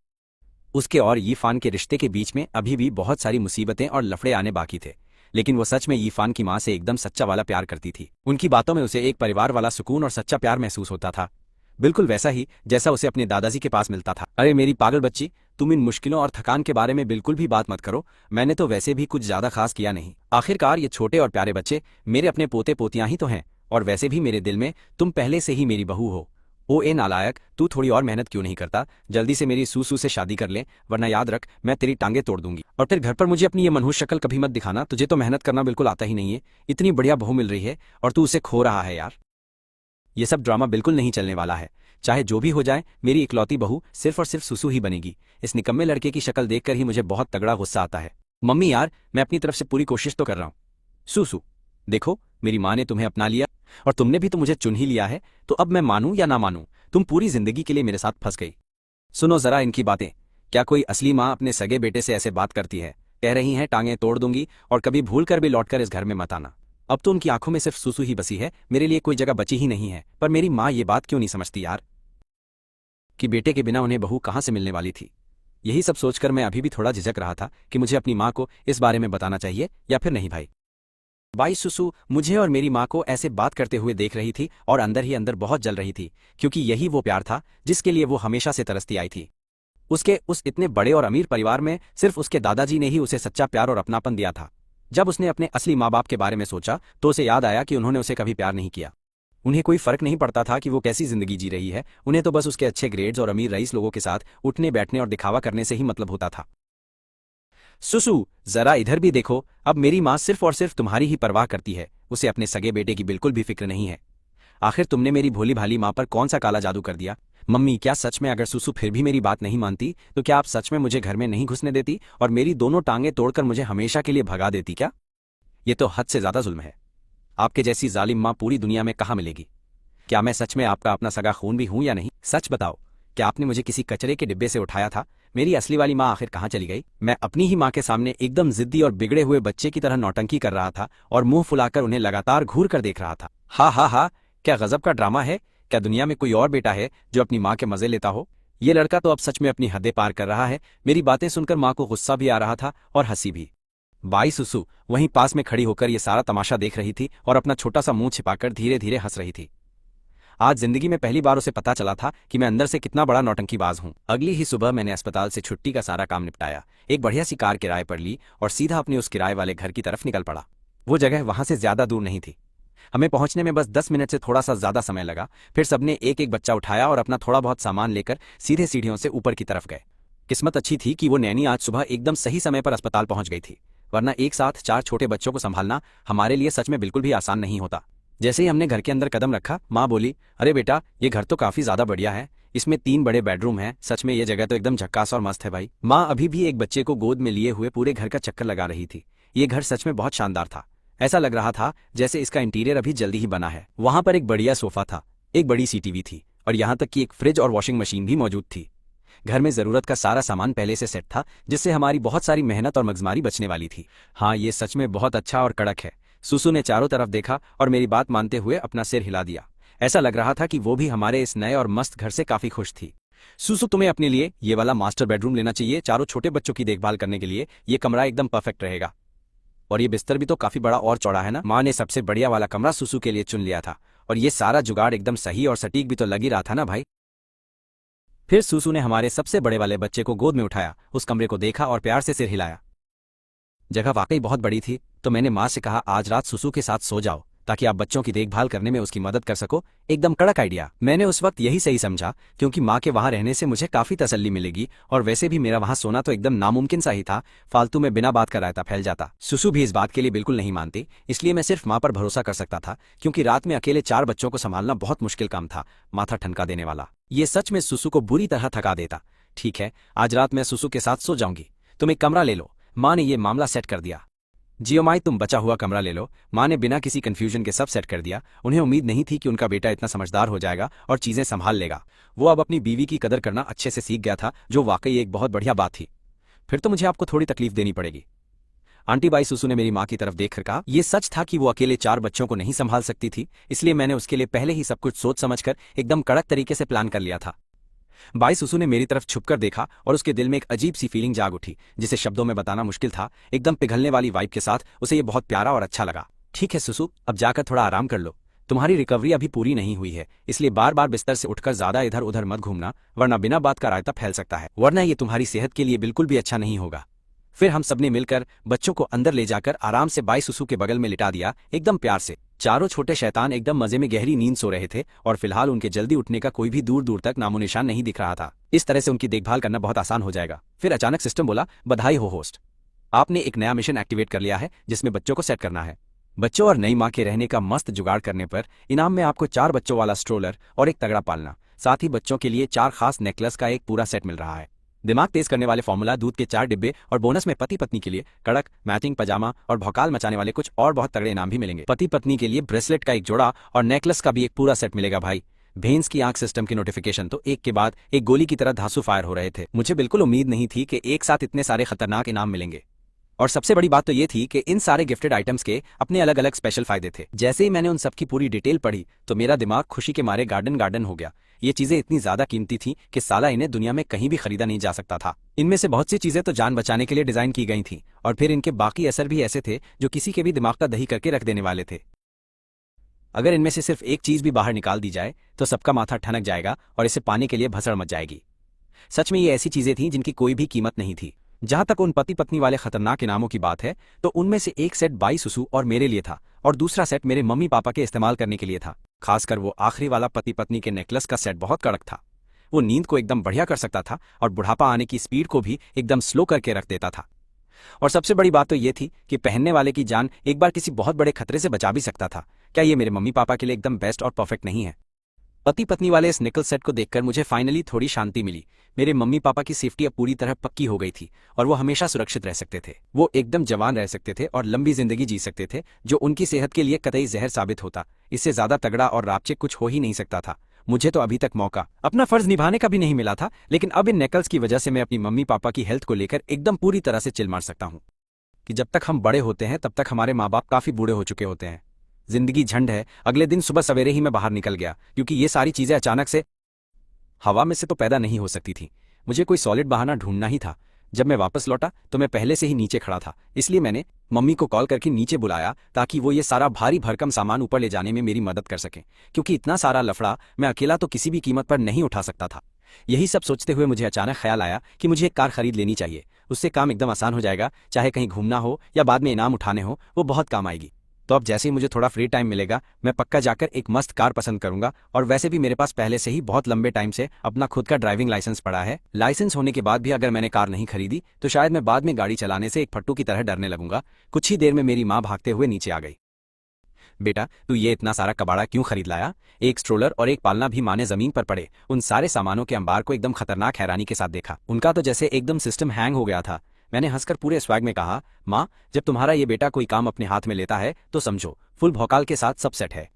उसके और यीफान के रिश्ते के बीच में अभी भी बहुत सारी मुसीबतें और लफड़े आने बाकी थे। लेकिन वो सच में यीफान की माँ से एकदम सच्चा वाला प्यार करती थी। उनकी बातों में उसे एक परिवार वाला सुकून और सच्चा प्यार महसूस होता था, बिल्कुल वैसा ही जैसा उसे अपने दादाजी के पास मिलता था। अरे मेरी पागल बच्ची, तुम इन मुश्किलों और थकान के बारे में बिल्कुल भी बात मत करो, मैंने तो वैसे भी कुछ ज्यादा खास किया नहीं। आखिरकार ये छोटे और प्यारे बच्चे मेरे अपने पोते पोतियां ही तो हैं, और वैसे भी मेरे दिल में तुम पहले से ही मेरी बहू हो। ओ ए नालायक, तू थोड़ी और मेहनत क्यों नहीं करता? जल्दी से मेरी सूसू से शादी कर ले, वरना याद रख मैं तेरी टांगे तोड़ दूंगी। और फिर घर पर मुझे अपनी ये मनहूस शक्ल कभी मत दिखाना, तुझे तो मेहनत करना बिल्कुल आता ही नहीं है। इतनी बढ़िया बहू मिल रही है और तू उसे खो रहा है यार। ये सब ड्रामा बिल्कुल नहीं चलने वाला है। चाहे जो भी हो जाए, मेरी इकलौती बहू सिर्फ और सिर्फ सुसु ही बनेगी। इस निकम्मे लड़के की शक्ल देखकर ही मुझे बहुत तगड़ा गुस्सा आता है। मम्मी यार, मैं अपनी तरफ से पूरी कोशिश तो कर रहा हूँ। सुसु, देखो मेरी माँ ने तुम्हें अपना लिया और तुमने भी तो मुझे चुन ही लिया है, तो अब मैं मानूं या ना मानूं, तुम पूरी जिंदगी के लिए मेरे साथ फंस गई। सुनो जरा इनकी बातें, क्या कोई असली माँ अपने सगे बेटे से ऐसे बात करती है? कह रही हैं टांगें तोड़ दूंगी और कभी भूल कर भी लौटकर इस घर में मत आना। अब तो उनकी आंखों में सिर्फ सुसु ही बसी है, मेरे लिए कोई जगह बची ही नहीं है। पर मेरी माँ ये बात क्यों नहीं समझती यार, कि बेटे के बिना उन्हें बहू कहाँ से मिलने वाली थी। यही सब सोचकर मैं अभी भी थोड़ा झिझक रहा था कि मुझे अपनी माँ को इस बारे में बताना चाहिए या फिर नहीं। भाई सुसु मुझे और मेरी माँ को ऐसे बात करते हुए देख रही थी और अंदर ही अंदर बहुत जल रही थी, क्योंकि यही वो प्यार था जिसके लिए वो हमेशा से तरसती आई थी। उसके उस इतने बड़े और अमीर परिवार में सिर्फ उसके दादाजी ने ही उसे सच्चा प्यार और अपनापन दिया था। जब उसने अपने असली माँ बाप के बारे में सोचा तो उसे याद आया कि उन्होंने उसे कभी प्यार नहीं किया। उन्हें कोई फर्क नहीं पड़ता था कि वो कैसी जिंदगी जी रही है, उन्हें तो बस उसके अच्छे ग्रेड्स और अमीर रईस लोगों के साथ उठने बैठने और दिखावा करने से ही मतलब होता था। सुसु, जरा इधर भी देखो, अब मेरी माँ सिर्फ और सिर्फ तुम्हारी ही परवाह करती है, उसे अपने सगे बेटे की बिल्कुल भी फिक्र नहीं है। आखिर तुमने मेरी भोली भाली माँ पर कौन सा काला जादू कर दिया? मम्मी, क्या सच में अगर सुसु फिर भी मेरी बात नहीं मानती तो क्या आप सच में मुझे घर में नहीं घुसने देती और मेरी दोनों टांगें तोड़कर मुझे हमेशा के लिए भगा देती क्या? ये तो हद से ज्यादा जुल्म है। आपके जैसी जालिम माँ पूरी दुनिया में कहाँ मिलेगी? क्या मैं सच में आपका अपना सगा खून भी हूं या नहीं? सच बताओ, क्या आपने मुझे किसी कचरे के डिब्बे से उठाया था? मेरी असली वाली माँ आखिर कहाँ चली गई? मैं अपनी ही माँ के सामने एकदम जिद्दी और बिगड़े हुए बच्चे की तरह नौटंकी कर रहा था और मुंह फुलाकर उन्हें लगातार घूर कर देख रहा था। हा हा हा, क्या गजब का ड्रामा है। क्या दुनिया में कोई और बेटा है जो अपनी माँ के मजे लेता हो? ये लड़का तो अब सच में अपनी हदें पार कर रहा है। मेरी बातें सुनकर माँ को गुस्सा भी आ रहा था और हंसी भी। बाई सुसु वहीं पास में खड़ी होकर ये सारा तमाशा देख रही थी और अपना छोटा सा मुंह छिपाकर धीरे धीरे हंस रही थी। आज जिंदगी में पहली बार उसे पता चला था कि मैं अंदर से कितना बड़ा नौटंकीबाज हूं। अगली ही सुबह मैंने अस्पताल से छुट्टी का सारा काम निपटाया, एक बढ़िया सी कार किराए पर ली और सीधा अपने उस किराए वाले घर की तरफ निकल पड़ा। वो जगह वहां से ज्यादा दूर नहीं थी, हमें पहुंचने में बस 10 मिनट से थोड़ा सा ज्यादा समय लगा। फिर सबने एक एक बच्चा उठाया और अपना थोड़ा बहुत सामान लेकर सीधे सीढ़ियों से ऊपर की तरफ गए। किस्मत अच्छी थी कि वो नैनी आज सुबह एकदम सही समय पर अस्पताल पहुंच गई थी, वरना एक साथ 4 छोटे बच्चों को संभालना हमारे लिए सच में बिल्कुल भी आसान नहीं होता। जैसे ही हमने घर के अंदर कदम रखा, माँ बोली, अरे बेटा, ये घर तो काफी ज्यादा बढ़िया है, इसमें 3 बड़े बेडरूम हैं, सच में ये जगह तो एकदम झक्कास और मस्त है भाई। माँ अभी भी एक बच्चे को गोद में लिए हुए पूरे घर का चक्कर लगा रही थी। ये घर सच में बहुत शानदार था, ऐसा लग रहा था जैसे इसका इंटीरियर अभी जल्दी ही बना है। वहां पर एक बढ़िया सोफा था, एक बड़ी सी टीवी थी और यहाँ तक कि एक फ्रिज और वॉशिंग मशीन भी मौजूद थी। घर में जरूरत का सारा सामान पहले से सेट था, जिससे हमारी बहुत सारी मेहनत और मगजमारी बचने वाली थी। हाँ, ये सच में बहुत अच्छा और कड़क है। सुसु ने चारों तरफ देखा और मेरी बात मानते हुए अपना सिर हिला दिया। ऐसा लग रहा था कि वो भी हमारे इस नए और मस्त घर से काफी खुश थी। सुसु, तुम्हें अपने लिए ये वाला मास्टर बेडरूम लेना चाहिए, चारों छोटे बच्चों की देखभाल करने के लिए ये कमरा एकदम परफेक्ट रहेगा। और ये बिस्तर भी तो काफी बड़ा और चौड़ा है ना। माँ ने सबसे बढ़िया वाला कमरा सुसु के लिए चुन लिया था और ये सारा जुगाड़ एकदम सही और सटीक भी तो लग ही रहा था ना भाई। फिर सुसु ने हमारे सबसे बड़े वाले बच्चे को गोद में उठाया, उस कमरे को देखा और प्यार से सिर हिलाया। जगह वाकई बहुत बड़ी थी, तो मैंने माँ से कहा, आज रात सुसु के साथ सो जाओ ताकि आप बच्चों की देखभाल करने में उसकी मदद कर सको। एकदम कड़क आइडिया। मैंने उस वक्त यही सही समझा, क्योंकि माँ के वहां रहने से मुझे काफी तसल्ली मिलेगी और वैसे भी मेरा वहां सोना तो एकदम नामुमकिन सा ही था, फालतू में बिना बात का रायता फैल जाता। सुसु भी इस बात के लिए बिल्कुल नहीं मानती, इसलिए मैं सिर्फ माँ पर भरोसा कर सकता था, क्योंकि रात में अकेले 4 बच्चों को संभालना बहुत मुश्किल काम था, माथा ठनका देने वाला। ये सच में सुसु को बुरी तरह थका देता। ठीक है, आज रात मैं सुसु के साथ सो जाऊंगी, तुम एक कमरा ले लो। माँ ने ये मामला सेट कर दिया। जियो माई, तुम बचा हुआ कमरा ले लो। माँ ने बिना किसी कंफ्यूजन के सब सेट कर दिया। उन्हें उम्मीद नहीं थी कि उनका बेटा इतना समझदार हो जाएगा और चीजें संभाल लेगा। वो अब अपनी बीवी की कदर करना अच्छे से सीख गया था, जो वाकई एक बहुत बढ़िया बात थी। फिर तो मुझे आपको थोड़ी तकलीफ देनी पड़ेगी। आंटी बाई सुसु ने मेरी माँ की तरफ देखकर कहा। यह सच था कि वो अकेले 4 बच्चों को नहीं संभाल सकती थी, इसलिए मैंने उसके लिए पहले ही सब कुछ सोच समझकर एकदम कड़क तरीके से प्लान कर लिया था। बाई सुसु ने मेरी तरफ छुपकर देखा और उसके दिल में एक अजीब सी फीलिंग जाग उठी जिसे शब्दों में बताना मुश्किल था। एकदम पिघलने वाली वाइब के साथ उसे ये बहुत प्यारा और अच्छा लगा। ठीक है सुसु, अब जाकर थोड़ा आराम कर लो। तुम्हारी रिकवरी अभी पूरी नहीं हुई है, इसलिए बार बार बिस्तर से उठकर ज्यादा इधर उधर मत घूमना, वरना बिना बात का रायता फैल सकता है, वरना ये तुम्हारी सेहत के लिए बिल्कुल भी अच्छा नहीं होगा। फिर हम सबने मिलकर बच्चों को अंदर ले जाकर आराम से बाई सुसु के बगल में लिटा दिया, एकदम प्यार से। चारों छोटे शैतान एकदम मजे में गहरी नींद सो रहे थे और फिलहाल उनके जल्दी उठने का कोई भी दूर दूर तक नामोनिशान नहीं दिख रहा था। इस तरह से उनकी देखभाल करना बहुत आसान हो जाएगा। फिर अचानक सिस्टम बोला, बधाई हो होस्ट, आपने एक नया मिशन एक्टिवेट कर लिया है जिसमें बच्चों को सेट करना है। बच्चों और नई माँ के रहने का मस्त जुगाड़ करने पर इनाम में आपको 4 बच्चों वाला स्ट्रोलर और एक तगड़ा पालना, साथ ही बच्चों के लिए 4 खास नेकलेस का एक पूरा सेट मिल रहा है। दिमाग तेज करने वाले फॉर्मूला दूध के 4 डिब्बे और बोनस में पति पत्नी के लिए कड़क मैचिंग पजामा और भौकाल मचाने वाले कुछ और बहुत तगड़े इनाम भी मिलेंगे। पति पत्नी के लिए ब्रेसलेट का एक जोड़ा और नेकलेस का भी एक पूरा सेट मिलेगा। भाई भेंस की आंख सिस्टम की नोटिफिकेशन तो एक के बाद एक गोली की तरह धांसू फायर हो रहे थे। मुझे बिल्कुल उम्मीद नहीं थी कि एक साथ इतने सारे खतरनाक इनाम मिलेंगे। और सबसे बड़ी बात तो ये थी कि इन सारे गिफ्टेड आइटम्स के अपने अलग अलग स्पेशल फायदे थे। जैसे ही मैंने उन सब की पूरी डिटेल पढ़ी तो मेरा दिमाग खुशी के मारे गार्डन गार्डन हो गया। ये चीजें इतनी ज्यादा कीमती थी कि साला इन्हें दुनिया में कहीं भी खरीदा नहीं जा सकता था। इनमें से बहुत सी चीजें तो जान बचाने के लिए डिजाइन की गई थी और फिर इनके बाकी असर भी ऐसे थे जो किसी के भी दिमाग का दही करके रख देने वाले थे। अगर इनमें से सिर्फ एक चीज भी बाहर निकाल दी जाए तो सबका माथा ठनक जाएगा और इसे पाने के लिए भसड़ मच जाएगी। सच में ये ऐसी चीजें थीं जिनकी कोई भी कीमत नहीं थी। जहां तक उन पति पत्नी वाले खतरनाक इनामों की बात है तो उनमें से एक सेट बाई सुसु और मेरे लिए था और दूसरा सेट मेरे मम्मी पापा के इस्तेमाल करने के लिए था। खासकर वो आखिरी वाला पति पत्नी के नेकलेस का सेट बहुत कड़क था। वो नींद को एकदम बढ़िया कर सकता था और बुढ़ापा आने की स्पीड को भी एकदम स्लो करके रख देता था। और सबसे बड़ी बात तो ये थी कि पहनने वाले की जान एक बार किसी बहुत बड़े खतरे से बचा भी सकता था। क्या ये मेरे मम्मी पापा के लिए एकदम बेस्ट और परफेक्ट नहीं है? पति पत्नी वाले इस निकल सेट को देखकर मुझे फाइनली थोड़ी शांति मिली। मेरे मम्मी पापा की सेफ्टी अब पूरी तरह पक्की हो गई थी और वो हमेशा सुरक्षित रह सकते थे। वो एकदम जवान रह सकते थे और लंबी जिंदगी जी सकते थे, जो उनकी सेहत के लिए कतई जहर साबित होता। इससे ज्यादा तगड़ा और रापचिक कुछ हो ही नहीं सकता था। मुझे तो अभी तक मौका अपना फर्ज निभाने का भी नहीं मिला था, लेकिन अब इन नेकल्स की वजह से मैं अपनी मम्मी पापा की हेल्थ को लेकर एकदम पूरी तरह से चिल मार सकता हूँ कि जब तक हम बड़े होते हैं तब तक हमारे माँ बाप काफी बूढ़े हो चुके होते हैं। जिंदगी झंड है। अगले दिन सुबह सवेरे ही मैं बाहर निकल गया क्योंकि ये सारी चीजें अचानक से हवा में से तो पैदा नहीं हो सकती थी। मुझे कोई सॉलिड बहाना ढूंढना ही था। जब मैं वापस लौटा तो मैं पहले से ही नीचे खड़ा था, इसलिए मैंने मम्मी को कॉल करके नीचे बुलाया ताकि वो ये सारा भारी भरकम सामान ऊपर ले जाने में मेरी मदद कर सकें, क्योंकि इतना सारा लफड़ा मैं अकेला तो किसी भी कीमत पर नहीं उठा सकता था। यही सब सोचते हुए मुझे अचानक ख्याल आया कि मुझे एक कार खरीद लेनी चाहिए। उससे काम एकदम आसान हो जाएगा, चाहे कहीं घूमना हो या बाद में इनाम उठाने हो, वो बहुत काम आएगी। तो अब जैसे ही मुझे थोड़ा फ्री टाइम मिलेगा मैं पक्का जाकर एक मस्त कार पसंद करूंगा। और वैसे भी मेरे पास पहले से ही बहुत लंबे टाइम से अपना खुद का ड्राइविंग लाइसेंस पड़ा है। लाइसेंस होने के बाद भी अगर मैंने कार नहीं खरीदी तो शायद मैं बाद में गाड़ी चलाने से एक फट्टू की तरह डरने लगूंगा। कुछ ही देर में मेरी माँ भागते हुए नीचे आ गई। बेटा, तू ये इतना सारा कबाड़ा क्यों खरीद लाया? एक स्ट्रोलर और एक पालना भी। माँ ने जमीन पर पड़े उन सारे सामानों के अंबार को एकदम खतरनाक हैरानी के साथ देखा। उनका तो जैसे एकदम सिस्टम हैंग हो गया था। मैंने हंसकर पूरे स्वैग में कहा, माँ, जब तुम्हारा ये बेटा कोई काम अपने हाथ में लेता है तो समझो फुल भौकाल के साथ सब सेट है।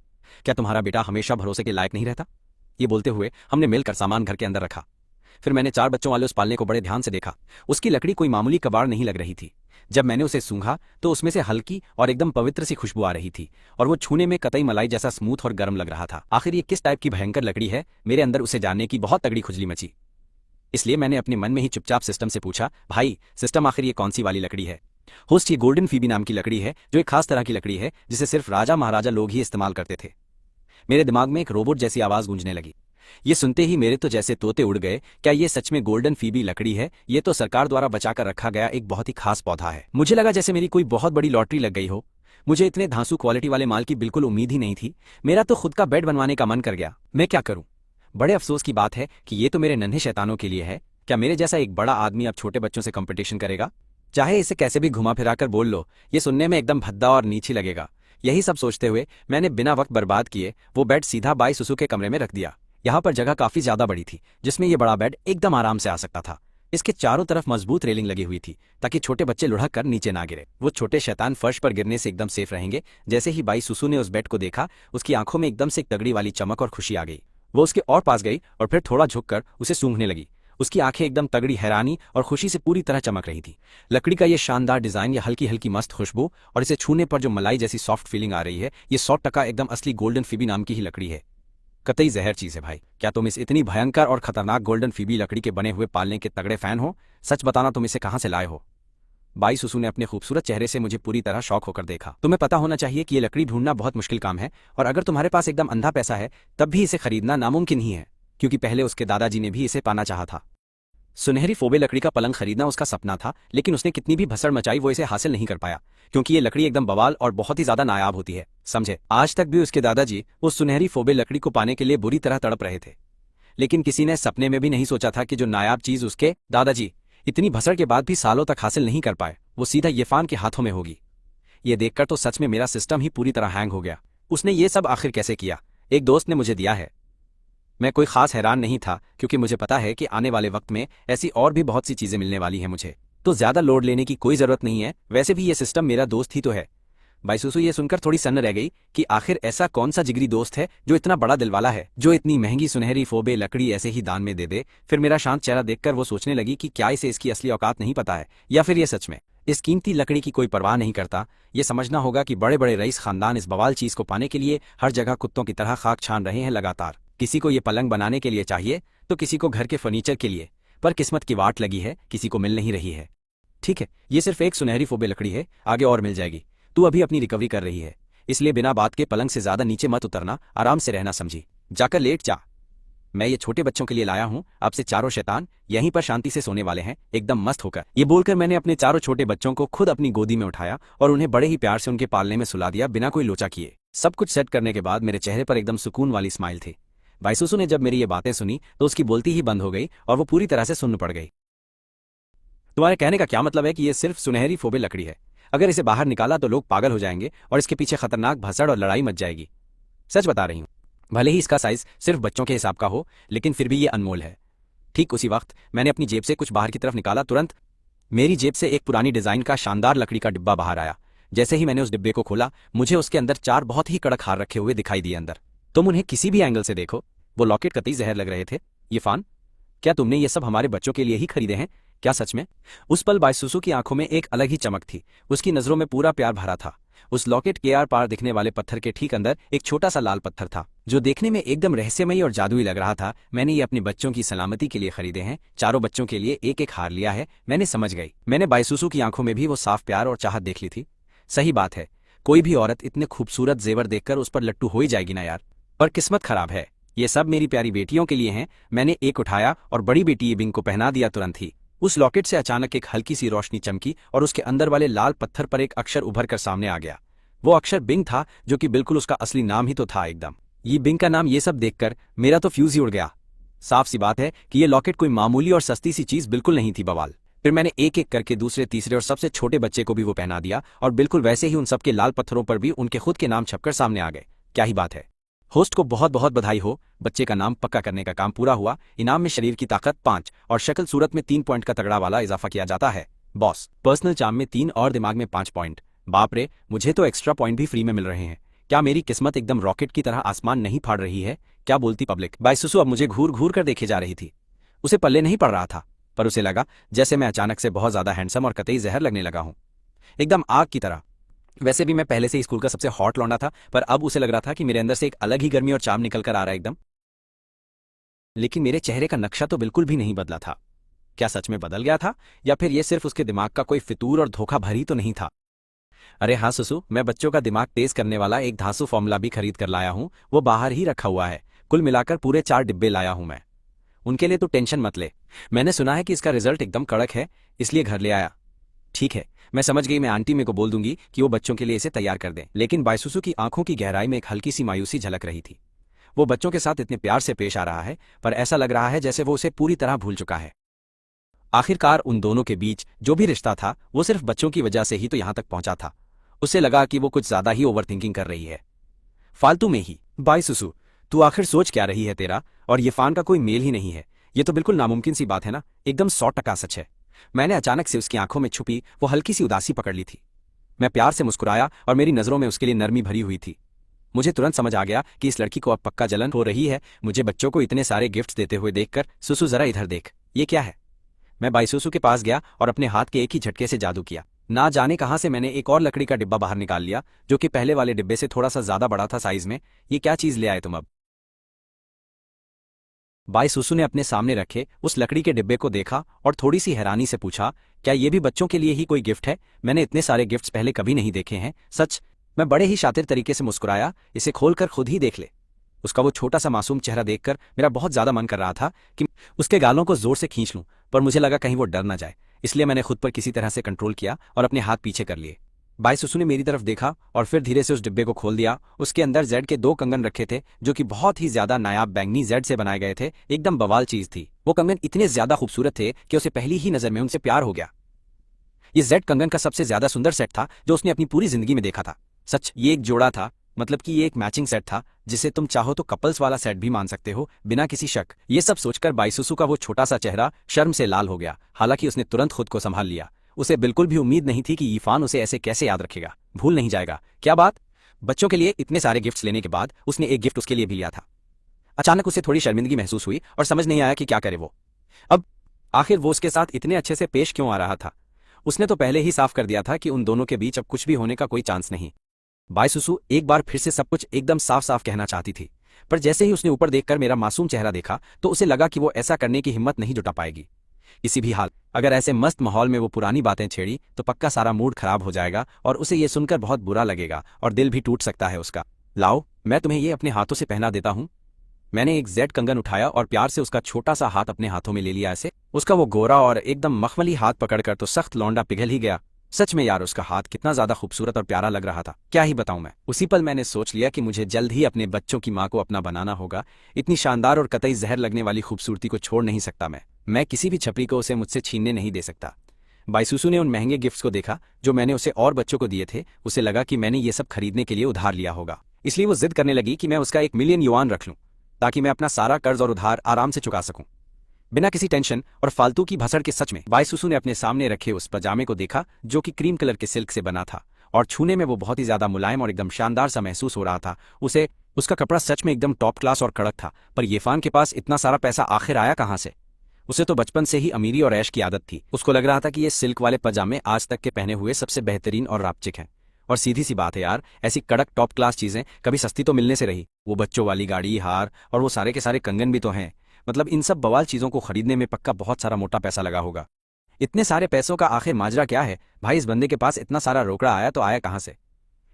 क्या तुम्हारा बेटा हमेशा भरोसे के लायक नहीं रहता? ये बोलते हुए हमने मिलकर सामान घर के अंदर रखा। फिर मैंने 4 बच्चों वाले उस पालने को बड़े ध्यान से देखा। उसकी लकड़ी कोई मामूली कबाड़ नहीं लग रही थी। जब मैंने उसे सूंघा तो उसमें से हल्की और एकदम पवित्र सी खुशबू आ रही थी और वो छूने में कतई मलाई जैसा स्मूथ और गर्म लग रहा था। आखिर ये किस टाइप की भयंकर लकड़ी है? मेरे अंदर उसे जानने की बहुत तगड़ी खुजली मची। इसलिए मैंने अपने मन में ही चुपचाप सिस्टम से पूछा, भाई सिस्टम, आखिर ये कौन सी वाली लकड़ी है? होस्ट, ये गोल्डन फीबी नाम की लकड़ी है, जो एक खास तरह की लकड़ी है जिसे सिर्फ राजा महाराजा लोग ही इस्तेमाल करते थे। मेरे दिमाग में एक रोबोट जैसी आवाज गूंजने लगी। ये सुनते ही मेरे तो जैसे तोते उड़ गए। क्या ये सच में गोल्डन फीबी लकड़ी है? ये तो सरकार द्वारा बचाकर रखा गया एक बहुत ही खास पौधा है। मुझे लगा जैसे मेरी कोई बहुत बड़ी लॉटरी लग गई हो। मुझे इतने धांसू क्वालिटी वाले माल की बिल्कुल उम्मीद ही नहीं थी। मेरा तो खुद का बेड बनवाने का मन कर गया। मैं क्या करूं? बड़े अफसोस की बात है कि ये तो मेरे नन्हे शैतानों के लिए है। क्या मेरे जैसा एक बड़ा आदमी अब छोटे बच्चों से कंपटीशन करेगा? चाहे इसे कैसे भी घुमा फिरा कर बोल लो, ये सुनने में एकदम भद्दा और नीची लगेगा। यही सब सोचते हुए मैंने बिना वक्त बर्बाद किए वो बेड सीधा बाई सुसु के कमरे में रख दिया। यहाँ पर जगह काफी ज्यादा बड़ी थी जिसमें ये बड़ा बेड एकदम आराम से आ सकता था। इसके चारों तरफ मजबूत रेलिंग लगी हुई थी ताकि छोटे बच्चे लुढ़क कर नीचे ना गिरे। वो छोटे शैतान फर्श पर गिरने से एकदम सेफ रहेंगे। जैसे ही बाई सुसु ने उस बेड को देखा, उसकी आंखों में एकदम से एक तगड़ी वाली चमक और खुशी आ गई। वो उसके और पास गई और फिर थोड़ा झुककर उसे सूंघने लगी। उसकी आंखें एकदम तगड़ी हैरानी और खुशी से पूरी तरह चमक रही थी। लकड़ी का ये शानदार डिजाइन, ये हल्की हल्की मस्त खुशबू और इसे छूने पर जो मलाई जैसी सॉफ्ट फीलिंग आ रही है, ये 100% एकदम असली गोल्डन फीबी नाम की ही लकड़ी है। कतई जहर चीज है भाई। क्या तुम इस इतनी भयंकर और खतरनाक गोल्डन फीबी लकड़ी के बने हुए पालने के तगड़े फैन हो? सच बताना, तुम इसे कहाँ से लाए हो? बाई सुसु ने अपने खूबसूरत चेहरे से मुझे पूरी तरह शौक होकर देखा। तुम्हें पता होना चाहिए कि ये लकड़ी ढूंढना बहुत मुश्किल काम है, और अगर तुम्हारे पास एकदम अंधा पैसा है तब भी इसे खरीदना नामुमकिन ही है, क्योंकि पहले उसके दादाजी ने भी इसे पाना चाहा था। सुनहरी फोबे लकड़ी का पलंग खरीदना उसका सपना था, लेकिन उसने कितनी भी भसड़ मचाई वो इसे हासिल नहीं कर पाया, क्योंकि ये लकड़ी एकदम बवाल और बहुत ही ज्यादा नायाब होती है, समझे। आज तक भी उसके दादाजी उस सुनहरी फोबे लकड़ी को पाने के लिए बुरी तरह तड़प रहे थे, लेकिन किसी ने सपने में भी नहीं सोचा था कि जो नायाब चीज उसके दादाजी इतनी भसड़ के बाद भी सालों तक हासिल नहीं कर पाए, वो सीधा येफान के हाथों में होगी। ये देखकर तो सच में मेरा सिस्टम ही पूरी तरह हैंग हो गया। उसने ये सब आखिर कैसे किया? एक दोस्त ने मुझे दिया है। मैं कोई खास हैरान नहीं था, क्योंकि मुझे पता है कि आने वाले वक्त में ऐसी और भी बहुत सी चीजें मिलने वाली हैं मुझे, तो ज्यादा लोड लेने की कोई जरूरत नहीं है। वैसे भी ये सिस्टम मेरा दोस्त ही तो है। बाईसुसु ये सुनकर थोड़ी सन्न रह गई कि आखिर ऐसा कौन सा जिगरी दोस्त है जो इतना बड़ा दिलवाला है, जो इतनी महंगी सुनहरी फोबे लकड़ी ऐसे ही दान में दे दे। फिर मेरा शांत चेहरा देखकर वो सोचने लगी कि क्या इसे इसकी असली औकात नहीं पता है, या फिर ये सच में इस कीमती लकड़ी की कोई परवाह नहीं करता। ये समझना होगा कि बड़े बड़े रईस खानदान इस बवाल चीज को पाने के लिए हर जगह कुत्तों की तरह खाक छान रहे हैं लगातार। किसी को ये पलंग बनाने के लिए चाहिए, तो किसी को घर के फर्नीचर के लिए, पर किस्मत की वाट लगी है, किसी को मिल नहीं रही है। ठीक है, ये सिर्फ एक सुनहरी फोबे लकड़ी है, आगे और मिल जाएगी। तू अभी अपनी रिकवरी कर रही है, इसलिए बिना बात के पलंग से ज्यादा नीचे मत उतरना, आराम से रहना, समझी। जाकर लेट जा। मैं ये छोटे बच्चों के लिए लाया हूँ, अब से चारों शैतान यहीं पर शांति से सोने वाले हैं, एकदम मस्त होकर। ये बोलकर मैंने अपने चारों छोटे बच्चों को खुद अपनी गोदी में उठाया और उन्हें बड़े ही प्यार से उनके पालने में सुला दिया, बिना कोई लोचा किए। सब कुछ सेट करने के बाद मेरे चेहरे पर एकदम सुकून वाली स्माइल थी। बाईसुसु ने जब मेरी ये बातें सुनी तो उसकी बोलती ही बंद हो गई और वो पूरी तरह से सुन्न पड़ गई। तुम्हारे कहने का क्या मतलब है कि ये सिर्फ सुनहरी फोबे लकड़ी है? अगर इसे बाहर निकाला तो लोग पागल हो जाएंगे और इसके पीछे खतरनाक भसड़ और लड़ाई मच जाएगी। सच बता रही हूँ, भले ही इसका साइज सिर्फ बच्चों के हिसाब का हो, लेकिन फिर भी ये अनमोल है। ठीक उसी वक्त मैंने अपनी जेब से कुछ बाहर की तरफ निकाला, तुरंत मेरी जेब से एक पुरानी डिजाइन का शानदार लकड़ी का डिब्बा बाहर आया। जैसे ही मैंने उस डिब्बे को खोला, मुझे उसके अंदर 4 बहुत ही कड़क हार रखे हुए दिखाई दिए अंदर। तुम उन्हें किसी भी एंगल से देखो, वो लॉकेट कतई जहर लग रहे थे। ये फान, क्या तुमने ये सब हमारे बच्चों के लिए ही खरीदे हैं? क्या सच में? उस पल बाईसुसु की आंखों में एक अलग ही चमक थी, उसकी नजरों में पूरा प्यार भरा था। उस लॉकेट के आर पार दिखने वाले पत्थर के ठीक अंदर एक छोटा सा लाल पत्थर था, जो देखने में एकदम रहस्यमयी और जादुई लग रहा था। मैंने ये अपने बच्चों की सलामती के लिए खरीदे हैं, चारों बच्चों के लिए एक एक हार लिया है। मैंने समझ गई। मैंने बाईसुसु की आंखों में भी वो साफ प्यार और चाहत देख ली थी। सही बात है, कोई भी औरत इतने खूबसूरत जेवर देखकर उस पर लट्टू हो ही जाएगी ना यार। पर किस्मत खराब है, ये सब मेरी प्यारी बेटियों के लिए हैं। मैंने एक उठाया और बड़ी बेटी बिंग को पहना दिया। तुरंत ही उस लॉकेट से अचानक एक हल्की सी रोशनी चमकी और उसके अंदर वाले लाल पत्थर पर एक अक्षर उभर कर सामने आ गया। वो अक्षर बिंग था, जो कि बिल्कुल उसका असली नाम ही तो था एकदम। ये बिंग का नाम, ये सब देखकर मेरा तो फ्यूज ही उड़ गया। साफ सी बात है कि ये लॉकेट कोई मामूली और सस्ती सी चीज बिल्कुल नहीं थी, बवाल। फिर मैंने एक एक करके दूसरे, तीसरे और सबसे छोटे बच्चे को भी वो पहना दिया, और बिल्कुल वैसे ही उन सबके लाल पत्थरों पर भी उनके खुद के नाम छपकर सामने आ गए। क्या ही बात है। होस्ट को बहुत बहुत बधाई हो, बच्चे का नाम पक्का करने का काम पूरा हुआ। इनाम में शरीर की ताकत 5 और शक्ल सूरत में 3 पॉइंट का तगड़ा वाला इजाफा किया जाता है। बॉस, पर्सनल चार्म में 3 और दिमाग में 5 पॉइंट। बाप रे, मुझे तो एक्स्ट्रा पॉइंट भी फ्री में मिल रहे हैं। क्या मेरी किस्मत एकदम रॉकेट की तरह आसमान नहीं फाड़ रही है? क्या बोलती पब्लिक? बाईसुसु अब मुझे घूर घूर कर देखे जा रही थी। उसे पल्ले नहीं पड़ रहा था, पर उसे लगा जैसे मैं अचानक से बहुत ज्यादा हैंडसम और कतई जहर लगने लगा हूं, एकदम आग की तरह। वैसे भी मैं पहले से ही स्कूल का सबसे हॉट लौंडा था, पर अब उसे लग रहा था कि मेरे अंदर से एक अलग ही गर्मी और चार्म निकल कर आ रहा है एकदम। लेकिन मेरे चेहरे का नक्शा तो बिल्कुल भी नहीं बदला था। क्या सच में बदल गया था, या फिर यह सिर्फ उसके दिमाग का कोई फितूर और धोखा भरी तो नहीं था? अरे हाँ सुसु, मैं बच्चों का दिमाग तेज करने वाला एक धांसू फॉर्मूला भी खरीद कर लाया हूँ। वो बाहर ही रखा हुआ है। कुल मिलाकर पूरे 4 डिब्बे लाया हूं मैं। उनके लिए तो टेंशन मत ले। मैंने सुना है कि इसका रिजल्ट एकदम कड़क है, इसलिए घर ले आया। ठीक है, मैं समझ गई। मैं आंटी में को बोल दूंगी कि वो बच्चों के लिए इसे तैयार कर दें। लेकिन बाईसुसु की आंखों की गहराई में एक हल्की सी मायूसी झलक रही थी। वो बच्चों के साथ इतने प्यार से पेश आ रहा है, पर ऐसा लग रहा है जैसे वो उसे पूरी तरह भूल चुका है। आखिरकार उन दोनों के बीच जो भी रिश्ता था, वो सिर्फ बच्चों की वजह से ही तो यहां तक पहुंचा था। उसे लगा कि वो कुछ ज्यादा ही ओवरथिंकिंग कर रही है, फालतू में ही। बाईसुसु, तू आखिर सोच क्या रही है? तेरा और ये फान का कोई मेल ही नहीं है। ये तो बिल्कुल नामुमकिन सी बात है ना। एकदम 100% सच है। मैंने अचानक से उसकी आंखों में छुपी वो हल्की सी उदासी पकड़ ली थी। मैं प्यार से मुस्कुराया और मेरी नजरों में उसके लिए नरमी भरी हुई थी। मुझे तुरंत समझ आ गया कि इस लड़की को अब पक्का जलन हो रही है मुझे बच्चों को इतने सारे गिफ्ट्स देते हुए देखकर। सुसु, जरा इधर देख, ये क्या है? मैं बाईसुसु के पास गया और अपने हाथ के एक ही झटके से जादू किया। ना जाने कहां से मैंने एक और लकड़ी का डिब्बा बाहर निकाल लिया, जो कि पहले वाले डिब्बे से थोड़ा सा ज्यादा बड़ा था साइज में। ये क्या चीज ले आए तुम अब? बाई सुसु ने अपने सामने रखे उस लकड़ी के डिब्बे को देखा और थोड़ी सी हैरानी से पूछा, क्या ये भी बच्चों के लिए ही कोई गिफ्ट है? मैंने इतने सारे गिफ्ट्स पहले कभी नहीं देखे हैं, सच। मैं बड़े ही शातिर तरीके से मुस्कुराया, इसे खोलकर खुद ही देख ले। उसका वो छोटा सा मासूम चेहरा देखकर मेरा बहुत ज्यादा मन कर रहा था कि उसके गालों को जोर से खींच लूं, पर मुझे लगा कहीं वो डर ना जाए, इसलिए मैंने खुद पर किसी तरह से कंट्रोल किया और अपने हाथ पीछे कर लिए। बाई सुसु ने मेरी तरफ देखा और फिर धीरे से उस डिब्बे को खोल दिया। उसके अंदर जेड के 2 कंगन रखे थे, जो कि बहुत ही ज्यादा नायाब बैंगनी जेड से बनाए गए थे। एकदम बवाल चीज थी। वो कंगन इतने ज्यादा खूबसूरत थे कि उसे पहली ही नजर में उनसे प्यार हो गया। ये जेड कंगन का सबसे ज्यादा सुंदर सेट था जो उसने अपनी पूरी जिंदगी में देखा था। सच, ये एक जोड़ा था, मतलब कि ये एक मैचिंग सेट था, जिसे तुम चाहो तो कपल्स वाला सेट भी मान सकते हो, बिना किसी शक। ये सब सोचकर बाई सुसु का वो छोटा सा चेहरा शर्म से लाल हो गया। हालांकि उसने तुरंत खुद को संभाल लिया। उसे बिल्कुल भी उम्मीद नहीं थी कि यीफान उसे ऐसे कैसे याद रखेगा, भूल नहीं जाएगा। क्या बात? बच्चों के लिए इतने सारे गिफ्ट्स लेने के बाद उसने एक गिफ्ट उसके लिए भी लिया था। अचानक उसे थोड़ी शर्मिंदगी महसूस हुई और समझ नहीं आया कि क्या करे वो। अब आखिर वो उसके साथ इतने अच्छे से पेश क्यों आ रहा था? उसने तो पहले ही साफ कर दिया था कि उन दोनों के बीच अब कुछ भी होने का कोई चांस नहीं। बाई सुसु एक बार फिर से सब कुछ एकदम साफ साफ कहना चाहती थी, पर जैसे ही उसने ऊपर देखकर मेरा मासूम चेहरा देखा तो उसे लगा कि वो ऐसा करने की हिम्मत नहीं जुटा पाएगी। किसी भी हाल अगर ऐसे मस्त माहौल में वो पुरानी बातें छेड़ी तो पक्का सारा मूड खराब हो जाएगा और उसे ये सुनकर बहुत बुरा लगेगा और दिल भी टूट सकता है उसका। लाओ, मैं तुम्हें ये अपने हाथों से पहना देता हूँ। मैंने एक जेड कंगन उठाया और प्यार से उसका छोटा सा हाथ अपने हाथों में ले लिया। ऐसे उसका वो गोरा और एकदम मखमली हाथ पकड़कर तो सख्त लौंडा पिघल ही गया। सच में यार, उसका हाथ कितना ज्यादा खूबसूरत और प्यारा लग रहा था, क्या ही बताऊं मैं। उसी पल मैंने सोच लिया कि मुझे जल्द ही अपने बच्चों की मां को अपना बनाना होगा। इतनी शानदार और कतई जहर लगने वाली खूबसूरती को छोड़ नहीं सकता मैं किसी भी छपरी को उसे मुझसे छीनने नहीं दे सकता। बाई सुसु ने उन महंगे गिफ्ट्स को देखा जो मैंने उसे और बच्चों को दिए थे। उसे लगा कि मैंने ये सब खरीदने के लिए उधार लिया होगा, इसलिए वो जिद करने लगी कि मैं उसका 1 मिलियन युआन रख लूं, ताकि मैं अपना सारा कर्ज और उधार आराम से चुका सकूं बिना किसी टेंशन और फालतू की भसड़ के। सच में बाई सुसु ने अपने सामने रखे उस पजामे को देखा जो कि क्रीम कलर के सिल्क से बना था और छूने में वो बहुत ही ज्यादा मुलायम और एकदम शानदार सा महसूस हो रहा था। उसे उसका कपड़ा सच में एकदम टॉप क्लास और कड़क था, पर यीफान के पास इतना सारा पैसा आखिर आया कहां से? उसे तो बचपन से ही अमीरी और ऐश की आदत थी। उसको लग रहा था कि ये सिल्क वाले पजामे आज तक के पहने हुए सबसे बेहतरीन और रापचिक हैं। और सीधी सी बात है यार, ऐसी कड़क टॉप क्लास चीजें कभी सस्ती तो मिलने से रही। वो बच्चों वाली गाड़ी, हार और वो सारे के सारे कंगन भी तो हैं। मतलब इन सब बवाल चीजों को खरीदने में पक्का बहुत सारा मोटा पैसा लगा होगा। इतने सारे पैसों का आखिर माजरा क्या है भाई? इस बंदे के पास इतना सारा रोकड़ा आया तो आया कहां से?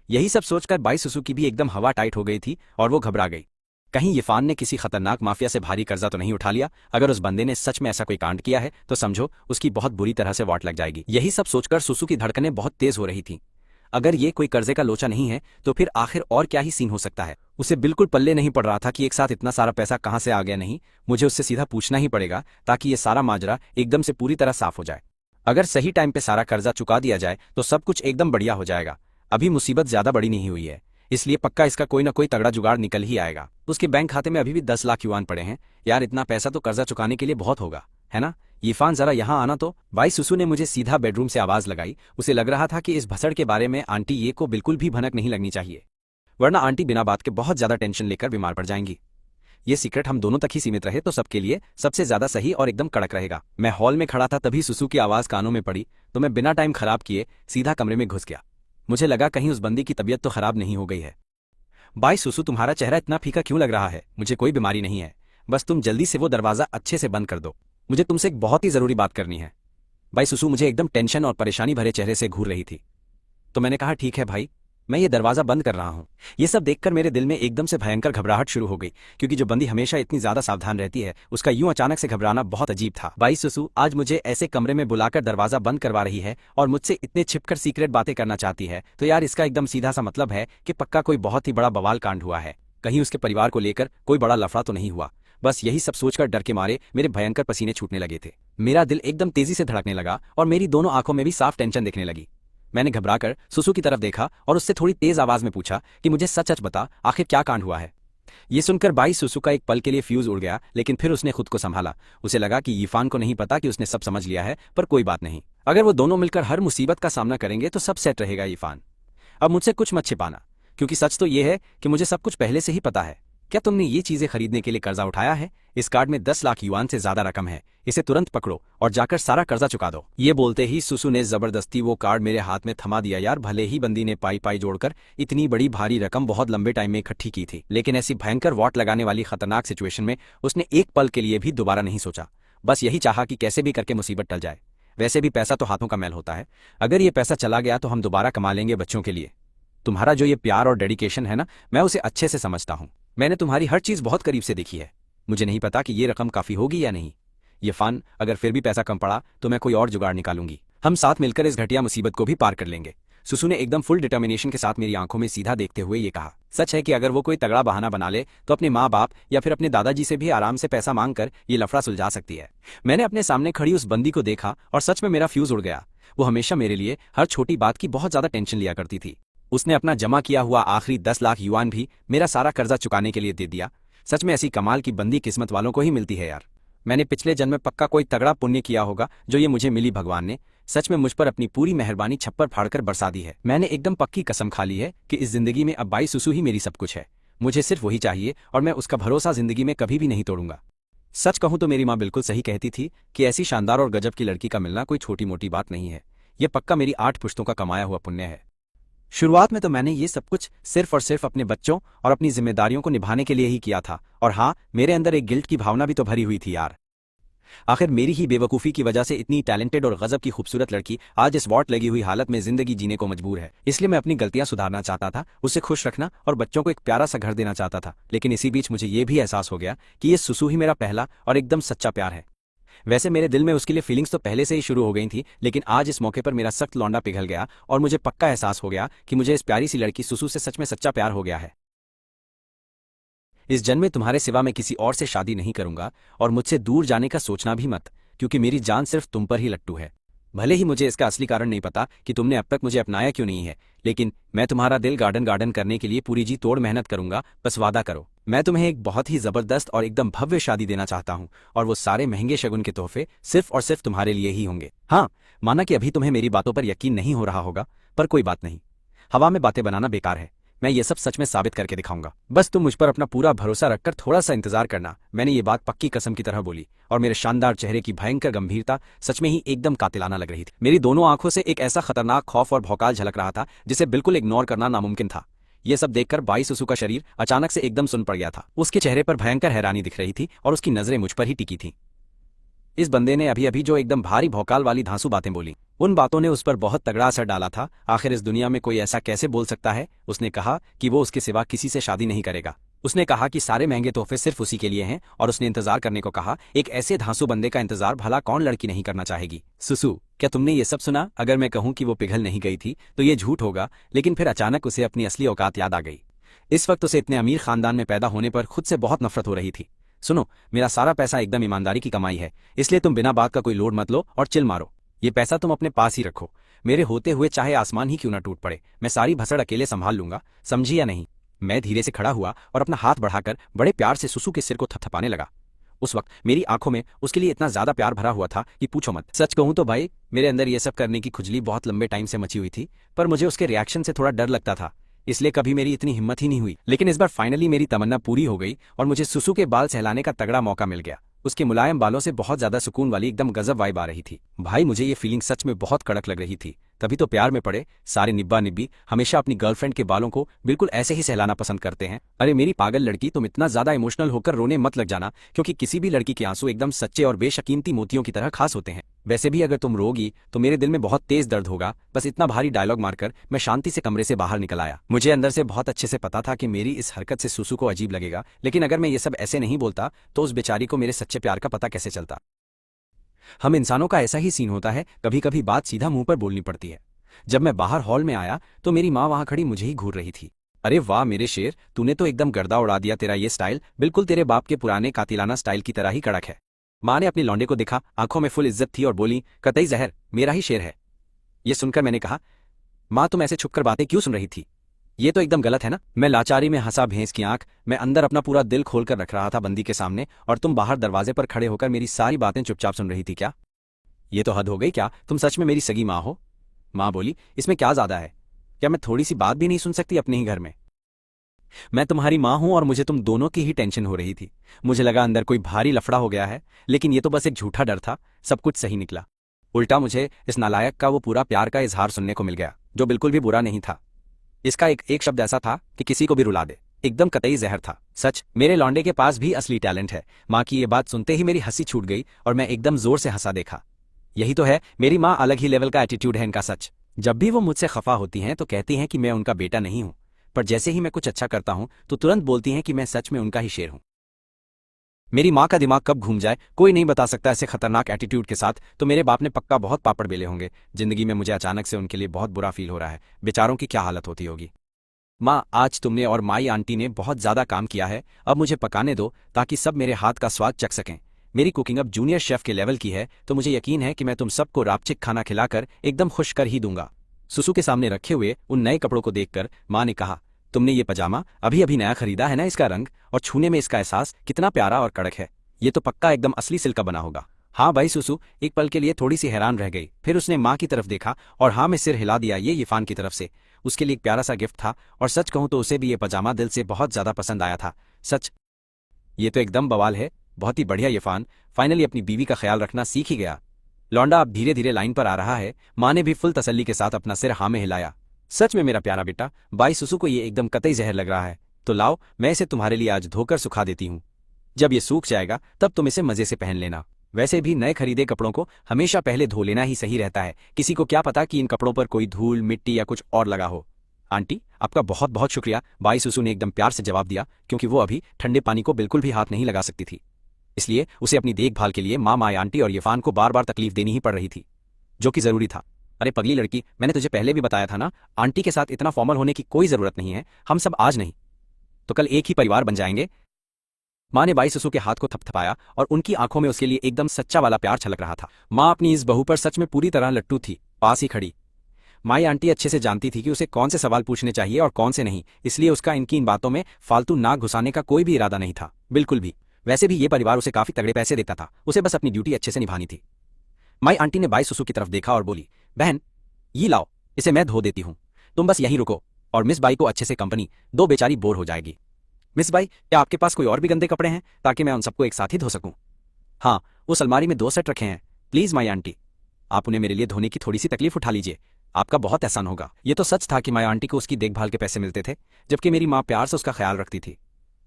यही सब सोचकर बाई सुसु की भी एकदम हवा टाइट हो गई थी और वो घबरा गई। कहीं यीफान ने किसी खतरनाक माफिया से भारी कर्जा तो नहीं उठा लिया? अगर उस बंदे ने सच में ऐसा कोई कांड किया है तो समझो उसकी बहुत बुरी तरह से वाट लग जाएगी। यही सब सोचकर सुसु की धड़कनें बहुत तेज हो रही थीं। अगर ये कोई कर्जे का लोचा नहीं है तो फिर आखिर और क्या ही सीन हो सकता है? उसे बिल्कुल पल्ले नहीं पड़ रहा था कि एक साथ इतना सारा पैसा कहां से आ गया। नहीं, मुझे उससे सीधा पूछना ही पड़ेगा ताकि ये सारा माजरा एकदम से पूरी तरह साफ हो जाए। अगर सही टाइम पे सारा कर्जा चुका दिया जाए तो सब कुछ एकदम बढ़िया हो जाएगा। अभी मुसीबत ज्यादा बड़ी नहीं हुई है, इसलिए पक्का इसका कोई ना कोई तगड़ा जुगाड़ निकल ही आएगा। उसके बैंक खाते में अभी भी 10 लाख युआन पड़े हैं। यार, इतना पैसा तो कर्जा चुकाने के लिए बहुत होगा, है ना? यीफान, जरा यहाँ आना तो। बाई सुसु ने मुझे सीधा बेडरूम से आवाज लगाई। उसे लग रहा था कि इस भसड़ के बारे में आंटी ये को बिल्कुल भी भनक नहीं लगनी चाहिए, वरना आंटी बिना बात के बहुत ज्यादा टेंशन लेकर बीमार पड़ जाएंगी। ये सीक्रेट हम दोनों तक ही सीमित रहे तो सबके लिए सबसे ज्यादा सही और एकदम कड़क रहेगा। मैं हॉल में खड़ा था, तभी सुसु की आवाज कानों में पड़ी तो मैं बिना टाइम खराब किए सीधा कमरे में घुस गया। मुझे लगा कहीं उस बंदी की तबीयत तो खराब नहीं हो गई है। बाई सुसु, तुम्हारा चेहरा इतना फीका क्यों लग रहा है? मुझे कोई बीमारी नहीं है, बस तुम जल्दी से वो दरवाजा अच्छे से बंद कर दो, मुझे तुमसे एक बहुत ही जरूरी बात करनी है। बाई सुसु मुझे एकदम टेंशन और परेशानी भरे चेहरे से घूर रही थी, तो मैंने कहा ठीक है भाई, मैं ये दरवाजा बंद कर रहा हूँ। ये सब देखकर मेरे दिल में एकदम से भयंकर घबराहट शुरू हो गई, क्योंकि जो बंदी हमेशा इतनी ज्यादा सावधान रहती है उसका यूं अचानक से घबराना बहुत अजीब था। बाई सुसु आज मुझे ऐसे कमरे में बुलाकर दरवाजा बंद करवा रही है और मुझसे इतने छिपकर सीक्रेट बातें करना चाहती है, तो यार इसका एकदम सीधा सा मतलब है कि पक्का कोई बहुत ही बड़ा बवाल कांड हुआ है। कहीं उसके परिवार को लेकर कोई बड़ा लफड़ा तो नहीं हुआ? बस यही सब सोचकर डर के मारे मेरे भयंकर पसीने छूटने लगे थे। मेरा दिल एकदम तेजी से धड़कने लगा और मेरी दोनों आंखों में भी साफ टेंशन दिखने लगी। मैंने घबराकर सुसु की तरफ देखा और उससे थोड़ी तेज आवाज में पूछा कि मुझे सच सच बता, आखिर क्या कांड हुआ है? ये सुनकर बाई सुसु का एक पल के लिए फ्यूज उड़ गया, लेकिन फिर उसने खुद को संभाला। उसे लगा कि यीफान को नहीं पता कि उसने सब समझ लिया है, पर कोई बात नहीं, अगर वो दोनों मिलकर हर मुसीबत का सामना करेंगे तो सब सेट रहेगा। यीफान, अब मुझसे कुछ मत छिपाना, क्योंकि सच तो ये है कि मुझे सब कुछ पहले से ही पता है। क्या तुमने ये चीजें खरीदने के लिए कर्जा उठाया है? इस कार्ड में 10 लाख युआन से ज्यादा रकम है, इसे तुरंत पकड़ो और जाकर सारा कर्जा चुका दो। ये बोलते ही सुसु ने जबरदस्ती वो कार्ड मेरे हाथ में थमा दिया। यार भले ही बंदी ने पाई पाई जोड़कर इतनी बड़ी भारी रकम बहुत लंबे टाइम में इकट्ठी की थी, लेकिन ऐसी भयंकर वॉट लगाने वाली खतरनाक सिचुएशन में उसने एक पल के लिए भी दोबारा नहीं सोचा। बस यही चाहा कि कैसे भी करके मुसीबत टल जाए। वैसे भी पैसा तो हाथों का मैल होता है, अगर ये पैसा चला गया तो हम दोबारा कमा लेंगे बच्चों के लिए। तुम्हारा जो ये प्यार और डेडिकेशन है ना, मैं उसे अच्छे से समझता हूँ। मैंने तुम्हारी हर चीज बहुत करीब से देखी है। मुझे नहीं पता कि ये रकम काफी होगी या नहीं। ये फान अगर फिर भी पैसा कम पड़ा तो मैं कोई और जुगाड़ निकालूंगी। हम साथ मिलकर इस घटिया मुसीबत को भी पार कर लेंगे। सुसु ने एकदम फुल डिटर्मिनेशन के साथ मेरी आंखों में सीधा देखते हुए ये कहा। सच है कि अगर वो कोई तगड़ा बहाना बना ले तो अपने माँ बाप या फिर अपने दादाजी से भी आराम से पैसा मांगकर ये लफड़ा सुलझा सकती है। मैंने अपने सामने खड़ी उस बंदी को देखा और सच में मेरा फ्यूज उड़ गया। वो हमेशा मेरे लिए हर छोटी बात की बहुत ज्यादा टेंशन लिया करती थी। उसने अपना जमा किया हुआ आखिरी 10 लाख युआन भी मेरा सारा कर्जा चुकाने के लिए दे दिया। सच में ऐसी कमाल की बंदी किस्मत वालों को ही मिलती है यार। मैंने पिछले जन्म में पक्का कोई तगड़ा पुण्य किया होगा जो ये मुझे मिली। भगवान ने सच में मुझ पर अपनी पूरी मेहरबानी छप्पर फाड़कर बरसा दी है। मैंने एकदम पक्की कसम खा ली है कि इस जिंदगी में अब बाई सुसु ही मेरी सब कुछ है। मुझे सिर्फ वही चाहिए और मैं उसका भरोसा जिंदगी में कभी भी नहीं तोड़ूंगा। सच कहूं तो मेरी माँ बिल्कुल सही कहती थी कि ऐसी शानदार और गजब की लड़की का मिलना कोई छोटी मोटी बात नहीं है। यह पक्का मेरी 8 पुश्तों का कमाया हुआ पुण्य है। शुरुआत में तो मैंने ये सब कुछ सिर्फ और सिर्फ अपने बच्चों और अपनी जिम्मेदारियों को निभाने के लिए ही किया था। और हाँ, मेरे अंदर एक गिल्ट की भावना भी तो भरी हुई थी यार। आखिर मेरी ही बेवकूफ़ी की वजह से इतनी टैलेंटेड और गजब की खूबसूरत लड़की आज इस वॉट लगी हुई हालत में जिंदगी जीने को मजबूर है। इसलिए मैं अपनी गलतियां सुधारना चाहता था, उसे खुश रखना और बच्चों को एक प्यारा सा घर देना चाहता था। लेकिन इसी बीच मुझे ये भी एहसास हो गया कि ये सुसु ही मेरा पहला और एकदम सच्चा प्यार है। वैसे मेरे दिल में उसके लिए फीलिंग्स तो पहले से ही शुरू हो गई थी, लेकिन आज इस मौके पर मेरा सख्त लौंडा पिघल गया और मुझे पक्का एहसास हो गया कि मुझे इस प्यारी सी लड़की सुसु से सच में सच्चा प्यार हो गया है। इस जन्म में तुम्हारे सिवा मैं किसी और से शादी नहीं करूंगा और मुझसे दूर जाने का सोचना भी मत, क्योंकि मेरी जान सिर्फ तुम पर ही लट्टू है। भले ही मुझे इसका असली कारण नहीं पता कि तुमने अब तक मुझे अपनाया क्यों नहीं है, लेकिन मैं तुम्हारा दिल गार्डन गार्डन करने के लिए पूरी जी तोड़ मेहनत करूंगा। बस वादा करो। मैं तुम्हें एक बहुत ही जबरदस्त और एकदम भव्य शादी देना चाहता हूं और वो सारे महंगे शगुन के तोहफे सिर्फ और सिर्फ तुम्हारे लिए ही होंगे। हाँ, माना कि अभी तुम्हें मेरी बातों पर यकीन नहीं हो रहा होगा, पर कोई बात नहीं। हवा में बातें बनाना बेकार है। मैं ये सब सच में साबित करके दिखाऊंगा। बस तुम मुझ पर अपना पूरा भरोसा रखकर थोड़ा सा इंतजार करना। मैंने ये बात पक्की कसम की तरह बोली और मेरे शानदार चेहरे की भयंकर गंभीरता सच में ही एकदम कातिलाना लग रही थी। मेरी दोनों आंखों से एक ऐसा खतरनाक खौफ और भौकाल झलक रहा था जिसे बिल्कुल इग्नोर करना नामुमकिन था। ये सब देखकर बाई सुसु का शरीर अचानक से एकदम सुन पड़ गया था। उसके चेहरे पर भयंकर हैरानी दिख रही थी और उसकी नजरें मुझ पर ही टिकी थीं। इस बंदे ने अभी अभी जो एकदम भारी भौकाल वाली धांसू बातें बोली, उन बातों ने उस पर बहुत तगड़ा असर डाला था। आखिर इस दुनिया में कोई ऐसा कैसे बोल सकता है। उसने कहा कि वो उसके सिवा किसी से शादी नहीं करेगा। उसने कहा कि सारे महंगे तोहफे सिर्फ उसी के लिए हैं और उसने इंतजार करने को कहा। एक ऐसे धांसू बंदे का इंतजार भला कौन लड़की नहीं करना चाहेगी। सुसु, क्या तुमने ये सब सुना? अगर मैं कहूं कि वो पिघल नहीं गई थी तो ये झूठ होगा, लेकिन फिर अचानक उसे अपनी असली औकात याद आ गई। इस वक्त उसे इतने अमीर खानदान में पैदा होने पर खुद से बहुत नफरत हो रही थी। सुनो, मेरा सारा पैसा एकदम ईमानदारी की कमाई है, इसलिए तुम बिना बात का कोई लोड मत लो और चिल मारो। ये पैसा तुम अपने पास ही रखो। मेरे होते हुए चाहे आसमान ही क्यों ना टूट पड़े, मैं सारी भसड़ अकेले संभाल लूंगा, समझी या नहीं? मैं धीरे से खड़ा हुआ और अपना हाथ बढ़ाकर बड़े प्यार से सुसु के सिर को थपथपाने लगा। उस वक्त मेरी आंखों में उसके लिए इतना ज्यादा प्यार भरा हुआ था कि पूछो मत। सच कहूं तो भाई, मेरे अंदर ये सब करने की खुजली बहुत लंबे टाइम से मची हुई थी, पर मुझे उसके रिएक्शन से थोड़ा डर लगता था, इसलिए कभी मेरी इतनी हिम्मत ही नहीं हुई। लेकिन इस बार फाइनली मेरी तमन्ना पूरी हो गई और मुझे सुसु के बाल सहलाने का तगड़ा मौका मिल गया। उसके मुलायम बालों से बहुत ज्यादा सुकून वाली एकदम गजब वाइब आ रही थी। भाई, मुझे ये फीलिंग सच में बहुत कड़क लग रही थी। तभी तो प्यार में पड़े सारे निब्बा निब्बी हमेशा अपनी गर्लफ्रेंड के बालों को बिल्कुल ऐसे ही सहलाना पसंद करते हैं। अरे मेरी पागल लड़की, तुम इतना ज्यादा इमोशनल होकर रोने मत लग जाना, क्योंकि किसी भी लड़की के आंसू एकदम सच्चे और बेशकीमती मोतियों की तरह खास होते हैं। वैसे भी अगर तुम रोगी तो मेरे दिल में बहुत तेज दर्द होगा। बस इतना भारी डायलॉग मारकर मैं शांति से कमरे से बाहर निकल आया। मुझे अंदर से बहुत अच्छे से पता था कि मेरी इस हरकत से सुसु को अजीब लगेगा, लेकिन अगर मैं ये सब ऐसे नहीं बोलता तो उस बेचारी को मेरे सच्चे प्यार का पता कैसे चलता। हम इंसानों का ऐसा ही सीन होता है, कभी कभी बात सीधा मुंह पर बोलनी पड़ती है। जब मैं बाहर हॉल में आया तो मेरी माँ वहां खड़ी मुझे ही घूर रही थी। अरे वाह मेरे शेर, तूने तो एकदम गर्दा उड़ा दिया। तेरा ये स्टाइल बिल्कुल तेरे बाप के पुराने कातिलाना स्टाइल की तरह ही कड़क है। माँ ने अपने लौंडे को देखा, आंखों में फुल इज्जत थी और बोली, कतई जहर, मेरा ही शेर है। ये सुनकर मैंने कहा, माँ तुम ऐसे छुपकर बातें क्यों सुन रही थी? ये तो एकदम गलत है ना। मैं लाचारी में हंसा भैंस की आंख। मैं अंदर अपना पूरा दिल खोलकर रख रहा था बंदी के सामने, और तुम बाहर दरवाजे पर खड़े होकर मेरी सारी बातें चुपचाप सुन रही थी क्या? ये तो हद हो गई। क्या तुम सच में मेरी सगी माँ हो? माँ बोली, इसमें क्या ज्यादा है? क्या मैं थोड़ी सी बात भी नहीं सुन सकती अपने ही घर में? मैं तुम्हारी माँ हूं और मुझे तुम दोनों की ही टेंशन हो रही थी। मुझे लगा अंदर कोई भारी लफड़ा हो गया है, लेकिन ये तो बस एक झूठा डर था। सब कुछ सही निकला। उल्टा मुझे इस नालायक का वो पूरा प्यार का इजहार सुनने को मिल गया, जो बिल्कुल भी बुरा नहीं था। इसका एक एक शब्द ऐसा था कि किसी को भी रुला दे, एकदम कतई जहर था। सच, मेरे लौंडे के पास भी असली टैलेंट है। माँ की ये बात सुनते ही मेरी हंसी छूट गई और मैं एकदम जोर से हंसा देखा। यही तो है, मेरी माँ अलग ही लेवल का एटीट्यूड है इनका। सच, जब भी वो मुझसे खफा होती हैं तो कहती हैं कि मैं उनका बेटा नहीं हूं, पर जैसे ही मैं कुछ अच्छा करता हूं तो तुरंत बोलती हैं कि मैं सच में उनका ही शेर हूं। मेरी माँ का दिमाग कब घूम जाए कोई नहीं बता सकता। ऐसे खतरनाक एटीट्यूड के साथ तो मेरे बाप ने पक्का बहुत पापड़ बेले होंगे। जिंदगी में मुझे अचानक से उनके लिए बहुत बुरा फील हो रहा है। बेचारों की क्या हालत होती होगी। माँ, आज तुमने और माई आंटी ने बहुत ज्यादा काम किया है। अब मुझे पकाने दो ताकि सब मेरे हाथ का स्वाद चख सकें। मेरी कुकिंग अब जूनियर शेफ के लेवल की है, तो मुझे यकीन है कि मैं तुम सबको रापचिक खाना खिलाकर एकदम खुश कर ही दूंगा। सुसु के सामने रखे हुए उन नए कपड़ों को देखकर माँ ने कहा, तुमने ये पजामा अभी अभी नया खरीदा है ना? इसका रंग और छूने में इसका एहसास कितना प्यारा और कड़क है। ये तो पक्का एकदम असली सिल्क का बना होगा। हाँ भाई। सुसु एक पल के लिए थोड़ी सी हैरान रह गई, फिर उसने माँ की तरफ देखा और हाँ में सिर हिला दिया। ये इरफान की तरफ से उसके लिए एक प्यारा सा गिफ्ट था, और सच कहूं तो उसे भी ये पजामा दिल से बहुत ज्यादा पसंद आया था। सच, ये तो एकदम बवाल है। बहुत ही बढ़िया इरफान, फाइनली अपनी बीवी का ख्याल रखना सीख ही गया। लौंडा अब धीरे धीरे लाइन पर आ रहा है। माँ ने भी फुल तसल्ली के साथ अपना सिर हाँ में हिलाया। सच में मेरा प्यारा बेटा। बाई सुसु को ये एकदम कतई जहर लग रहा है, तो लाओ मैं इसे तुम्हारे लिए आज धोकर सुखा देती हूँ। जब ये सूख जाएगा तब तुम इसे मजे से पहन लेना। वैसे भी नए खरीदे कपड़ों को हमेशा पहले धो लेना ही सही रहता है। किसी को क्या पता कि इन कपड़ों पर कोई धूल मिट्टी या कुछ और लगा हो। आंटी, आपका बहुत बहुत शुक्रिया, बाई सुसु ने एकदम प्यार से जवाब दिया, क्योंकि वो अभी ठंडे पानी को बिल्कुल भी हाथ नहीं लगा सकती थी। इसलिए उसे अपनी देखभाल के लिए माँ, माई आंटी और इरफान को बार बार तकलीफ देनी ही पड़ रही थी, जो कि जरूरी था। अरे पगली लड़की, मैंने तुझे पहले भी बताया था ना, आंटी के साथ इतना फॉर्मल होने की कोई जरूरत नहीं है। हम सब आज नहीं तो कल एक ही परिवार बन जाएंगे। माँ ने बाई सुसु के हाथ को थपथपाया और उनकी आंखों में उसके लिए एकदम सच्चा वाला प्यार छलक रहा था। माँ अपनी इस बहू पर सच में पूरी तरह लट्टू थी, पास ही खड़ी। माई आंटी अच्छे से जानती थी कि उसे कौन से सवाल पूछने चाहिए और कौन से नहीं, इसलिए उसका इनकी इन बातों में फालतू नाक घुसाने का कोई भी इरादा नहीं था, बिल्कुल भी। वैसे भी ये परिवार उसे काफी तगड़े पैसे देता था, उसे बस अपनी ड्यूटी अच्छे से निभानी थी। माई आंटी ने बाई सुसु की तरफ देखा और बोली, बहन ये लाओ, इसे मैं धो देती हूँ, तुम बस यहीं रुको और मिस बाई को अच्छे से कंपनी दो, बेचारी बोर हो जाएगी। मिस बाई, क्या आपके पास कोई और भी गंदे कपड़े हैं ताकि मैं उन सबको एक साथ ही धो सकूं? हाँ, उस अलमारी में 2 सेट रखे हैं। प्लीज माई आंटी, आप उन्हें मेरे लिए धोने की थोड़ी सी तकलीफ उठा लीजिए, आपका बहुत एहसान होगा। ये तो सच था कि माई आंटी को उसकी देखभाल के पैसे मिलते थे, जबकि मेरी माँ प्यार से उसका ख्याल रखती थी,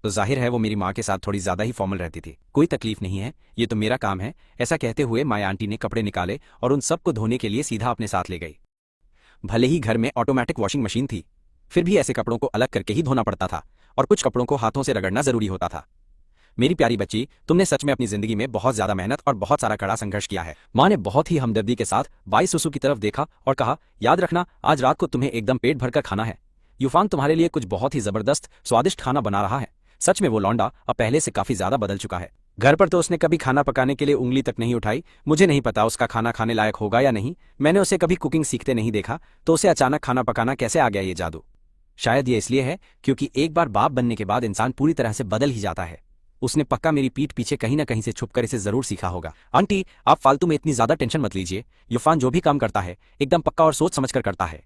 तो जाहिर है वो मेरी माँ के साथ थोड़ी ज्यादा ही फॉर्मल रहती थी। कोई तकलीफ नहीं है, ये तो मेरा काम है। ऐसा कहते हुए माई आंटी ने कपड़े निकाले और उन सबको धोने के लिए सीधा अपने साथ ले गई। भले ही घर में ऑटोमेटिक वॉशिंग मशीन थी, फिर भी ऐसे कपड़ों को अलग करके ही धोना पड़ता था, और कुछ कपड़ों को हाथों से रगड़ना जरूरी होता था। मेरी प्यारी बच्ची, तुमने सच में अपनी जिंदगी में बहुत ज्यादा मेहनत और बहुत सारा कड़ा संघर्ष किया है। माँ ने बहुत ही हमदर्दी के साथ बाई सुसु की तरफ देखा और कहा, याद रखना आज रात को तुम्हें एकदम पेट भरकर खाना है। यूफान तुम्हारे लिए कुछ बहुत ही जबरदस्त स्वादिष्ट खाना बना रहा है। सच में वो लौंडा अब पहले से काफी ज्यादा बदल चुका है। घर पर तो उसने कभी खाना पकाने के लिए उंगली तक नहीं उठाई। मुझे नहीं पता उसका खाना खाने लायक होगा या नहीं, मैंने उसे कभी कुकिंग सीखते नहीं देखा, तो उसे अचानक खाना पकाना कैसे आ गया ये जादू? शायद ये इसलिए है क्योंकि एक बार बाप बनने के बाद इंसान पूरी तरह से बदल ही जाता है। उसने पक्का मेरी पीठ पीछे कहीं ना कहीं से छुपकर इसे जरूर सीखा होगा। आंटी, आप फालतू में इतनी ज्यादा टेंशन मत लीजिए। इरफान जो भी काम करता है एकदम पक्का और सोच समझ कर करता है।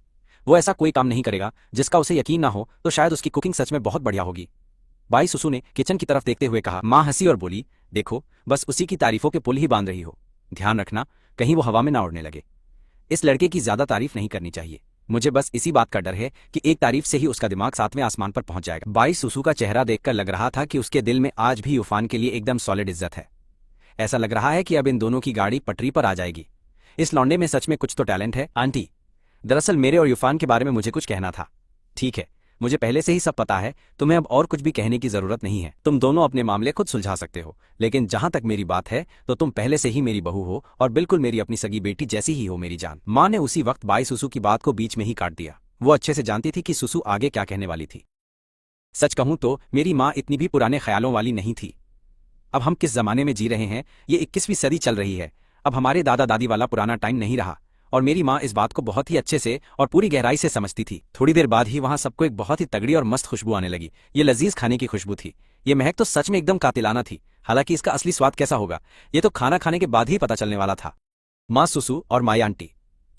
वो ऐसा कोई काम नहीं करेगा जिसका उसे यकीन ना हो, तो शायद उसकी कुकिंग सच में बहुत बढ़िया होगी। बाई सुसु ने किचन की तरफ देखते हुए कहा। माँ हंसी और बोली, देखो बस उसी की तारीफों के पुल ही बांध रही हो, ध्यान रखना कहीं वो हवा में ना उड़ने लगे। इस लड़के की ज्यादा तारीफ नहीं करनी चाहिए, मुझे बस इसी बात का डर है कि एक तारीफ से ही उसका दिमाग 7वें आसमान पर पहुंच जाएगा। बाई सुसु का चेहरा देखकर लग रहा था कि उसके दिल में आज भी इरफान के लिए एकदम सॉलिड इज्जत है। ऐसा लग रहा है कि अब इन दोनों की गाड़ी पटरी पर आ जाएगी। इस लौंडे में सच में कुछ तो टैलेंट है। आंटी, दरअसल मेरे और इरफान के बारे में मुझे कुछ कहना था। ठीक है, मुझे पहले से ही सब पता है, तुम्हें अब और कुछ भी कहने की जरूरत नहीं है। तुम दोनों अपने मामले खुद सुलझा सकते हो, लेकिन जहां तक मेरी बात है तो तुम पहले से ही मेरी बहू हो और बिल्कुल मेरी अपनी सगी बेटी जैसी ही हो मेरी जान। माँ ने उसी वक्त बाई सुसु की बात को बीच में ही काट दिया। वो अच्छे से जानती थी कि सुसु आगे क्या कहने वाली थी। सच कहूं तो मेरी माँ इतनी भी पुराने ख्यालों वाली नहीं थी। अब हम किस जमाने में जी रहे हैं, ये 21वीं सदी चल रही है। अब हमारे दादा दादी वाला पुराना टाइम नहीं रहा, और मेरी माँ इस बात को बहुत ही अच्छे से और पूरी गहराई से समझती थी। थोड़ी देर बाद ही वहां सबको एक बहुत ही तगड़ी और मस्त खुशबू आने लगी। ये लजीज खाने की खुशबू थी। ये महक तो सच में एकदम कातिलाना थी। हालांकि इसका असली स्वाद कैसा होगा ये तो खाना खाने के बाद ही पता चलने वाला था। माँ सुसु और माई आंटी,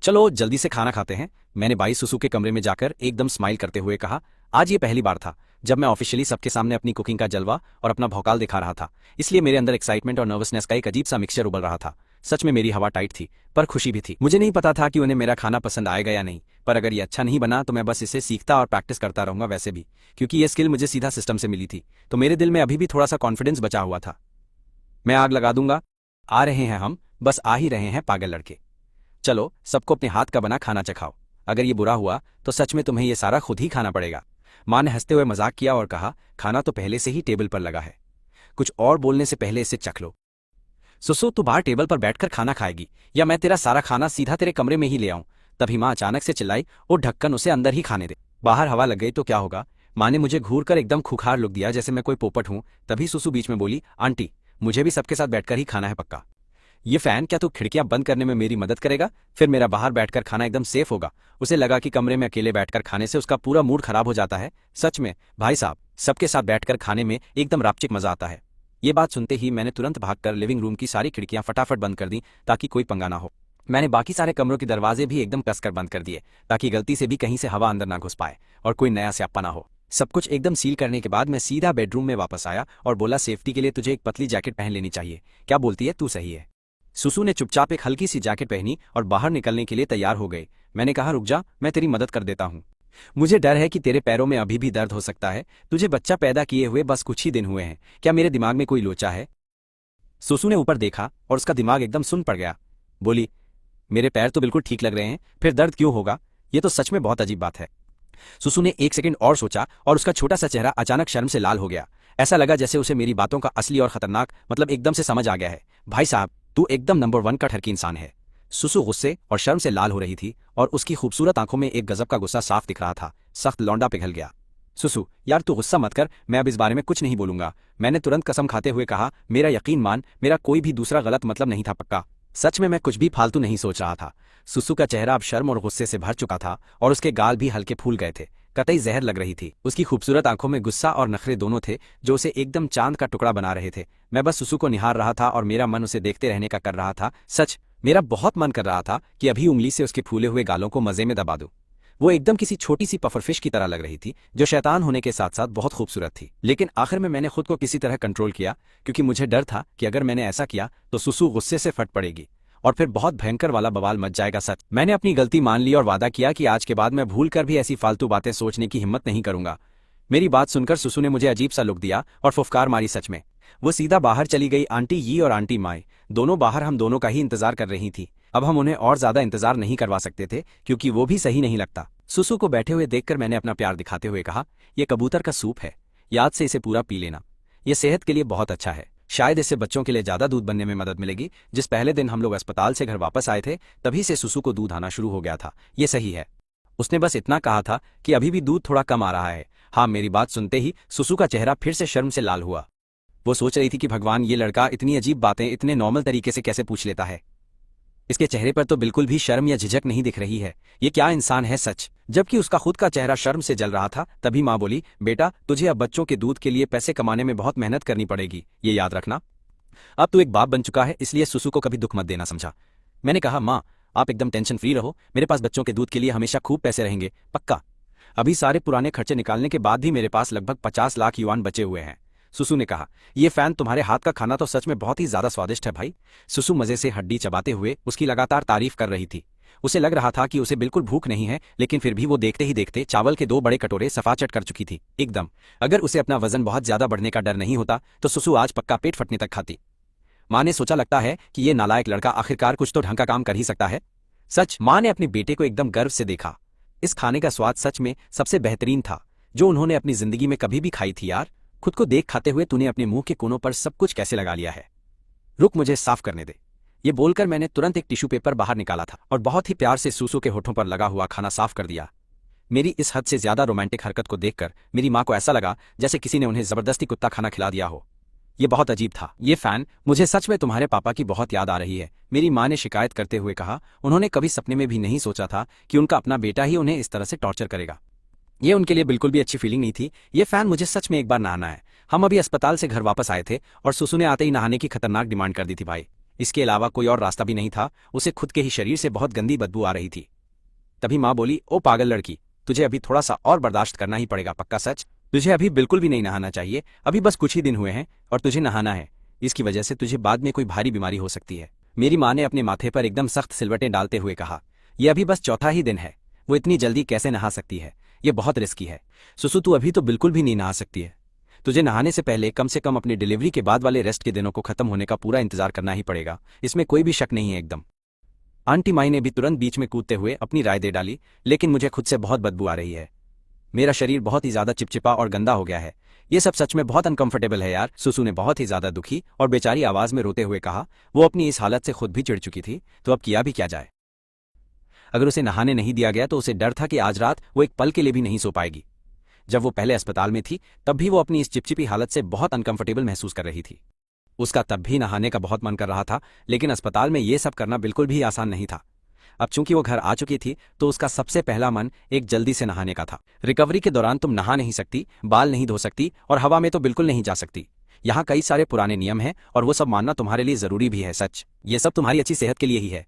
चलो जल्दी से खाना खाते हैं। मैंने बाई सुसु के कमरे में जाकर एकदम स्माइल करते हुए कहा। आज ये पहली बार था जब मैं ऑफिशियली सबके सामने अपनी कुकिंग का जलवा और अपना भौकाल दिखा रहा था, इसलिए मेरे अंदर एक्साइटमेंट और नर्वसनेस का एक अजीब सा मिक्सचर उबल रहा था। सच में मेरी हवा टाइट थी, पर खुशी भी थी। मुझे नहीं पता था कि उन्हें मेरा खाना पसंद आएगा या नहीं, पर अगर ये अच्छा नहीं बना तो मैं बस इसे सीखता और प्रैक्टिस करता रहूंगा। वैसे भी क्योंकि ये स्किल मुझे सीधा सिस्टम से मिली थी, तो मेरे दिल में अभी भी थोड़ा सा कॉन्फिडेंस बचा हुआ था। मैं आग लगा दूंगा। आ रहे हैं हम, बस आ ही रहे हैं पागल लड़के। चलो सबको अपने हाथ का बना खाना चखाओ। अगर ये बुरा हुआ तो सच में तुम्हें ये सारा खुद ही खाना पड़ेगा। माँ ने हंसते हुए मजाक किया और कहा, खाना तो पहले से ही टेबल पर लगा है, कुछ और बोलने से पहले इसे चख लो। सुसु, तू बाहर टेबल पर बैठकर खाना खाएगी या मैं तेरा सारा खाना सीधा तेरे कमरे में ही ले आऊं? तभी माँ अचानक से चिल्लाई, ओ ढक्कन, उसे अंदर ही खाने दे। बाहर हवा लग गई तो क्या होगा? माँ ने मुझे घूर कर एकदम खुखार लुक दिया जैसे मैं कोई पोपट हूं। तभी सुसु बीच में बोली, आंटी, मुझे भी सबके साथ बैठकर ही खाना है पक्का। ये फैन, क्या तू खिड़कियां बंद करने में मेरी मदद करेगा? फिर मेरा बाहर बैठकर खाना एकदम सेफ होगा। उसे लगा कि कमरे में अकेले बैठकर खाने से उसका पूरा मूड खराब हो जाता है। सच में भाई साहब, सबके साथ बैठकर खाने में एकदम रापचिक मजा आता है। ये बात सुनते ही मैंने तुरंत भागकर लिविंग रूम की सारी खिड़कियां फटाफट बंद कर दी ताकि कोई पंगा ना हो। मैंने बाकी सारे कमरों के दरवाजे भी एकदम कसकर बंद कर दिए ताकि गलती से भी कहीं से हवा अंदर ना घुस पाए और कोई नया स्यापा ना हो। सब कुछ एकदम सील करने के बाद मैं सीधा बेडरूम में वापस आया और बोला, सेफ्टी के लिए तुझे एक पतली जैकेट पहन लेनी चाहिए। क्या बोलती है, तू सही है? सुसु ने चुपचाप एक हल्की सी जैकेट पहनी और बाहर निकलने के लिए तैयार हो गई। मैंने कहा, रुक जा, मैं तेरी मदद कर देता हूँ। मुझे डर है कि तेरे पैरों में अभी भी दर्द हो सकता है। तुझे बच्चा पैदा किए हुए बस कुछ ही दिन हुए हैं, क्या मेरे दिमाग में कोई लोचा है? सुसु ने ऊपर देखा और उसका दिमाग एकदम सुन पड़ गया। बोली, मेरे पैर तो बिल्कुल ठीक लग रहे हैं, फिर दर्द क्यों होगा? ये तो सच में बहुत अजीब बात है। सुसु ने एक सेकंड और सोचा और उसका छोटा सा चेहरा अचानक शर्म से लाल हो गया। ऐसा लगा जैसे उसे मेरी बातों का असली और खतरनाक मतलब एकदम से समझ आ गया है। भाई साहब, तू एकदम नंबर 1 का ठरकी इंसान है। सुसु गुस्से और शर्म से लाल हो रही थी और उसकी खूबसूरत आंखों में एक गजब का गुस्सा साफ दिख रहा था। सख्त लौंडा पिघल गया। सुसु, यार तू गुस्सा मत कर, मैं अब इस बारे में कुछ नहीं बोलूंगा। मैंने तुरंत कसम खाते हुए कहा, मेरा यकीन मान, मेरा कोई भी दूसरा गलत मतलब नहीं था पक्का। सच में मैं कुछ भी फालतू नहीं सोच रहा था। सुसु का चेहरा अब शर्म और गुस्से से भर चुका था और उसके गाल भी हल्के फूल गए थे। कतई जहर लग रही थी। उसकी खूबसूरत आंखों में गुस्सा और नखरे दोनों थे जो उसे एकदम चांद का टुकड़ा बना रहे थे। मैं बस सुसु को निहार रहा था और मेरा मन उसे देखते रहने का कर रहा था। सच, मेरा बहुत मन कर रहा था कि अभी उंगली से उसके फूले हुए गालों को मजे में दबा दूं। वो एकदम किसी छोटी सी पफरफिश की तरह लग रही थी जो शैतान होने के साथ साथ बहुत खूबसूरत थी। लेकिन आखिर में मैंने खुद को किसी तरह कंट्रोल किया क्योंकि मुझे डर था कि अगर मैंने ऐसा किया तो सुसु गुस्से से फट पड़ेगी और फिर बहुत भयंकर वाला बवाल मच जाएगा। सच, मैंने अपनी गलती मान ली और वादा किया कि आज के बाद मैं भूल कर भी ऐसी फालतू बातें सोचने की हिम्मत नहीं करूंगा। मेरी बात सुनकर सुसु ने मुझे अजीब सा लुक दिया और फुफकार मारी। सच में वो सीधा बाहर चली गई। आंटी यी और आंटी माई दोनों बाहर हम दोनों का ही इंतजार कर रही थी। अब हम उन्हें और ज्यादा इंतजार नहीं करवा सकते थे क्योंकि वो भी सही नहीं लगता। सुसु को बैठे हुए देखकर मैंने अपना प्यार दिखाते हुए कहा, यह कबूतर का सूप है, याद से इसे पूरा पी लेना, यह सेहत के लिए बहुत अच्छा है। शायद इससे बच्चों के लिए ज्यादा दूध बनने में मदद मिलेगी। जिस पहले दिन हम लोग अस्पताल से घर वापस आए थे तभी से सुसु को दूध आना शुरू हो गया था। ये सही है। उसने बस इतना कहा था कि अभी भी दूध थोड़ा कम आ रहा है। हाँ, मेरी बात सुनते ही सुसु का चेहरा फिर से शर्म से लाल हुआ। वो सोच रही थी कि भगवान, ये लड़का इतनी अजीब बातें इतने नॉर्मल तरीके से कैसे पूछ लेता है। इसके चेहरे पर तो बिल्कुल भी शर्म या झिझक नहीं दिख रही है। ये क्या इंसान है सच। जबकि उसका खुद का चेहरा शर्म से जल रहा था। तभी माँ बोली, बेटा तुझे अब बच्चों के दूध के लिए पैसे कमाने में बहुत मेहनत करनी पड़ेगी, ये याद रखना। अब तू एक बाप बन चुका है, इसलिए सुसु को कभी दुख मत देना, समझा? मैंने कहा, माँ आप एकदम टेंशन फ्री रहो, मेरे पास बच्चों के दूध के लिए हमेशा खूब पैसे रहेंगे पक्का। अभी सारे पुराने खर्चे निकालने के बाद भी मेरे पास लगभग 50 लाख युआन बचे हुए हैं। सुसु ने कहा, ये फैन, तुम्हारे हाथ का खाना तो सच में बहुत ही ज्यादा स्वादिष्ट है भाई। सुसु मजे से हड्डी चबाते हुए उसकी लगातार तारीफ कर रही थी। उसे लग रहा था कि उसे बिल्कुल भूख नहीं है, लेकिन फिर भी वो देखते ही देखते चावल के 2 बड़े कटोरे सफाचट कर चुकी थी एकदम। अगर उसे अपना वजन बहुत ज्यादा बढ़ने का डर नहीं होता तो सुसु आज पक्का पेट फटने तक खाती। माँ ने सोचा, लगता है कि ये नालायक लड़का आखिरकार कुछ तो ढंग का काम कर ही सकता है। सच, माँ ने अपने बेटे को एकदम गर्व से देखा। इस खाने का स्वाद सच में सबसे बेहतरीन था जो उन्होंने अपनी जिंदगी में कभी भी खाई थी। यार, खुद को देख खाते हुए तूने अपने मुंह के कोनों पर सब कुछ कैसे लगा लिया है? रुक, मुझे साफ करने दे। ये बोलकर मैंने तुरंत एक टिश्यू पेपर बाहर निकाला था और बहुत ही प्यार से सुसु के होठों पर लगा हुआ खाना साफ कर दिया। मेरी इस हद से ज्यादा रोमांटिक हरकत को देखकर मेरी माँ को ऐसा लगा जैसे किसी ने उन्हें जबरदस्ती कुत्ता खाना खिला दिया हो। ये बहुत अजीब था। ये फैन, मुझे सच में तुम्हारे पापा की बहुत याद आ रही है, मेरी माँ ने शिकायत करते हुए कहा। उन्होंने कभी सपने में भी नहीं सोचा था कि उनका अपना बेटा ही उन्हें इस तरह से टॉर्चर करेगा। ये उनके लिए बिल्कुल भी अच्छी फीलिंग नहीं थी। ये फैन, मुझे सच में एक बार नहाना है। हम अभी अस्पताल से घर वापस आए थे और सुसु ने आते ही नहाने की खतरनाक डिमांड कर दी थी भाई। इसके अलावा कोई और रास्ता भी नहीं था, उसे खुद के ही शरीर से बहुत गंदी बदबू आ रही थी। तभी माँ बोली, ओ पागल लड़की, तुझे अभी थोड़ा सा और बर्दाश्त करना ही पड़ेगा पक्का। सच, तुझे अभी बिल्कुल भी नहीं नहाना चाहिए, अभी बस कुछ ही दिन हुए हैं और तुझे नहाना है। इसकी वजह से तुझे बाद में कोई भारी बीमारी हो सकती है। मेरी माँ ने अपने माथे पर एकदम सख्त सिलवटें डालते हुए कहा, यह अभी बस चौथा ही दिन है, वो इतनी जल्दी कैसे नहा सकती है, ये बहुत रिस्की है। सुसु तू अभी तो बिल्कुल भी नहीं नहा सकती है। तुझे नहाने से पहले कम से कम अपनी डिलीवरी के बाद वाले रेस्ट के दिनों को खत्म होने का पूरा इंतजार करना ही पड़ेगा, इसमें कोई भी शक नहीं है एकदम। आंटी माई ने भी तुरंत बीच में कूदते हुए अपनी राय दे डाली, लेकिन मुझे खुद से बहुत बदबू आ रही है। मेरा शरीर बहुत ही ज्यादा चिपचिपा और गंदा हो गया है। ये सब सच में बहुत अनकंफर्टेबल है यार, सुसु ने बहुत ही ज्यादा दुखी और बेचारी आवाज में रोते हुए कहा। वो अपनी इस हालत से खुद भी चिढ़ चुकी थी, तो अब किया भी क्या जाए। अगर उसे नहाने नहीं दिया गया तो उसे डर था कि आज रात वो एक पल के लिए भी नहीं सो पाएगी। जब वो पहले अस्पताल में थी तब भी वो अपनी इस चिपचिपी हालत से बहुत अनकंफर्टेबल महसूस कर रही थी। उसका तब भी नहाने का बहुत मन कर रहा था, लेकिन अस्पताल में ये सब करना बिल्कुल भी आसान नहीं था। अब चूंकि वो घर आ चुकी थी तो उसका सबसे पहला मन एक जल्दी से नहाने का था। रिकवरी के दौरान तुम नहा नहीं सकती, बाल नहीं धो सकती और हवा में तो बिल्कुल नहीं जा सकती। यहाँ कई सारे पुराने नियम हैं और वो सब मानना तुम्हारे लिए जरूरी भी है। सच, ये सब तुम्हारी अच्छी सेहत के लिए ही है।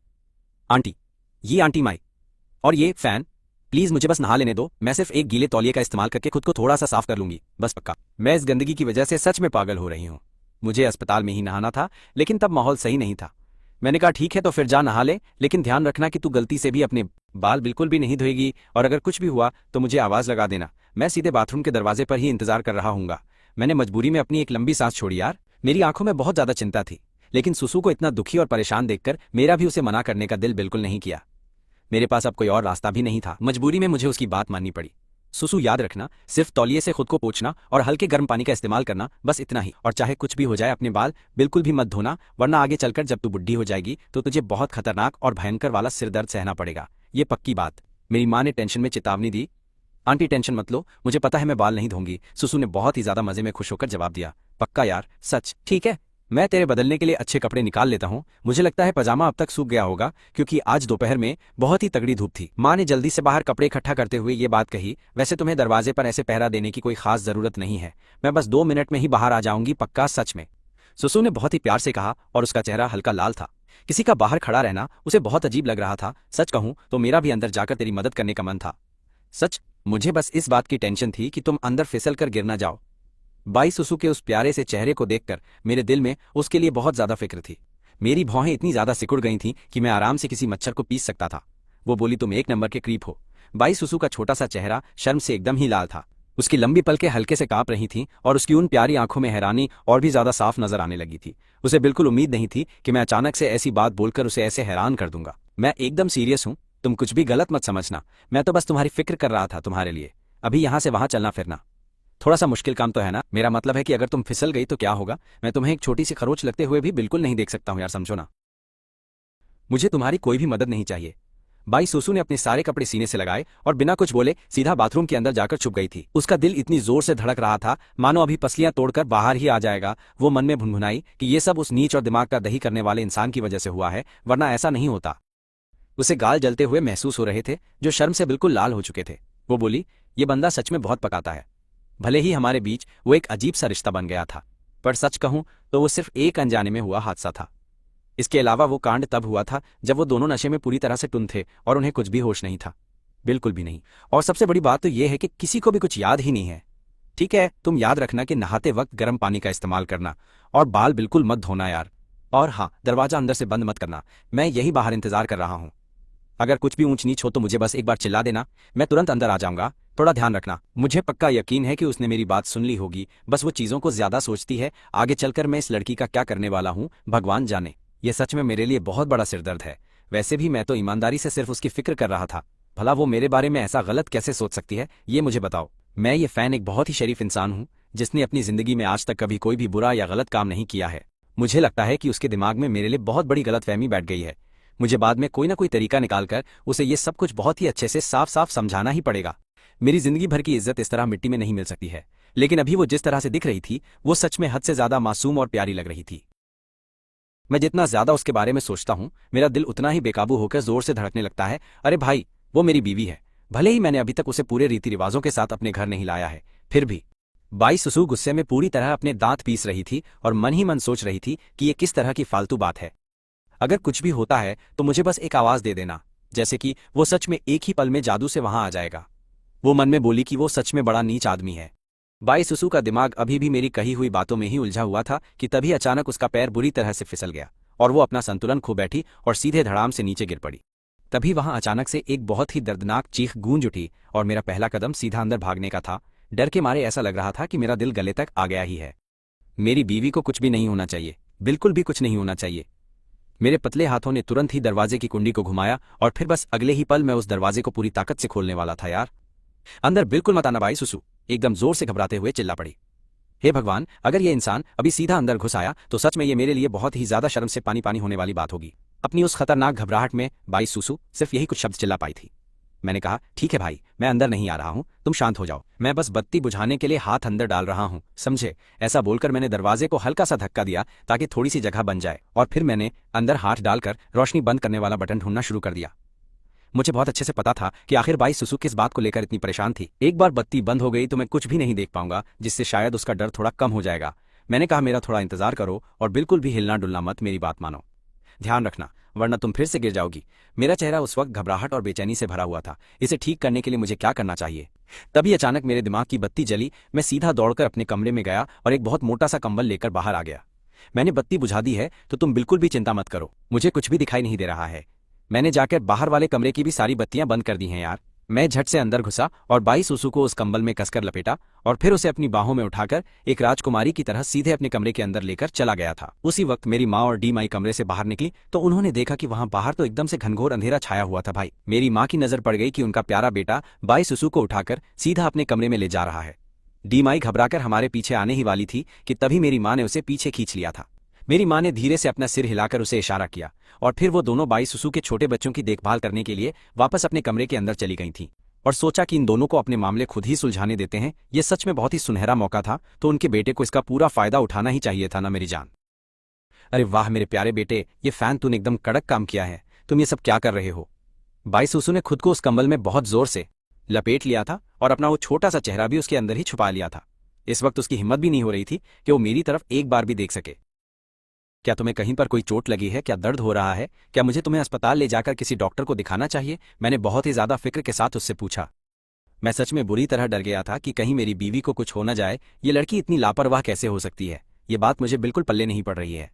आंटी, ये आंटी माई और ये फैन, प्लीज मुझे बस नहा लेने दो। मैं सिर्फ एक गीले तौलिए का इस्तेमाल करके खुद को थोड़ा सा साफ कर लूंगी, बस पक्का। मैं इस गंदगी की वजह से सच में पागल हो रही हूँ। मुझे अस्पताल में ही नहाना था, लेकिन तब माहौल सही नहीं था। मैंने कहा ठीक है तो फिर जा नहा ले, लेकिन ध्यान रखना कि तू गलती से भी अपने बाल बिल्कुल भी नहीं धोएगी और अगर कुछ भी हुआ तो मुझे आवाज लगा देना। मैं सीधे बाथरूम के दरवाजे पर ही इंतजार कर रहा हूँगा। मैंने मजबूरी में अपनी एक लंबी सांस छोड़ी यार। मेरी आंखों में बहुत ज्यादा चिंता थी, लेकिन सुसु को इतना दुखी और परेशान देखकर मेरा भी उसे मना करने का दिल बिल्कुल नहीं किया। मेरे पास अब कोई और रास्ता भी नहीं था, मजबूरी में मुझे उसकी बात माननी पड़ी। सुसु, याद रखना, सिर्फ तौलिए से खुद को पोंछना और हल्के गर्म पानी का इस्तेमाल करना, बस इतना ही। और चाहे कुछ भी हो जाए अपने बाल बिल्कुल भी मत धोना, वरना आगे चलकर जब तू बुढ़ी हो जाएगी तो तुझे बहुत खतरनाक और भयंकर वाला सिरदर्द सहना पड़ेगा, ये पक्की बात। मेरी माँ ने टेंशन में चेतावनी दी। आंटी टेंशन मत लो, मुझे पता है मैं बाल नहीं धोंगी, सुसु ने बहुत ही ज्यादा मजे में खुश होकर जवाब दिया। पक्का यार, सच? ठीक है, मैं तेरे बदलने के लिए अच्छे कपड़े निकाल लेता हूँ। मुझे लगता है पजामा अब तक सूख गया होगा, क्योंकि आज दोपहर में बहुत ही तगड़ी धूप थी। माँ ने जल्दी से बाहर कपड़े इकट्ठा करते हुए ये बात कही। वैसे तुम्हें दरवाजे पर ऐसे पहरा देने की कोई खास जरूरत नहीं है, मैं बस 2 मिनट में ही बाहर आ जाऊंगी, पक्का? सच में? सुसु ने बहुत ही प्यार से कहा और उसका चेहरा हल्का लाल था। किसी का बाहर खड़ा रहना उसे बहुत अजीब लग रहा था। सच कहूं तो मेरा भी अंदर जाकर तेरी मदद करने का मन था। सच, मुझे बस इस बात की टेंशन थी कि तुम अंदर फिसल कर गिर ना जाओ। बाई सुसु के उस प्यारे से चेहरे को देखकर मेरे दिल में उसके लिए बहुत ज्यादा फिक्र थी। मेरी भौहें इतनी ज्यादा सिकुड़ गई थीं कि मैं आराम से किसी मच्छर को पीस सकता था। वो बोली, तुम एक नंबर के क्रीप हो। बाई सुसु का छोटा सा चेहरा शर्म से एकदम ही लाल था। उसकी लंबी पलकें हल्के से कांप रही थीं और उसकी उन प्यारी आंखों में हैरानी और भी ज्यादा साफ नजर आने लगी थी। उसे बिल्कुल उम्मीद नहीं थी कि मैं अचानक से ऐसी बात बोलकर उसे ऐसे हैरान कर दूंगा। मैं एकदम सीरियस हूं, तुम कुछ भी गलत मत समझना। मैं तो बस तुम्हारी फिक्र कर रहा था, तुम्हारे लिए। अभी यहां से वहां चलना फिरना थोड़ा सा मुश्किल काम तो है ना। मेरा मतलब है कि अगर तुम फिसल गई तो क्या होगा। मैं तुम्हें एक छोटी सी खरोच लगते हुए भी बिल्कुल नहीं देख सकता हूं यार, समझो ना। मुझे तुम्हारी कोई भी मदद नहीं चाहिए। बाई सुसु ने अपने सारे कपड़े सीने से लगाए और बिना कुछ बोले सीधा बाथरूम के अंदर जाकर छुप गई थी। उसका दिल इतनी जोर से धड़क रहा था मानो अभी पसलियां तोड़कर बाहर ही आ जाएगा। वो मन में भुनभुनाई कि ये सब उस नीच और दिमाग का दही करने वाले इंसान की वजह से हुआ है, वरना ऐसा नहीं होता। उसे गाल जलते हुए महसूस हो रहे थे, जो शर्म से बिल्कुल लाल हो चुके थे। वो बोली, ये बंदा सच में बहुत पकाता है। भले ही हमारे बीच वो एक अजीब सा रिश्ता बन गया था, पर सच कहूं तो वो सिर्फ एक अनजाने में हुआ हादसा था। इसके अलावा वो कांड तब हुआ था जब वो दोनों नशे में पूरी तरह से टुन थे और उन्हें कुछ भी होश नहीं था, बिल्कुल भी नहीं। और सबसे बड़ी बात तो ये है कि किसी को भी कुछ याद ही नहीं है। ठीक है, तुम याद रखना कि नहाते वक्त गर्म पानी का इस्तेमाल करना और बाल बिल्कुल मत धोना यार। और हाँ, दरवाजा अंदर से बंद मत करना, मैं यही बाहर इंतजार कर रहा हूँ। अगर कुछ भी ऊंच नीच हो तो मुझे बस एक बार चिल्ला देना, मैं तुरंत अंदर आ जाऊंगा। थोड़ा ध्यान रखना। मुझे पक्का यकीन है कि उसने मेरी बात सुन ली होगी, बस वो चीजों को ज्यादा सोचती है। आगे चलकर मैं इस लड़की का क्या करने वाला हूँ भगवान जाने। ये सच में मेरे लिए बहुत बड़ा सिरदर्द है। वैसे भी मैं तो ईमानदारी से सिर्फ उसकी फिक्र कर रहा था। भला वो मेरे बारे में ऐसा गलत कैसे सोच सकती है, ये मुझे बताओ। मैं ये फैन एक बहुत ही शरीफ इंसान हूँ, जिसने अपनी जिंदगी में आज तक कभी कोई भी बुरा या गलत काम नहीं किया है। मुझे लगता है कि उसके दिमाग में मेरे लिए बहुत बड़ी गलतफहमी बैठ गई है। मुझे बाद में कोई ना कोई तरीका निकालकर उसे ये सब कुछ बहुत ही अच्छे से साफ साफ समझाना ही पड़ेगा। मेरी जिंदगी भर की इज्जत इस तरह मिट्टी में नहीं मिल सकती है। लेकिन अभी वो जिस तरह से दिख रही थी वो सच में हद से ज्यादा मासूम और प्यारी लग रही थी। मैं जितना ज्यादा उसके बारे में सोचता हूँ मेरा दिल उतना ही बेकाबू होकर जोर से धड़कने लगता है। अरे भाई, वो मेरी बीवी है। भले ही मैंने अभी तक उसे पूरे रीति रिवाजों के साथ अपने घर नहीं लाया है, फिर भी। बाई सुसु गुस्से में पूरी तरह अपने दांत पीस रही थी और मन ही मन सोच रही थी कि ये किस तरह की फालतू बात है। अगर कुछ भी होता है तो मुझे बस एक आवाज दे देना, जैसे कि वो सच में एक ही पल में जादू से वहां आ जाएगा। वो मन में बोली कि वो सच में बड़ा नीच आदमी है। बाई सुसु का दिमाग अभी भी मेरी कही हुई बातों में ही उलझा हुआ था कि तभी अचानक उसका पैर बुरी तरह से फिसल गया और वो अपना संतुलन खो बैठी और सीधे धड़ाम से नीचे गिर पड़ी। तभी वहां अचानक से एक बहुत ही दर्दनाक चीख गूंज उठी और मेरा पहला कदम सीधा अंदर भागने का था। डर के मारे ऐसा लग रहा था कि मेरा दिल गले तक आ गया ही है। मेरी बीवी को कुछ भी नहीं होना चाहिए, बिल्कुल भी कुछ नहीं होना चाहिए। मेरे पतले हाथों ने तुरंत ही दरवाजे की कुंडी को घुमाया और फिर बस अगले ही पल मैं उस दरवाजे को पूरी ताकत से खोलने वाला था। यार अंदर बिल्कुल मत आना बाई सुसु, एकदम जोर से घबराते हुए चिल्ला पड़ी। हे भगवान, अगर ये इंसान अभी सीधा अंदर घुस आया तो सच में ये मेरे लिए बहुत ही ज्यादा शर्म से पानी पानी होने वाली बात होगी। अपनी उस खतरनाक घबराहट में बाई सुसु सिर्फ यही कुछ शब्द चिल्ला पाई थी। मैंने कहा, ठीक है भाई, मैं अंदर नहीं आ रहा हूं, तुम शांत हो जाओ, मैं बस बत्ती बुझाने के लिए हाथ अंदर डाल रहा हूं, समझे। ऐसा बोलकर मैंने दरवाजे को हल्का सा धक्का दिया ताकि थोड़ी सी जगह बन जाए और फिर मैंने अंदर हाथ डालकर रोशनी बंद करने वाला बटन ढूंढना शुरू कर दिया। मुझे बहुत अच्छे से पता था कि आखिर बाई सुसु किस बात को लेकर इतनी परेशान थी। एक बार बत्ती बंद हो गई तो मैं कुछ भी नहीं देख पाऊंगा, जिससे शायद उसका डर थोड़ा कम हो जाएगा। मैंने कहा, मेरा थोड़ा इंतजार करो और बिल्कुल भी हिलना डुलना मत, मेरी बात मानो, ध्यान रखना वरना तुम फिर से गिर जाओगी। मेरा चेहरा उस वक्त घबराहट और बेचैनी से भरा हुआ था। इसे ठीक करने के लिए मुझे क्या करना चाहिए? तभी अचानक मेरे दिमाग की बत्ती जली। मैं सीधा दौड़कर अपने कमरे में गया और एक बहुत मोटा सा कंबल लेकर बाहर आ गया। मैंने बत्ती बुझा दी है तो तुम बिल्कुल भी चिंता मत करो, मुझे कुछ भी दिखाई नहीं दे रहा है। मैंने जाकर बाहर वाले कमरे की भी सारी बत्तियां बंद कर दी हैं। यार मैं झट से अंदर घुसा और बाई सुसु को उस कंबल में कसकर लपेटा और फिर उसे अपनी बाहों में उठाकर एक राजकुमारी की तरह सीधे अपने कमरे के अंदर लेकर चला गया था। उसी वक्त मेरी माँ और डी माई कमरे से बाहर निकली तो उन्होंने देखा कि वहां बाहर तो एकदम से घनघोर अंधेरा छाया हुआ था। भाई, मेरी माँ की नजर पड़ गई कि उनका प्यारा बेटा बाई सुसु को उठाकर सीधा अपने कमरे में ले जा रहा है। डी माई घबराकर हमारे पीछे आने ही वाली थी कि तभी मेरी माँ ने उसे पीछे खींच लिया था। मेरी माँ ने धीरे से अपना सिर हिलाकर उसे इशारा किया और फिर वो दोनों बाई सुसु के छोटे बच्चों की देखभाल करने के लिए वापस अपने कमरे के अंदर चली गई थीं और सोचा कि इन दोनों को अपने मामले खुद ही सुलझाने देते हैं। ये सच में बहुत ही सुनहरा मौका था, तो उनके बेटे को इसका पूरा फायदा उठाना ही चाहिए था ना मेरी जान। अरे वाह मेरे प्यारे बेटे, ये फैन तूने एकदम कड़क काम किया है, तुम ये सब क्या कर रहे हो? बाई सुसु ने खुद को उस कंबल में बहुत जोर से लपेट लिया था और अपना वो छोटा सा चेहरा भी उसके अंदर ही छुपा लिया था। इस वक्त उसकी हिम्मत भी नहीं हो रही थी कि वो मेरी तरफ एक बार भी देख सके। क्या तुम्हें कहीं पर कोई चोट लगी है? क्या दर्द हो रहा है? क्या मुझे तुम्हें अस्पताल ले जाकर किसी डॉक्टर को दिखाना चाहिए? मैंने बहुत ही ज्यादा फिक्र के साथ उससे पूछा। मैं सच में बुरी तरह डर गया था कि कहीं मेरी बीवी को कुछ हो न जाए। ये लड़की इतनी लापरवाह कैसे हो सकती है? ये बात मुझे बिल्कुल पल्ले नहीं पड़ रही है।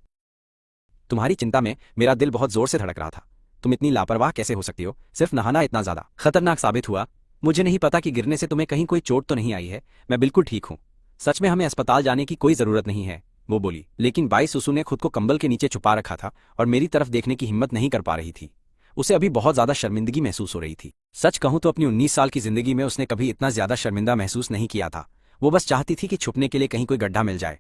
तुम्हारी चिंता में मेरा दिल बहुत जोर से धड़क रहा था। तुम इतनी लापरवाह कैसे हो सकती हो? सिर्फ नहाना इतना ज्यादा खतरनाक साबित हुआ? मुझे नहीं पता कि गिरने से तुम्हें कहीं कोई चोट तो नहीं आई है। मैं बिल्कुल ठीक हूँ, सच में हमें अस्पताल जाने की कोई जरूरत नहीं है, वो बोली। लेकिन बाई सुसु ने खुद को कंबल के नीचे छुपा रखा था और मेरी तरफ देखने की हिम्मत नहीं कर पा रही थी। उसे अभी बहुत ज्यादा शर्मिंदगी महसूस हो रही थी। सच कहूं तो अपनी 19 साल की जिंदगी में उसने कभी इतना ज्यादा शर्मिंदा महसूस नहीं किया था। वो बस चाहती थी कि छुपने के लिए कहीं कोई गड्ढा मिल जाए।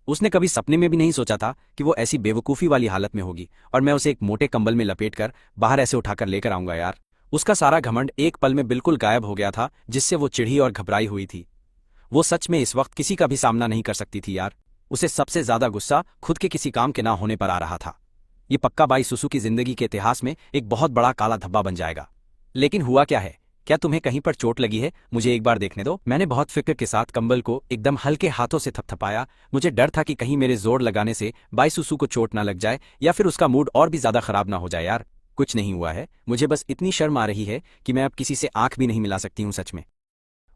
उसने कभी सपने में भी नहीं सोचा था कि वो ऐसी बेवकूफी वाली हालत में होगी और मैं उसे एक मोटे कंबल में लपेटकर बाहर ऐसे उठाकर लेकर आऊंगा। यार उसका सारा घमंड एक पल में बिल्कुल गायब हो गया था, जिससे वो चिढ़ी और घबराई हुई थी। वो सच में इस वक्त किसी का भी सामना नहीं कर सकती थी। यार उसे सबसे ज्यादा गुस्सा खुद के किसी काम के ना होने पर आ रहा था। ये पक्का बाई सुसु की जिंदगी के इतिहास में एक बहुत बड़ा काला धब्बा बन जाएगा। लेकिन हुआ क्या है? क्या तुम्हें कहीं पर चोट लगी है? मुझे एक बार देखने दो। मैंने बहुत फिक्र के साथ कंबल को एकदम हल्के हाथों से थपथपाया। मुझे डर था कि कहीं मेरे जोर लगाने से बाई सुसु को चोट ना लग जाए या फिर उसका मूड और भी ज्यादा खराब ना हो जाए। यार कुछ नहीं हुआ है, मुझे बस इतनी शर्म आ रही है कि मैं अब किसी से आंख भी नहीं मिला सकती हूँ। सच में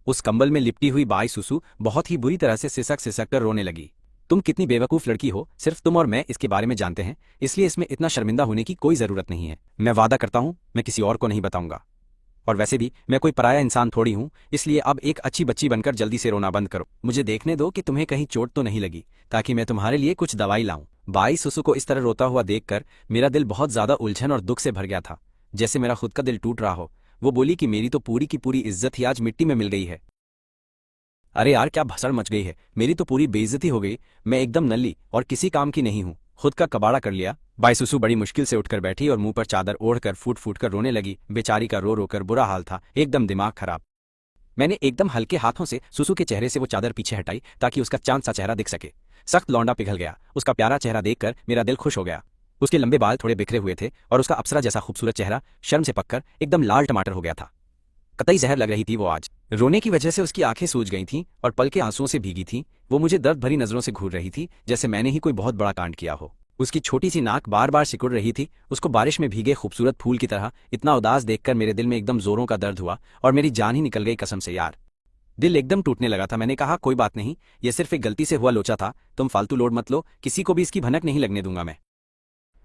उस कंबल में लिपटी हुई बाई सुसु बहुत ही बुरी तरह से सिसक सिसक कर रोने लगी। तुम कितनी बेवकूफ लड़की हो, सिर्फ तुम और मैं इसके बारे में जानते हैं, इसलिए इसमें इतना शर्मिंदा होने की कोई जरूरत नहीं है। मैं वादा करता हूं मैं किसी और को नहीं बताऊंगा। और वैसे भी मैं कोई पराया इंसान थोड़ी हूं, इसलिए अब एक अच्छी बच्ची बनकर जल्दी से रोना बंद करो। मुझे देखने दो कि तुम्हें कहीं चोट तो नहीं लगी, ताकि मैं तुम्हारे लिए कुछ दवाई लाऊं। बाई सुसु को इस तरह रोता हुआ देखकर मेरा दिल बहुत ज्यादा उलझन और दुख से भर गया था, जैसे मेरा खुद का दिल टूट रहा हो। वो बोली कि मेरी तो पूरी की पूरी इज्जत ही आज मिट्टी में मिल गई है। अरे यार क्या भसड़ मच गई है, मेरी तो पूरी बेइज्जती हो गई। मैं एकदम नल्ली और किसी काम की नहीं हूँ, खुद का कबाड़ा कर लिया। बाई सुसु बड़ी मुश्किल से उठकर बैठी और मुंह पर चादर ओढ़कर फूट फूट कर रोने लगी। बेचारी का रो रोकर बुरा हाल था, एकदम दिमाग खराब। मैंने एकदम हल्के हाथों से सुसु के चेहरे से वो चादर पीछे हटाई ताकि उसका चांद सा चेहरा दिख सके। सख्त लौंडा पिघल गया। उसका प्यारा चेहरा देखकर मेरा दिल खुश हो गया। उसके लंबे बाल थोड़े बिखरे हुए थे और उसका अप्सरा जैसा खूबसूरत चेहरा शर्म से पककर एकदम लाल टमाटर हो गया था। कतई जहर लग रही थी वो आज। रोने की वजह से उसकी आंखें सूज गई थीं और पलकें आंसुओं से भीगी थीं। वो मुझे दर्द भरी नजरों से घूर रही थी, जैसे मैंने ही कोई बहुत बड़ा कांड किया हो। उसकी छोटी सी नाक बार बार सिकुड़ रही थी, उसको बारिश में भीगे खूबसूरत फूल की तरह। इतना उदास देखकर मेरे दिल में एकदम जोरों का दर्द हुआ और मेरी जान ही निकल गई कसम से। यार दिल एकदम टूटने लगा था। मैंने कहा कोई बात नहीं, ये सिर्फ एक गलती से हुआ लोचा था, तुम फालतू लोड मत लो, किसी को भी इसकी भनक नहीं लगने दूंगा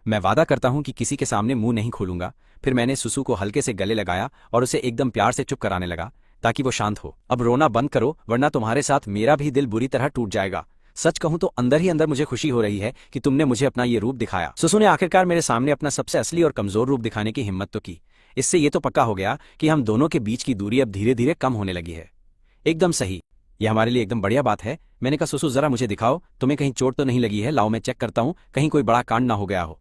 मैं वादा करता हूं कि किसी के सामने मुंह नहीं खोलूंगा। फिर मैंने सुसु को हल्के से गले लगाया और उसे एकदम प्यार से चुप कराने लगा ताकि वो शांत हो। अब रोना बंद करो वरना तुम्हारे साथ मेरा भी दिल बुरी तरह टूट जाएगा। सच कहूं तो अंदर ही अंदर मुझे खुशी हो रही है कि तुमने मुझे अपना ये रूप दिखाया। सुसु ने आखिरकार मेरे सामने अपना सबसे असली और कमजोर रूप दिखाने की हिम्मत तो की। इससे ये तो पक्का हो गया कि हम दोनों के बीच की दूरी अब धीरे धीरे कम होने लगी है। एकदम सही, यह हमारे लिए एकदम बढ़िया बात है। मैंने कहा सुसु जरा मुझे दिखाओ, तुम्हें कहीं चोट तो नहीं लगी है? लाओ मैं चेक करता हूं, कहीं कोई बड़ा कांड ना हो गया हो।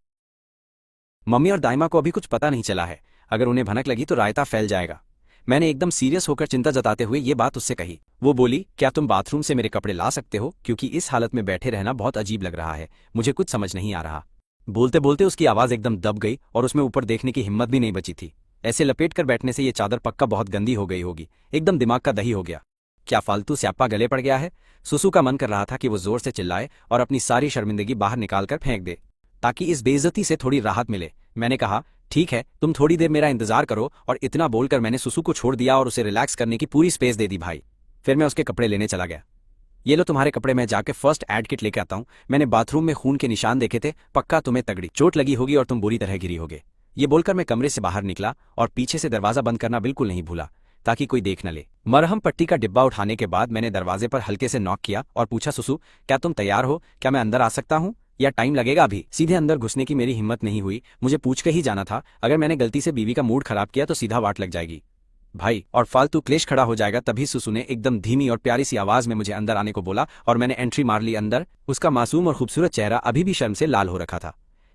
मम्मी और दाइमा को अभी कुछ पता नहीं चला है, अगर उन्हें भनक लगी तो रायता फैल जाएगा। मैंने एकदम सीरियस होकर चिंता जताते हुए ये बात उससे कही। वो बोली, क्या तुम बाथरूम से मेरे कपड़े ला सकते हो, क्योंकि इस हालत में बैठे रहना बहुत अजीब लग रहा है, मुझे कुछ समझ नहीं आ रहा। बोलते बोलते उसकी आवाज एकदम दब गई और उसमें ऊपर देखने की हिम्मत भी नहीं बची थी। ऐसे लपेट कर बैठने से ये चादर पक्का बहुत गंदी हो गई होगी, एकदम दिमाग का दही हो गया। क्या फालतू स्यापा गले पड़ गया है? सुसु का मन कर रहा था कि वो जोर से चिल्लाए और अपनी सारी शर्मिंदगी बाहर निकालकर फेंक दे ताकि इस बेइज्जती से थोड़ी राहत मिले। मैंने कहा ठीक है, तुम थोड़ी देर मेरा इंतजार करो, और इतना बोलकर मैंने सुसु को छोड़ दिया और उसे रिलैक्स करने की पूरी स्पेस दे दी भाई। फिर मैं उसके कपड़े लेने चला गया। ये लो तुम्हारे कपड़े, मैं जाके फर्स्ट एड किट लेके आता हूँ। मैंने बाथरूम में खून के निशान देखे थे, पक्का तुम्हें तगड़ी चोट लगी होगी और तुम बुरी तरह गिरी होगे। ये बोलकर मैं कमरे से बाहर निकला और पीछे से दरवाजा बंद करना बिल्कुल नहीं भूला ताकि कोई देख न ले। मरहम पट्टी का डिब्बा उठाने के बाद मैंने दरवाजे पर हल्के से नॉक किया और पूछा, सुसु क्या तुम तैयार हो? क्या मैं अंदर आ सकता हूँ या टाइम लगेगा? अभी सीधे अंदर घुसने की मेरी हिम्मत नहीं हुई, मुझे पूछ के ही जाना था। अगर मैंने गलती से बीवी का मूड खराब किया तो सीधा वाट लग जाएगी भाई और फालतू क्लेश खड़ा हो जाएगा। तभी सुसु ने एकदम धीमी और प्यारी सी आवाज में मुझे अंदर आने को बोला और मैंने एंट्री मार ली अंदर। उसका मासूम और खूबसूरत चेहरा अभी भी शर्म से लाल हो रखा था।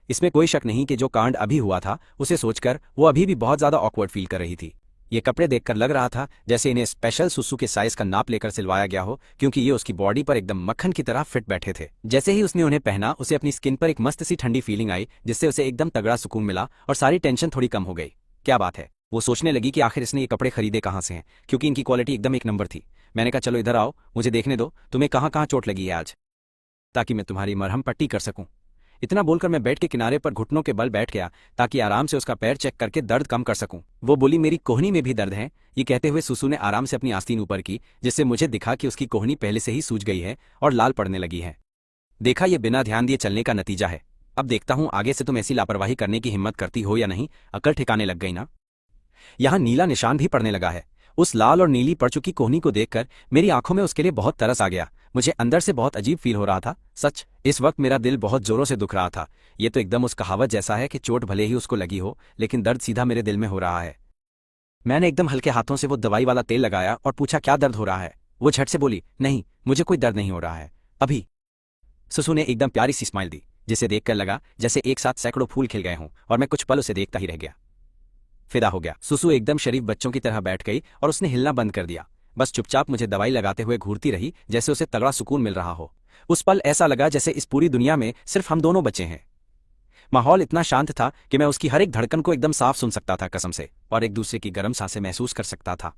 इसमें कोई शक नहीं कि जो कांड अभी हुआ था उसे सोचकर वो अभी भी बहुत ज्यादा ऑकवर्ड फील कर रही थी। ये कपड़े देखकर लग रहा था जैसे इन्हें स्पेशल सुसु के साइज का नाप लेकर सिलवाया गया हो, क्योंकि ये उसकी बॉडी पर एकदम मक्खन की तरह फिट बैठे थे। जैसे ही उसने उन्हें पहना उसे अपनी स्किन पर एक मस्त सी ठंडी फीलिंग आई, जिससे उसे एकदम तगड़ा सुकून मिला और सारी टेंशन थोड़ी कम हो गई। क्या बात है, वो सोचने लगी कि आखिर इसने ये कपड़े खरीदे कहाँ से हैं, क्योंकि इनकी क्वालिटी एकदम एक नंबर थी। मैंने कहा चलो इधर आओ, मुझे देखने दो तुम्हें कहाँ कहाँ चोट लगी है आज, ताकि मैं तुम्हारी मरहम पट्टी कर सकूं। इतना बोलकर मैं बेड के किनारे पर घुटनों के बल बैठ गया ताकि आराम से उसका पैर चेक करके दर्द कम कर सकूं। वो बोली, मेरी कोहनी में भी दर्द है। ये कहते हुए सुसु ने आराम से अपनी आस्तीन ऊपर की, जिससे मुझे दिखा कि उसकी कोहनी पहले से ही सूज गई है और लाल पड़ने लगी है। देखा, ये बिना ध्यान दिए चलने का नतीजा है। अब देखता हूं आगे से तुम ऐसी लापरवाही करने की हिम्मत करती हो या नहीं। अकल ठिकाने लग गई ना? यहां नीला निशान भी पड़ने लगा है। उस लाल और नीली पड़ चुकी कोहनी को देखकर मेरी आंखों में उसके लिए बहुत तरस आ गया। मुझे अंदर से बहुत अजीब फील हो रहा था। सच, इस वक्त मेरा दिल बहुत जोरों से दुख रहा था। ये तो एकदम उस कहावत जैसा है कि चोट भले ही उसको लगी हो, लेकिन दर्द सीधा मेरे दिल में हो रहा है। मैंने एकदम हल्के हाथों से वो दवाई वाला तेल लगाया और पूछा, क्या दर्द हो रहा है? वो झट से बोली, नहीं मुझे कोई दर्द नहीं हो रहा है अभी। सुसु ने एकदम प्यारी सी स्माइल दी, जिसे देखकर लगा जैसे एक साथ सैकड़ों फूल खिल गए हों, और मैं कुछ पल उसे देखता ही रह गया, फिदा हो गया। सुसु एकदम शरीफ बच्चों की तरह बैठ गई और उसने हिलना बंद कर दिया। बस चुपचाप मुझे दवाई लगाते हुए घूरती रही, जैसे उसे तगड़ा सुकून मिल रहा हो। उस पल ऐसा लगा जैसे इस पूरी दुनिया में सिर्फ हम दोनों बचे हैं। माहौल इतना शांत था कि मैं उसकी हर एक धड़कन को एकदम साफ सुन सकता था कसम से, और एक दूसरे की गर्म सांसें महसूस कर सकता था।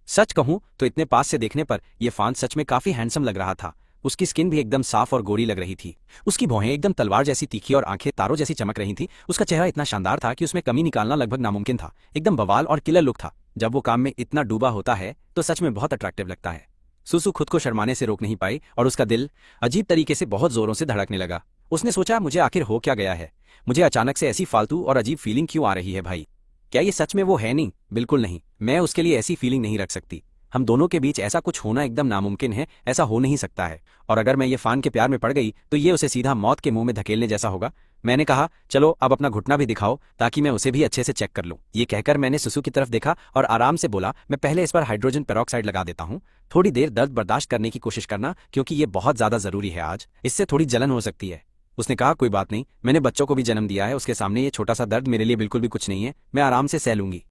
सच कहूं तो इतने पास से देखने पर यह फान सच में काफी हैंडसम लग रहा था। उसकी स्किन भी एकदम साफ और गोरी लग रही थी। उसकी भौहें एकदम तलवार जैसी तीखी और आंखें तारों जैसी चमक रही थी। उसका चेहरा इतना शानदार था कि उसमें कमी निकालना लगभग नामुमकिन था। एकदम बवाल और किलर लुक था। जब वो काम में इतना डूबा होता है तो सच में बहुत अट्रैक्टिव लगता है। सुसु खुद को शर्माने से रोक नहीं पाई और उसका दिल अजीब तरीके से बहुत जोरों से धड़कने लगा। उसने सोचा, मुझे आखिर हो क्या गया है? मुझे अचानक से ऐसी फालतू और अजीब फीलिंग क्यों आ रही है भाई? क्या ये सच में वो है? नहीं, बिल्कुल नहीं। मैं उसके लिए ऐसी फीलिंग नहीं रख सकती। हम दोनों के बीच ऐसा कुछ होना एकदम नामुमकिन है, ऐसा हो नहीं सकता है। और अगर मैं ये फान के प्यार में पड़ गई तो ये उसे सीधा मौत के मुंह में धकेलने जैसा होगा। मैंने कहा, चलो अब अपना घुटना भी दिखाओ ताकि मैं उसे भी अच्छे से चेक कर लूं। ये कहकर मैंने सुसु की तरफ देखा और आराम से बोला, मैं पहले इस पर हाइड्रोजन पेरोक्साइड लगा देता हूं। थोड़ी देर दर्द बर्दाश्त करने की कोशिश करना, क्योंकि ये बहुत ज्यादा जरूरी है आज। इससे थोड़ी जलन हो सकती है। उसने कहा, कोई बात नहीं, मैंने बच्चों को भी जन्म दिया है, उसके सामने ये छोटा सा दर्द मेरे लिए बिल्कुल भी कुछ नहीं है, मैं आराम से सह लूंगी।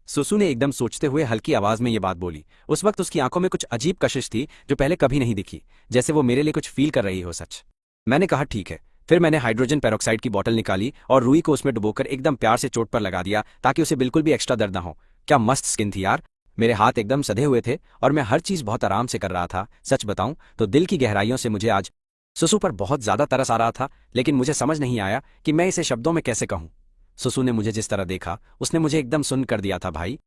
सुसु ने एकदम सोचते हुए हल्की आवाज में ये बात बोली। उस वक्त उसकी आंखों में कुछ अजीब कशिश थी जो पहले कभी नहीं दिखी, जैसे वो मेरे लिए कुछ फील कर रही हो सच। मैंने कहा, ठीक है। फिर मैंने हाइड्रोजन पेरोक्साइड की बोतल निकाली और रुई को उसमें डुबोकर एकदम प्यार से चोट पर लगा दिया ताकि उसे बिल्कुल भी एक्स्ट्रा दर्द ना हो। क्या मस्त स्किन थी यार। मेरे हाथ एकदम सधे हुए थे और मैं हर चीज बहुत आराम से कर रहा था। सच बताऊं तो दिल की गहराइयों से मुझे आज सुसु पर बहुत ज्यादा तरस आ रहा था, लेकिन मुझे समझ नहीं आया कि मैं इसे शब्दों में कैसे कहूं। सुसु ने मुझे जिस तरह देखा उसने मुझे एकदम सुन्न कर दिया था भाई।